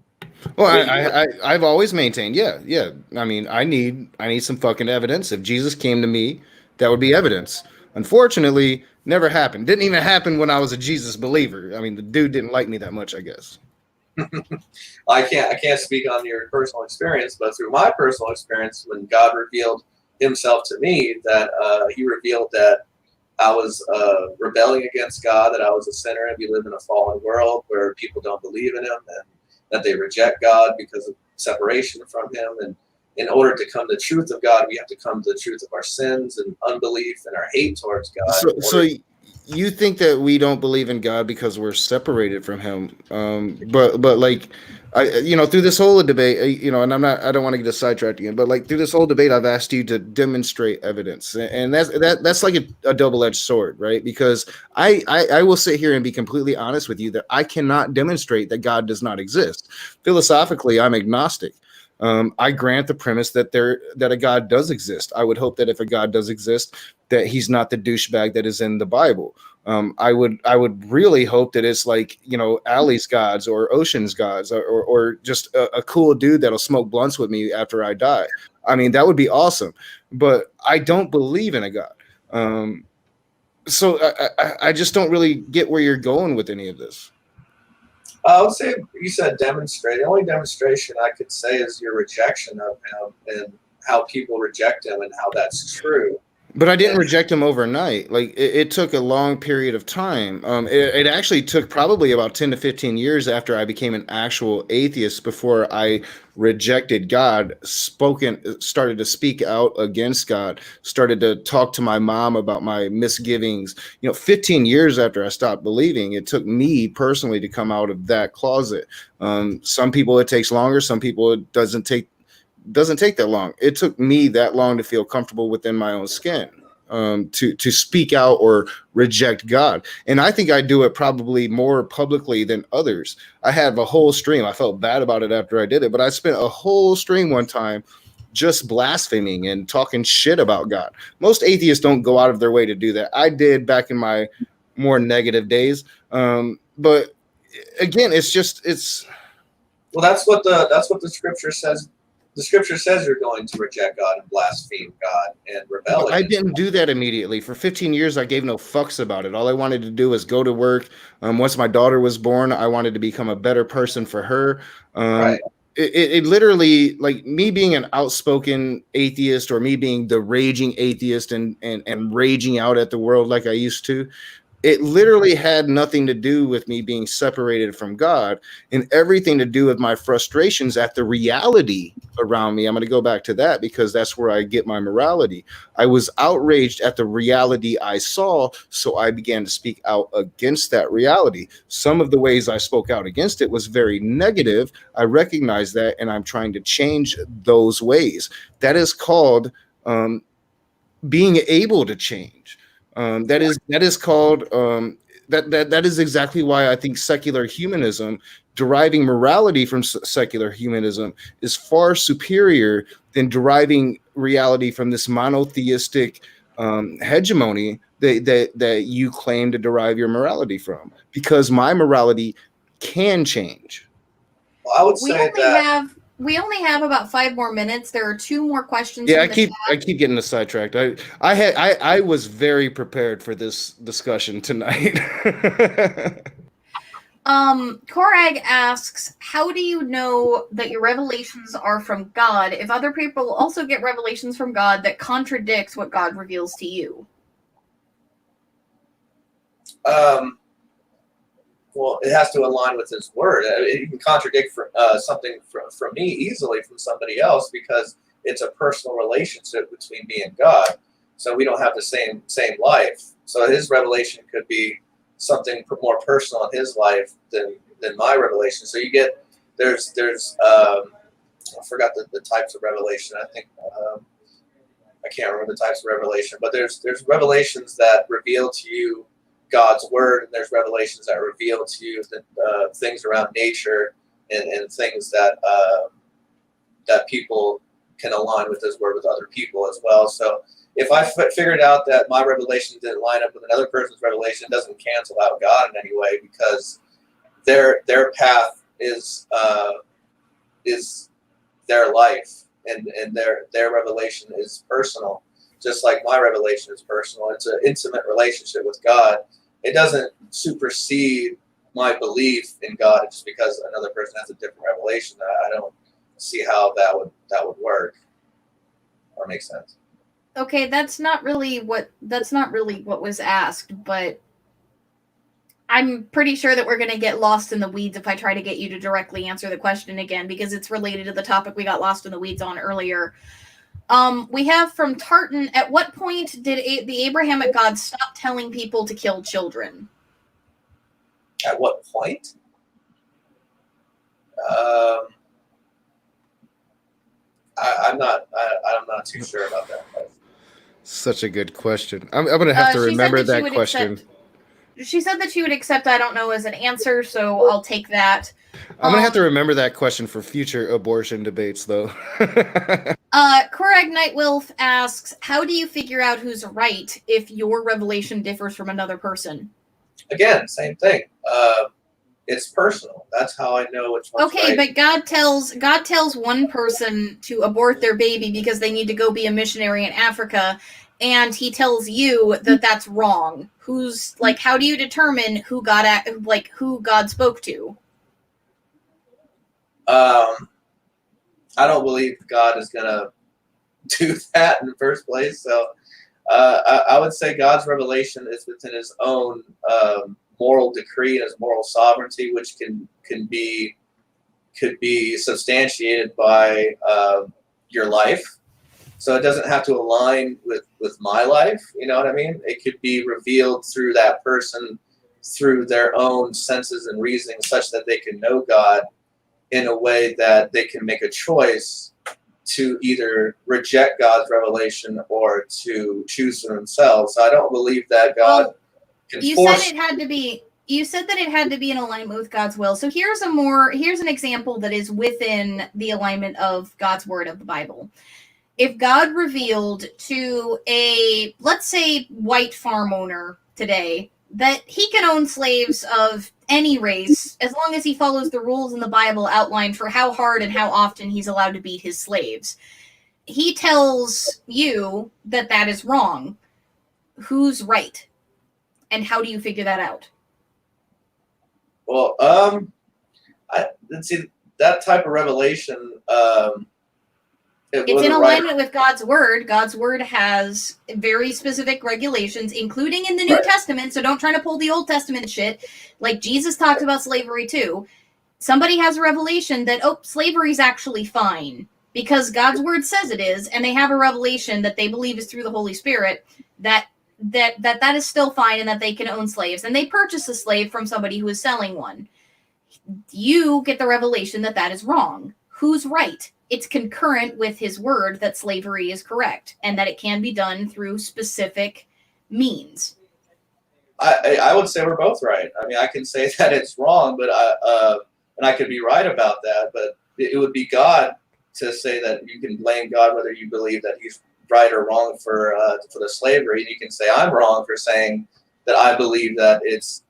[SPEAKER 8] Well, I've always maintained, yeah. I mean, I need some fucking evidence. If Jesus came to me, that would be evidence. Unfortunately, never happened. Didn't even happen when I was a Jesus believer. I mean, the dude didn't like me that much, I guess.
[SPEAKER 9] I can't speak on your personal experience, but through my personal experience, when God revealed Himself to me, that He revealed that I was rebelling against God, that I was a sinner, and we live in a fallen world where people don't believe in Him, and that they reject God because of separation from Him. And in order to come to the truth of God, we have to come to the truth of our sins and unbelief and our hate towards God.
[SPEAKER 8] So you think that we don't believe in God because we're separated from Him? But like, through this whole debate, and I don't want to get a sidetracked again, but like through this whole debate, I've asked you to demonstrate evidence, and that's like a double-edged sword, right? Because I will sit here and be completely honest with you that I cannot demonstrate that God does not exist. Philosophically, I'm agnostic. I grant the premise that a God does exist. I would hope that if a God does exist, that He's not the douchebag that is in the Bible. I would really hope that it's like, Alley's gods or Ocean's gods or just a cool dude that'll smoke blunts with me after I die. I mean, that would be awesome. But I don't believe in a God. So I just don't really get where you're going with any of this.
[SPEAKER 9] I would say you said demonstrate. The only demonstration I could say is your rejection of Him and how people reject Him and how that's true.
[SPEAKER 8] But I didn't reject Him overnight. Like it took a long period of time. It actually took probably about 10 to 15 years after I became an actual atheist before I rejected God, started to speak out against God, started to talk to my mom about my misgivings. 15 years after I stopped believing, it took me personally to come out of that closet. Some people it takes longer. Some people it doesn't take that long. It took me that long to feel comfortable within my own skin, to speak out or reject God. And I think I do it probably more publicly than others. I have a whole stream. I felt bad about it after I did it, but I spent a whole stream one time just blaspheming and talking shit about God. Most atheists don't go out of their way to do that. I did back in my more negative days. But again,
[SPEAKER 9] well, that's what the scripture says. The scripture says you're going to reject God and blaspheme God and rebel.
[SPEAKER 8] I didn't do that immediately. For 15 years, I gave no fucks about it. All I wanted to do was go to work. Once my daughter was born, I wanted to become a better person for her.
[SPEAKER 9] Right.
[SPEAKER 8] It literally, like me being an outspoken atheist or me being the raging atheist and raging out at the world like I used to, it literally had nothing to do with me being separated from God and everything to do with my frustrations at the reality around me. I'm going to go back to that because that's where I get my morality. I was outraged at the reality I saw, so I began to speak out against that reality. Some of the ways I spoke out against it was very negative. I recognize that, and I'm trying to change those ways. That is called being able to change. That is called that is exactly why I think secular humanism, deriving morality from secular humanism, is far superior than deriving reality from this monotheistic hegemony that you claim to derive your morality from. Because my morality can change.
[SPEAKER 9] Well, I would say
[SPEAKER 6] We only have about 5 more minutes. There are 2 more questions.
[SPEAKER 8] Yeah, I keep getting sidetracked. I was very prepared for this discussion tonight.
[SPEAKER 6] Korag asks, how do you know that your revelations are from God if other people also get revelations from God that contradicts what God reveals to you?
[SPEAKER 9] Well, it has to align with His word. It can contradict something from me easily from somebody else because it's a personal relationship between me and God. So we don't have the same life. So His revelation could be something more personal in His life than my revelation. So you get there's I forgot the types of revelation. I think I can't remember the types of revelation, but there's revelations that reveal to you God's word, and there's revelations that reveal to you the things around nature and things that that people can align with His word with other people as well. So if I figured out that my revelation didn't line up with another person's revelation, it doesn't cancel out God in any way, because their path is their life, and their revelation is personal, just like my revelation is personal. It's an intimate relationship with God. It doesn't supersede my belief in God just because another person has a different revelation. I don't see how that would work or make sense.
[SPEAKER 6] Okay, that's not really what was asked, but I'm pretty sure that we're going to get lost in the weeds if I try to get you to directly answer the question again, because it's related to the topic we got lost in the weeds on earlier. We have from Tartan, at what point did the Abrahamic God stop telling people to kill children?
[SPEAKER 9] At what point? I'm not too sure about that.
[SPEAKER 8] Such a good question. I'm going to have to remember that question.
[SPEAKER 6] She said that she would accept I don't know as an answer, so I'll take that.
[SPEAKER 8] I'm going to have to remember that question for future abortion debates, though.
[SPEAKER 6] Korag Nightwolf asks, how do you figure out who's right if your revelation differs from another person?
[SPEAKER 9] Again, same thing. It's personal. That's how I know which one's
[SPEAKER 6] okay,
[SPEAKER 9] right.
[SPEAKER 6] But God tells one person to abort their baby because they need to go be a missionary in Africa, and He tells you that that's wrong. Who's like? How do you determine who God spoke to?
[SPEAKER 9] I don't believe God is gonna do that in the first place. So I would say God's revelation is within His own moral decree and His moral sovereignty, which could be substantiated by your life. So it doesn't have to align with my life. You know what I mean? It could be revealed through that person, through their own senses and reasoning, such that they can know God in a way that they can make a choice to either reject God's revelation or to choose for themselves. So I don't believe that God can force.
[SPEAKER 6] You said that it had to be in alignment with God's will. So here's an example that is within the alignment of God's word of the Bible. If God revealed to a, let's say, white farm owner today that he can own slaves of any race as long as he follows the rules in the Bible outlined for how hard and how often he's allowed to beat his slaves, he tells you that that is wrong. Who's right? And how do you figure that out?
[SPEAKER 9] Well, let's see, that type of revelation.
[SPEAKER 6] It's in alignment with God's word. God's word has very specific regulations, including in the New Testament. So don't try to pull the Old Testament shit. Like Jesus talks about slavery too. Somebody has a revelation that, slavery is actually fine because God's word says it is, and they have a revelation that they believe is through the Holy Spirit that is still fine and that they can own slaves. And they purchase a slave from somebody who is selling one. You get the revelation that that is wrong. Who's right? It's concurrent with His word that slavery is correct and that it can be done through specific means.
[SPEAKER 9] I would say we're both right. I mean, I can say that it's wrong, but and I could be right about that. But it would be God to say that you can blame God whether you believe that He's right or wrong for the slavery. And you can say I'm wrong for saying that I believe that it's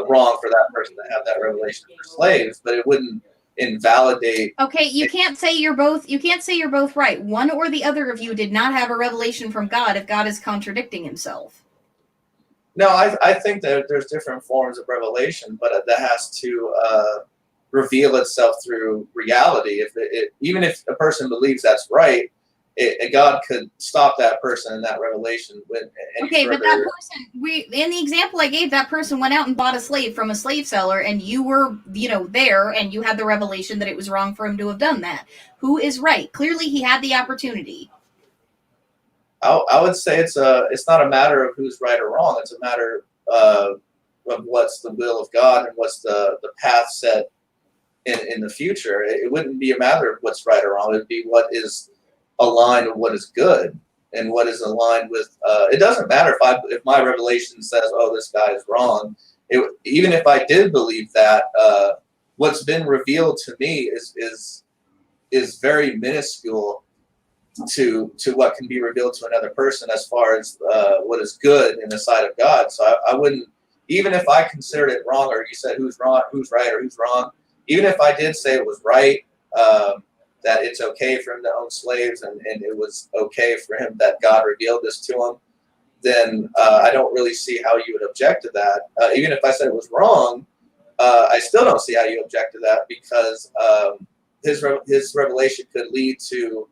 [SPEAKER 9] wrong for that person to have that revelation for slaves, but it wouldn't invalidate.
[SPEAKER 6] Okay, you can't say you're both right. One or the other of you did not have a revelation from God if God is contradicting Himself.
[SPEAKER 9] No, I think that there's different forms of revelation, but that has to reveal itself through reality. Even if a person believes that's right, God could stop that person in that revelation with any
[SPEAKER 6] okay,
[SPEAKER 9] further.
[SPEAKER 6] But that person, in the example I gave, that person went out and bought a slave from a slave seller, and you were, there, and you had the revelation that it was wrong for him to have done that. Who is right? Clearly, he had the opportunity.
[SPEAKER 9] I would say it's not a matter of who's right or wrong. It's a matter of what's the will of God and what's the path set in the future. It wouldn't be a matter of what's right or wrong. It would be what is aligned with what is good. and what is aligned with. It doesn't matter if my revelation says, "Oh, this guy is wrong." Even if I did believe that, what's been revealed to me is very minuscule to what can be revealed to another person as far as what is good in the sight of God. So I wouldn't, even if I considered it wrong, or you said who's wrong, who's right, or who's wrong, even if I did say it was right, that it's okay for him to own slaves, and it was okay for him that God revealed this to him, then I don't really see how you would object to that. Even if I said it was wrong, I still don't see how you object to that, because his revelation could lead to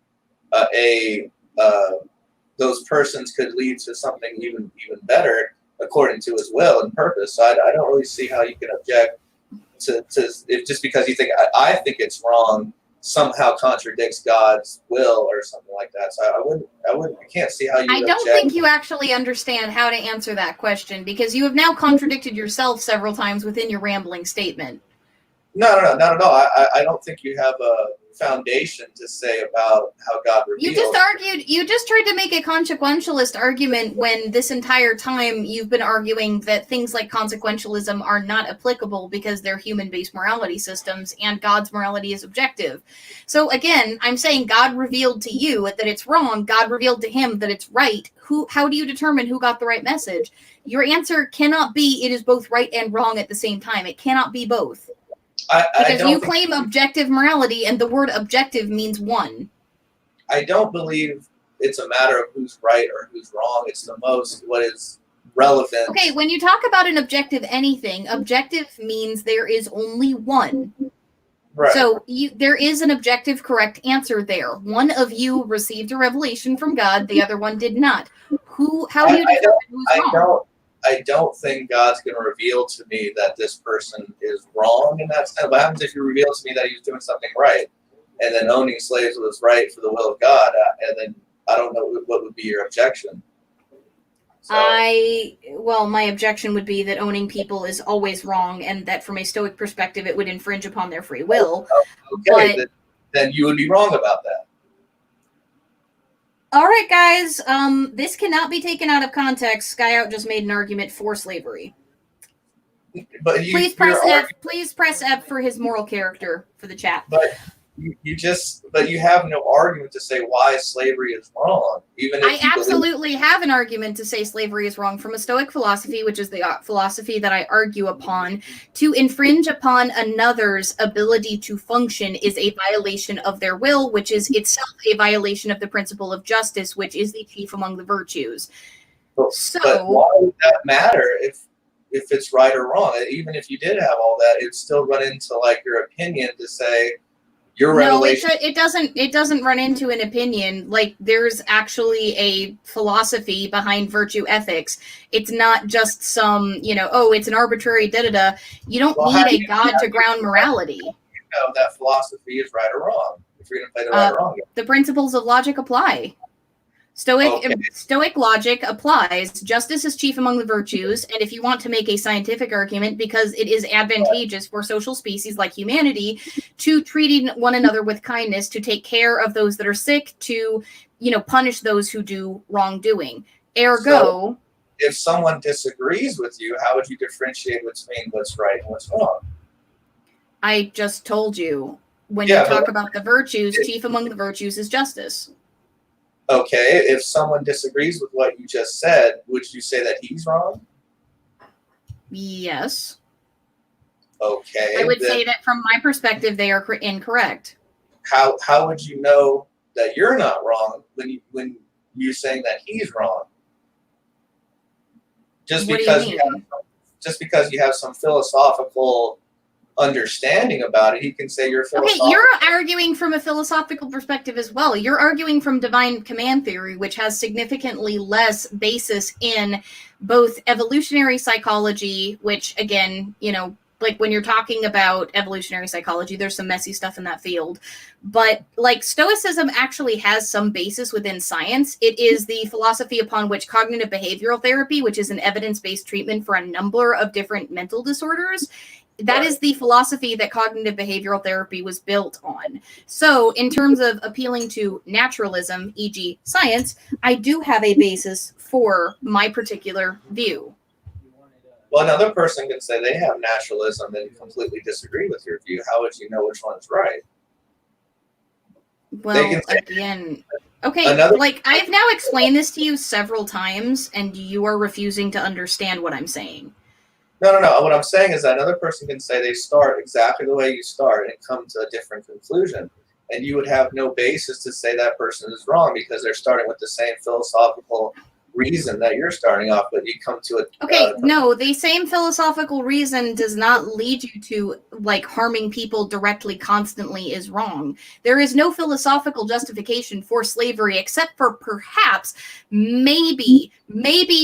[SPEAKER 9] those persons could lead to something even better according to his will and purpose. So I don't really see how you can object to if just because you think I think it's wrong somehow contradicts God's will or something like that. So I can't see how you would
[SPEAKER 6] I don't
[SPEAKER 9] object.
[SPEAKER 6] think you actually understand how to answer that question, because you have now contradicted yourself several times within your rambling statement.
[SPEAKER 9] No, not at all. I don't think you have a foundation to say about how God revealed.
[SPEAKER 6] You just tried to make a consequentialist argument when this entire time you've been arguing that things like consequentialism are not applicable because they're human-based morality systems and God's morality is objective. So again, I'm saying God revealed to you that it's wrong. God revealed to him that it's right. How do you determine who got the right message? Your answer cannot be it is both right and wrong at the same time. It cannot be both. Because you claim objective morality, and the word objective means one.
[SPEAKER 9] I don't believe it's a matter of who's right or who's wrong. It's the most what is relevant.
[SPEAKER 6] Okay, when you talk about an objective anything, objective means there is only one.
[SPEAKER 9] Right.
[SPEAKER 6] So there is an objective correct answer there. One of you received a revelation from God, the other one did not. How do you determine who's wrong?
[SPEAKER 9] I don't think God's going to reveal to me that this person is wrong in that sense. What happens if you reveal to me that he was doing something right, and then owning slaves was right for the will of God, and then I don't know what would be your objection. So,
[SPEAKER 6] my objection would be that owning people is always wrong, and that from a Stoic perspective, it would infringe upon their free will.
[SPEAKER 9] Okay, then you would be wrong about that.
[SPEAKER 6] All right, guys. This cannot be taken out of context. Skyout just made an argument for slavery.
[SPEAKER 9] But
[SPEAKER 6] please press F. Please press F for his moral character for the chat.
[SPEAKER 9] But you have no argument to say why slavery is wrong. Even if
[SPEAKER 6] I absolutely have an argument to say slavery is wrong from a Stoic philosophy, which is the philosophy that I argue upon. To infringe upon another's ability to function is a violation of their will, which is itself a violation of the principle of justice, which is the chief among the virtues.
[SPEAKER 9] But why would that matter if it's right or wrong? Even if you did have all that, it'd still run into like your opinion to say your revelation.
[SPEAKER 6] No, it doesn't run into an opinion. Like, there's actually a philosophy behind virtue ethics. It's not just some, it's an arbitrary da-da-da. You don't need a God to ground morality.
[SPEAKER 9] You know that philosophy is right or wrong. If you're going to play the right or wrong game.
[SPEAKER 6] The principles of logic apply. Stoic logic applies. Justice is chief among the virtues, and if you want to make a scientific argument, because it is advantageous for social species like humanity to treating one another with kindness, to take care of those that are sick, to punish those who do wrongdoing. Ergo,
[SPEAKER 9] so if someone disagrees with you, how would you differentiate between what's right and what's wrong?
[SPEAKER 6] I just told you. When you talk about the virtues, chief among the virtues is justice.
[SPEAKER 9] Okay, if someone disagrees with what you just said, would you say that he's wrong?
[SPEAKER 6] Yes.
[SPEAKER 9] Okay.
[SPEAKER 6] I would say that from my perspective, they are incorrect.
[SPEAKER 9] How would you know that you're not wrong when you're saying that he's wrong? Just because you have some philosophical understanding about it, he can say you're philosophical.
[SPEAKER 6] Okay, you're arguing from a philosophical perspective as well. You're arguing from divine command theory, which has significantly less basis in both evolutionary psychology, which again, like when you're talking about evolutionary psychology, there's some messy stuff in that field. But like Stoicism actually has some basis within science. It is the philosophy upon which cognitive behavioral therapy, which is an evidence-based treatment for a number of different mental disorders, That is the philosophy that cognitive behavioral therapy was built on. So, in terms of appealing to naturalism, e.g., science, I do have a basis for my particular view.
[SPEAKER 9] Well, another person can say they have naturalism and completely disagree with your view. How would you know which one is right?
[SPEAKER 6] Well, again, okay, like, I've now explained this to you several times, and you are refusing to understand what I'm saying.
[SPEAKER 9] No. What I'm saying is that another person can say they start exactly the way you start and come to a different conclusion. And you would have no basis to say that person is wrong because they're starting with the same philosophical reason that you're starting off, but you come to it.
[SPEAKER 6] Okay, no, the same philosophical reason does not lead you to, like, harming people directly constantly is wrong. There is no philosophical justification for slavery except for perhaps, maybe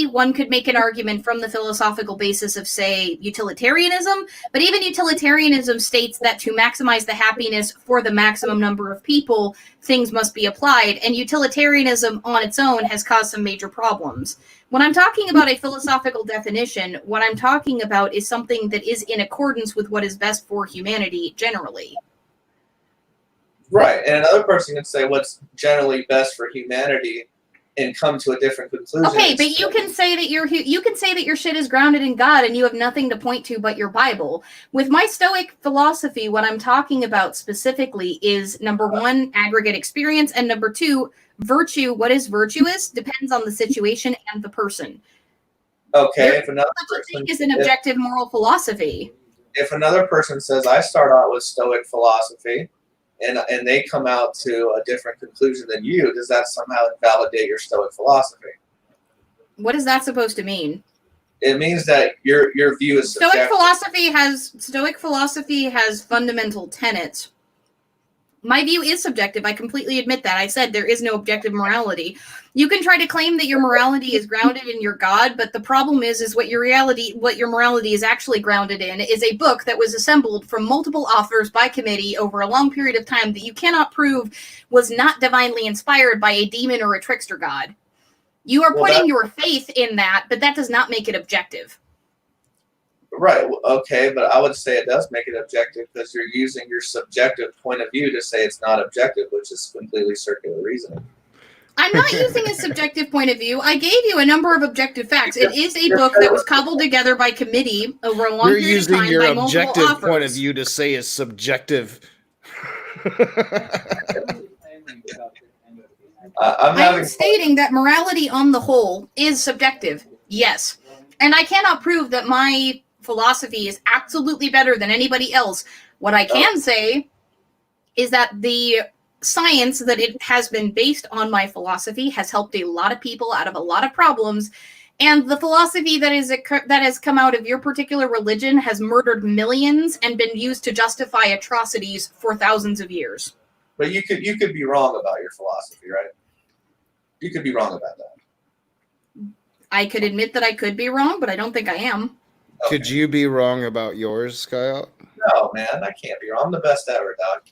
[SPEAKER 6] one could make an argument from the philosophical basis of, say, utilitarianism, but even utilitarianism states that to maximize the happiness for the maximum number of people, things must be applied, and utilitarianism on its own has caused some major problems. When I'm talking about a philosophical definition, what I'm talking about is something that is in accordance with what is best for humanity generally.
[SPEAKER 9] Right, and another person can say what's generally best for humanity and come to a different conclusion.
[SPEAKER 6] Okay, but you can say that your shit is grounded in God and you have nothing to point to but your Bible. With my Stoic philosophy, what I'm talking about specifically is, number one, aggregate experience, and number two, virtue. What is virtuous depends on the situation and the person.
[SPEAKER 9] Okay, if another
[SPEAKER 6] person is an objective moral philosophy.
[SPEAKER 9] If another person says, I start out with Stoic philosophy, and they come out to a different conclusion than you, does that somehow invalidate your Stoic philosophy?
[SPEAKER 6] What is that supposed to mean?
[SPEAKER 9] It means that your view is subjective.
[SPEAKER 6] Stoic philosophy has fundamental tenets. My view is subjective. I completely admit that. I said there is no objective morality. You can try to claim that your morality is grounded in your God, but the problem is what your morality is actually grounded in is a book that was assembled from multiple authors by committee over a long period of time that you cannot prove was not divinely inspired by a demon or a trickster god. You are putting your faith in that, but that does not make it objective.
[SPEAKER 9] Right. Okay, but I would say it does make it objective because you're using your subjective point of view to say it's not objective, which is completely circular reasoning.
[SPEAKER 6] I'm not using a subjective point of view. I gave you a number of objective facts. It is a book that was cobbled together by committee over a long period of time by multiple authors.
[SPEAKER 8] You're using your objective point of view to say it's subjective.
[SPEAKER 6] I'm stating that morality on the whole is subjective. Yes. And I cannot prove that my philosophy is absolutely better than anybody else. What I can say is that the science that it has been based on my philosophy has helped a lot of people out of a lot of problems, and the philosophy that has come out of your particular religion has murdered millions and been used to justify atrocities for thousands of years.
[SPEAKER 9] But you could be wrong about your philosophy, right? You could be wrong about that.
[SPEAKER 6] I could admit that I could be wrong, but I don't think I am.
[SPEAKER 8] Okay. Could you be wrong about yours, Skyout?
[SPEAKER 9] No, man, I can't be wrong. I'm the best ever, dog.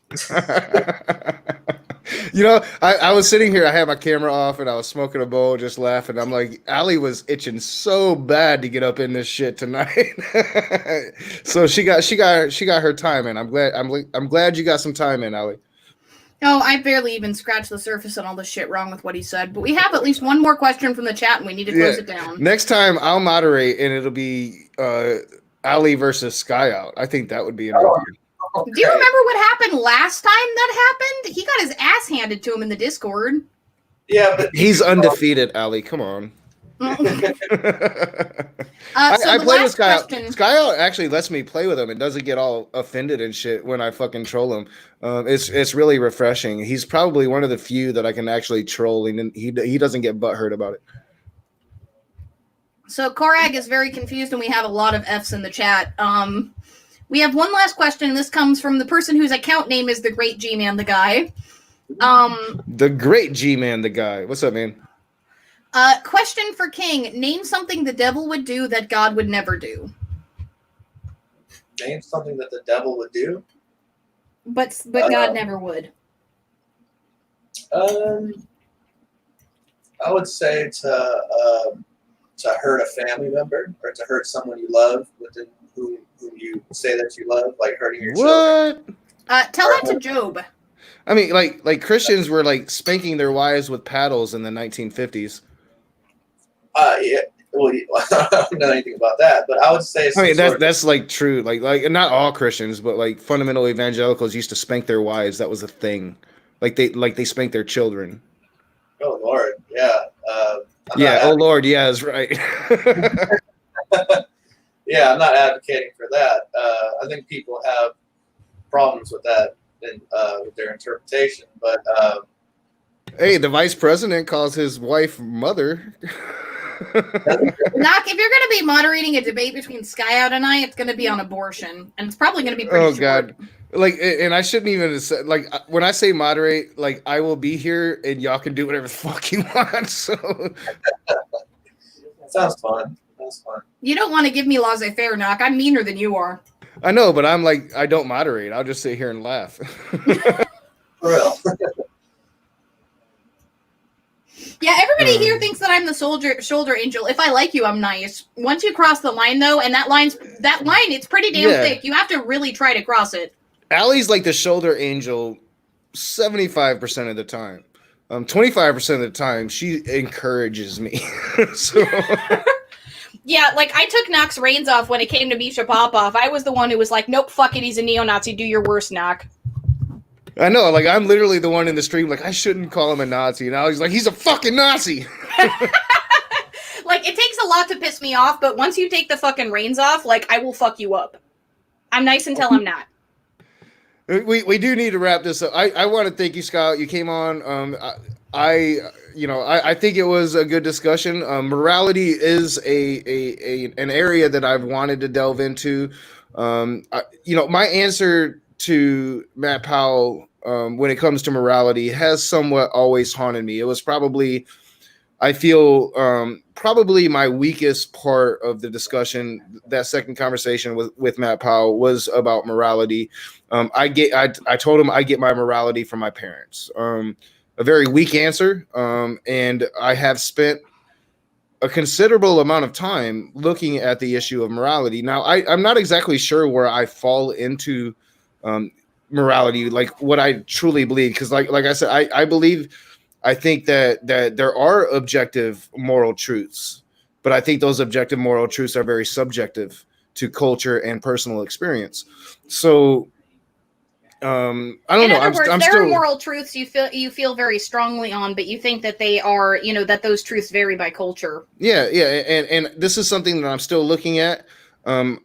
[SPEAKER 8] You know, I was sitting here, I had my camera off, and I was smoking a bowl, just laughing. I'm like, Allie was itching so bad to get up in this shit tonight. So she got her time in. I'm glad you got some time in, Allie.
[SPEAKER 6] Oh, I barely even scratched the surface on all the shit wrong with what he said. But we have at least one more question from the chat, and we need to close it down.
[SPEAKER 8] Next time, I'll moderate, and it'll be Ali versus Skyout. I think that would be an idea.
[SPEAKER 6] Okay. Do you remember what happened last time that happened? He got his ass handed to him in the Discord.
[SPEAKER 9] Yeah, but
[SPEAKER 8] he's undefeated, Ali. Come on. I play with Skyout. Skyout actually lets me play with him and doesn't get all offended and shit when I fucking troll him. It's really refreshing. He's probably one of the few that I can actually troll, and he doesn't get butthurt about it.
[SPEAKER 6] So Korag is very confused, and we have a lot of Fs in the chat. We have one last question, and this comes from the person whose account name is the Great G-Man, the guy.
[SPEAKER 8] The Great G-Man, the guy. What's up, man?
[SPEAKER 6] Question for King. Name something the devil would do that God would never do.
[SPEAKER 9] Name something that the devil would do?
[SPEAKER 6] But God never would.
[SPEAKER 9] I would say to hurt a family member or to hurt someone you love whom you say that you love, like hurting your children.
[SPEAKER 8] What?
[SPEAKER 6] Tell that to Job.
[SPEAKER 8] I mean, like Christians were like spanking their wives with paddles in the 1950s.
[SPEAKER 9] Yeah. Well, I don't know anything about that, but I would say.
[SPEAKER 8] I mean, that's like true. Like not all Christians, but like fundamental evangelicals used to spank their wives. That was a thing. Like they spanked their children.
[SPEAKER 9] Oh Lord, yeah.
[SPEAKER 8] Yeah. Oh Lord, yeah, is right.
[SPEAKER 9] Yeah, I'm not advocating for that. I think people have problems with that and with their interpretation. But
[SPEAKER 8] hey, the vice president calls his wife mother.
[SPEAKER 6] Knock, if you're going to be moderating a debate between Skyout and I, it's going to be on abortion, and it's probably going to be pretty short.
[SPEAKER 8] God. Like, and I shouldn't even say, like, when I say moderate, like, I will be here and y'all can do whatever the fuck you want. So
[SPEAKER 9] sounds fun. That's fun.
[SPEAKER 6] You don't want to give me laissez-faire, Knock. I'm meaner than you are.
[SPEAKER 8] I know, but I'm like, I don't moderate. I'll just sit here and laugh.
[SPEAKER 9] For real.
[SPEAKER 6] Yeah, everybody here thinks that I'm the shoulder angel. If I like you, I'm nice. Once you cross the line, though, and that line, it's pretty damn thick. You have to really try to cross it. Allie's
[SPEAKER 8] like the shoulder angel 75% of the time. 25% of the time, she encourages me. So.
[SPEAKER 6] Yeah, like I took Knock's reins off when it came to Misha Popoff. I was the one who was like, nope, fuck it, he's a neo-Nazi. Do your worst, Knock.
[SPEAKER 8] I know, like I'm literally the one in the stream, like I shouldn't call him a Nazi. Now he's like, he's a fucking Nazi.
[SPEAKER 6] Like it takes a lot to piss me off, but once you take the fucking reins off, like I will fuck you up. I'm nice until I'm not.
[SPEAKER 8] We do need to wrap this up. I want to thank you, Scott. You came on. I think it was a good discussion. Morality is an area that I've wanted to delve into. My answer to Matt Powell when it comes to morality has somewhat always haunted me. It was probably, I feel, probably my weakest part of the discussion. That second conversation with Matt Powell was about morality. I told him I get my morality from my parents. A very weak answer, and I have spent a considerable amount of time looking at the issue of morality. Now, I'm not exactly sure where I fall into morality, like what I truly believe, because like I said, I think that there are objective moral truths, but I think those objective moral truths are very subjective to culture and personal experience. So I don't know.
[SPEAKER 6] In other words, there are moral truths you feel very strongly on, but you think that they are, that those truths vary by culture.
[SPEAKER 8] Yeah, and this is something that I'm still looking at. I'm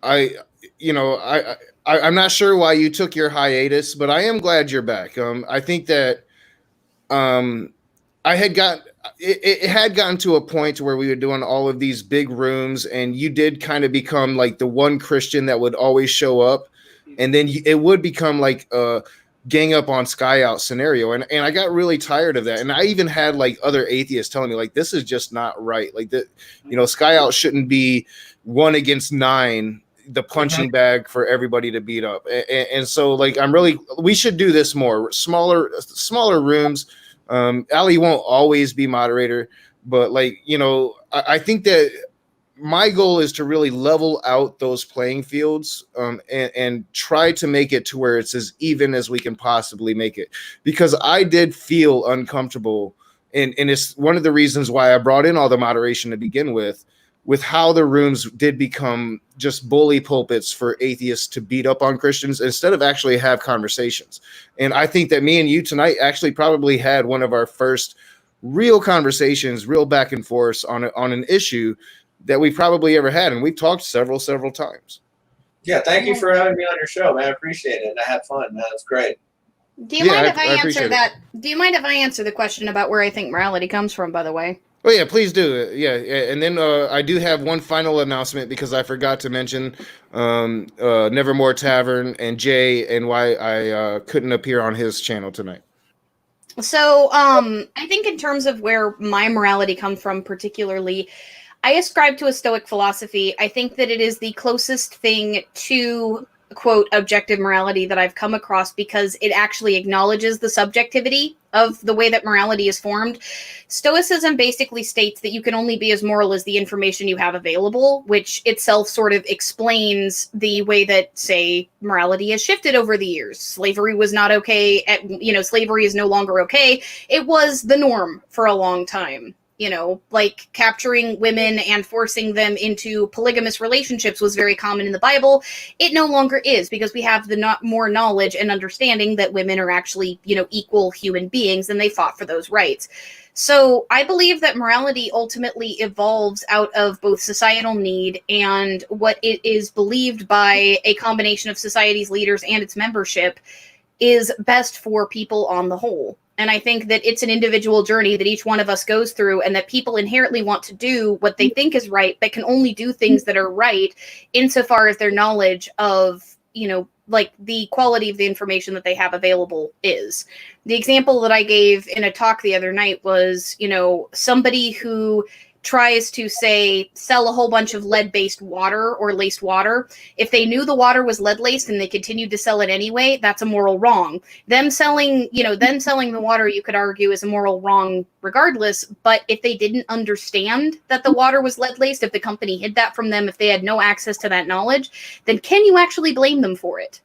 [SPEAKER 8] not sure why you took your hiatus, but I am glad you're back. I think that it had gotten to a point where we were doing all of these big rooms, and you did kind of become like the one Christian that would always show up, and then it would become like a gang up on Skyout scenario, and I got really tired of that. And I even had like other atheists telling me like, this is just not right. Like that, Skyout shouldn't be 1 against 9. The punching bag for everybody to beat up, and so like we should do this more, smaller rooms. Ali won't always be moderator, but I think that my goal is to really level out those playing fields, and try to make it to where it's as even as we can possibly make it, because I did feel uncomfortable, and it's one of the reasons why I brought in all the moderation to begin with how the rooms did become just bully pulpits for atheists to beat up on Christians instead of actually have conversations. And I think that me and you tonight actually probably had one of our first real conversations, real back and forth on an issue that we probably ever had. And we've talked several times.
[SPEAKER 9] Yeah. Thank you for having me on your show, man. I appreciate it. I had fun, man. It was great.
[SPEAKER 6] Do you mind if I answer that? Do you mind if I answer the question about where I think morality comes from, by the way?
[SPEAKER 8] Oh yeah, please do. Yeah, and then I do have one final announcement, because I forgot to mention Nevermore Tavern and Jay and why I couldn't appear on his channel tonight.
[SPEAKER 6] So I think in terms of where my morality comes from particularly, I ascribe to a Stoic philosophy. I think that it is the closest thing to quote objective morality that I've come across because it actually acknowledges the subjectivity of the way that morality is formed. Stoicism basically states that you can only be as moral as the information you have available, which itself sort of explains the way that, say, morality has shifted over the years. Slavery was not okay. Slavery is no longer okay. It was the norm for a long time. Like capturing women and forcing them into polygamous relationships was very common in the Bible. It no longer is, because we have more knowledge and understanding that women are actually, equal human beings, and they fought for those rights. So I believe that morality ultimately evolves out of both societal need and what it is believed by a combination of society's leaders and its membership is best for people on the whole. And I think that it's an individual journey that each one of us goes through, and that people inherently want to do what they think is right, but can only do things that are right insofar as their knowledge of, like the quality of the information that they have available is. The example that I gave in a talk the other night was, somebody who tries to, say, sell a whole bunch of lead-based water or laced water. If they knew the water was lead-laced and they continued to sell it anyway, that's a moral wrong. Them selling the water, you could argue, is a moral wrong regardless. But if they didn't understand that the water was lead-laced, if the company hid that from them, if they had no access to that knowledge, then can you actually blame them for it?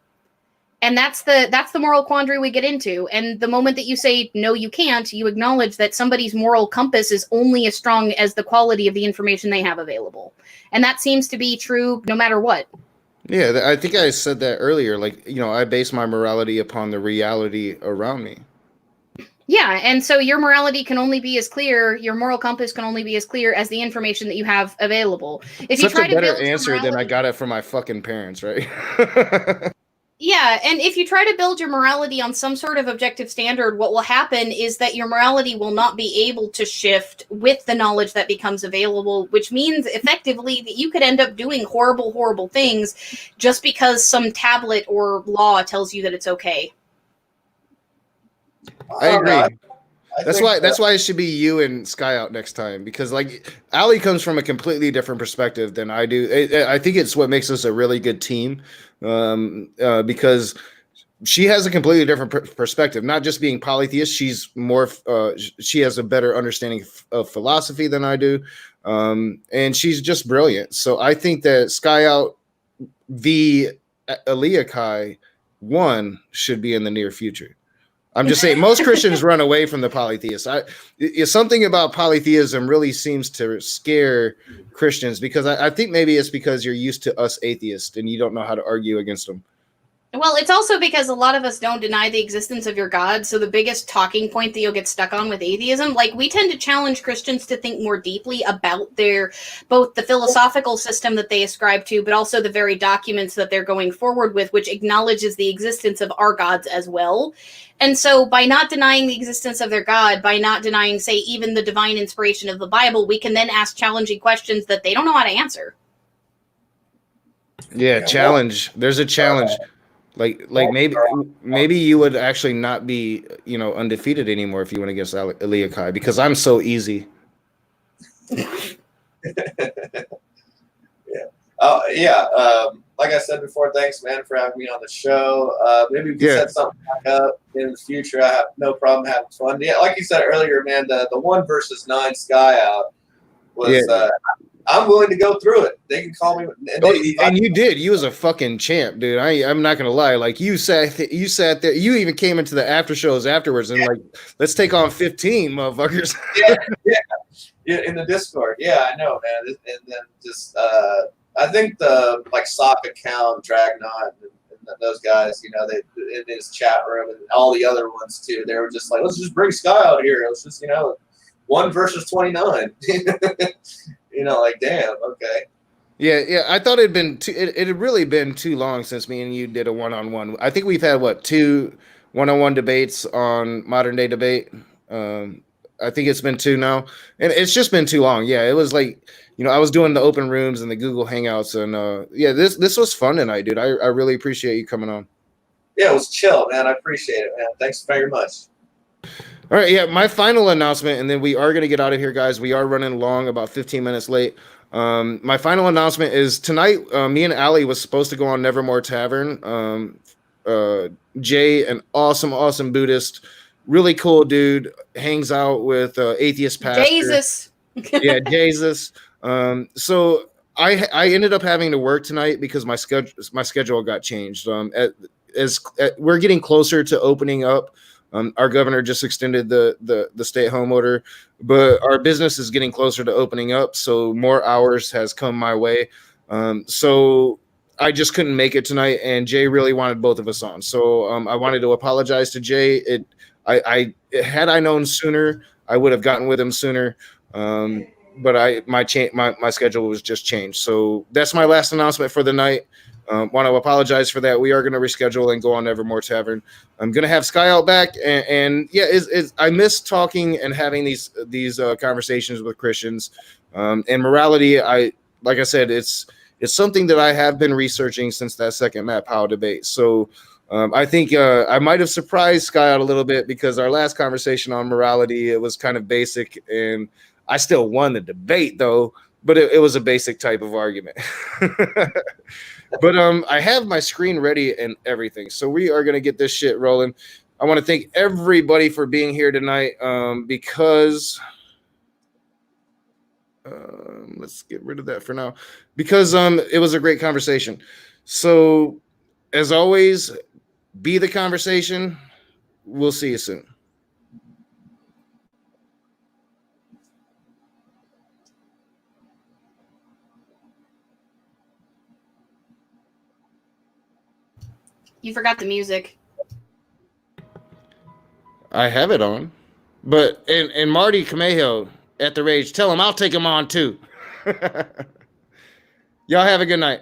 [SPEAKER 6] And that's the moral quandary we get into. And the moment that you say, no, you can't, you acknowledge that somebody's moral compass is only as strong as the quality of the information they have available. And that seems to be true no matter what.
[SPEAKER 8] Yeah, I think I said that earlier. Like, I base my morality upon the reality around me.
[SPEAKER 6] Yeah, and so your morality can only be as clear, your moral compass can only be as clear as the information that you have available. If you try
[SPEAKER 8] a better
[SPEAKER 6] to build
[SPEAKER 8] answer than I got it from my fucking parents, right?
[SPEAKER 6] Yeah, and if you try to build your morality on some sort of objective standard, what will happen is that your morality will not be able to shift with the knowledge that becomes available, which means effectively that you could end up doing horrible, horrible things just because some tablet or law tells you that it's okay.
[SPEAKER 8] I agree. That's why it should be you and Skyout next time, because like Allie comes from a completely different perspective than I do. I think it's what makes us a really good team, because she has a completely different perspective. Not just being polytheist, she's more. She has a better understanding of philosophy than I do, and she's just brilliant. So I think that Skyout v. Eliakai 1 should be in the near future. I'm just saying, most Christians run away from the polytheists. Something about polytheism really seems to scare Christians, because I think maybe it's because you're used to us atheists and you don't know how to argue against them.
[SPEAKER 6] Well, it's also because a lot of us don't deny the existence of your God. So the biggest talking point that you'll get stuck on with atheism, like we tend to challenge Christians to think more deeply about both the philosophical system that they ascribe to, but also the very documents that they're going forward with, which acknowledges the existence of our gods as well. And so by not denying the existence of their God, by not denying, say, even the divine inspiration of the Bible, we can then ask challenging questions that they don't know how to answer.
[SPEAKER 8] Yeah, challenge. There's a challenge. Like maybe you would actually not be, undefeated anymore if you went against Eliakai, because I'm so easy.
[SPEAKER 9] Like I said before, thanks, man, for having me on the show. Maybe we can set something back up in the future. I have no problem having fun. Yeah, like you said earlier, man, the 1 versus 9 Skyout was. I'm willing to go through it. They can call me.
[SPEAKER 8] And you did. You was a fucking champ, dude. I'm not gonna lie. Like you sat there. You even came into the after shows afterwards and like, let's take on 15 motherfuckers.
[SPEAKER 9] Yeah, in the Discord. Yeah, I know, man. And then just I think the sock account, Dragnot, and those guys, they in his chat room and all the other ones too. They were just like, let's just bring Sky out here. It was just 1 versus 29. Damn, okay.
[SPEAKER 8] Yeah. I thought it had really been too long since me and you did a one-on-one. I think we've had 2 one-on-one debates on Modern Day Debate. I think it's been 2 now, and it's just been too long. Yeah, it was like, I was doing the open rooms and the Google Hangouts, and this was fun tonight, dude. I really appreciate you coming on.
[SPEAKER 9] Yeah, it was chill, man. I appreciate it, man. Thanks very much.
[SPEAKER 8] All right, yeah, my final announcement, and then we are going to get out of here, guys. We are running long, about 15 minutes late. My final announcement is tonight. Me and Allie was supposed to go on Nevermore Tavern. Jay, an awesome Buddhist, really cool dude, hangs out with atheist pastor.
[SPEAKER 6] Jesus.
[SPEAKER 8] Yeah, Jesus. So I ended up having to work tonight because my schedule got changed. As we're getting closer to opening up, our governor just extended the stay-at-home order, but our business is getting closer to opening up, so more hours has come my way. So I just couldn't make it tonight, and Jay really wanted both of us on. So I wanted to apologize to Jay. I had I known sooner, I would have gotten with him sooner. But my schedule was just changed. So that's my last announcement for the night. Want to apologize for that. We are going to reschedule and go on Nevermore Tavern. I'm going to have Skyout back, and yeah, I miss talking and having these conversations with Christians. And morality, like I said, it's something that I have been researching since that second Matt Powell debate. So I think I might have surprised Skyout a little bit because our last conversation on morality, it was kind of basic, and I still won the debate though, but it was a basic type of argument. But I have my screen ready and everything, so we are gonna get this shit rolling. I want to thank everybody for being here tonight, because let's get rid of that for now, because it was a great conversation. So as always, be the conversation. We'll see you soon.
[SPEAKER 6] You forgot the music.
[SPEAKER 8] I have it on, but and Marty Camejo at the Rage, tell him I'll take him on too. Y'all have a good night.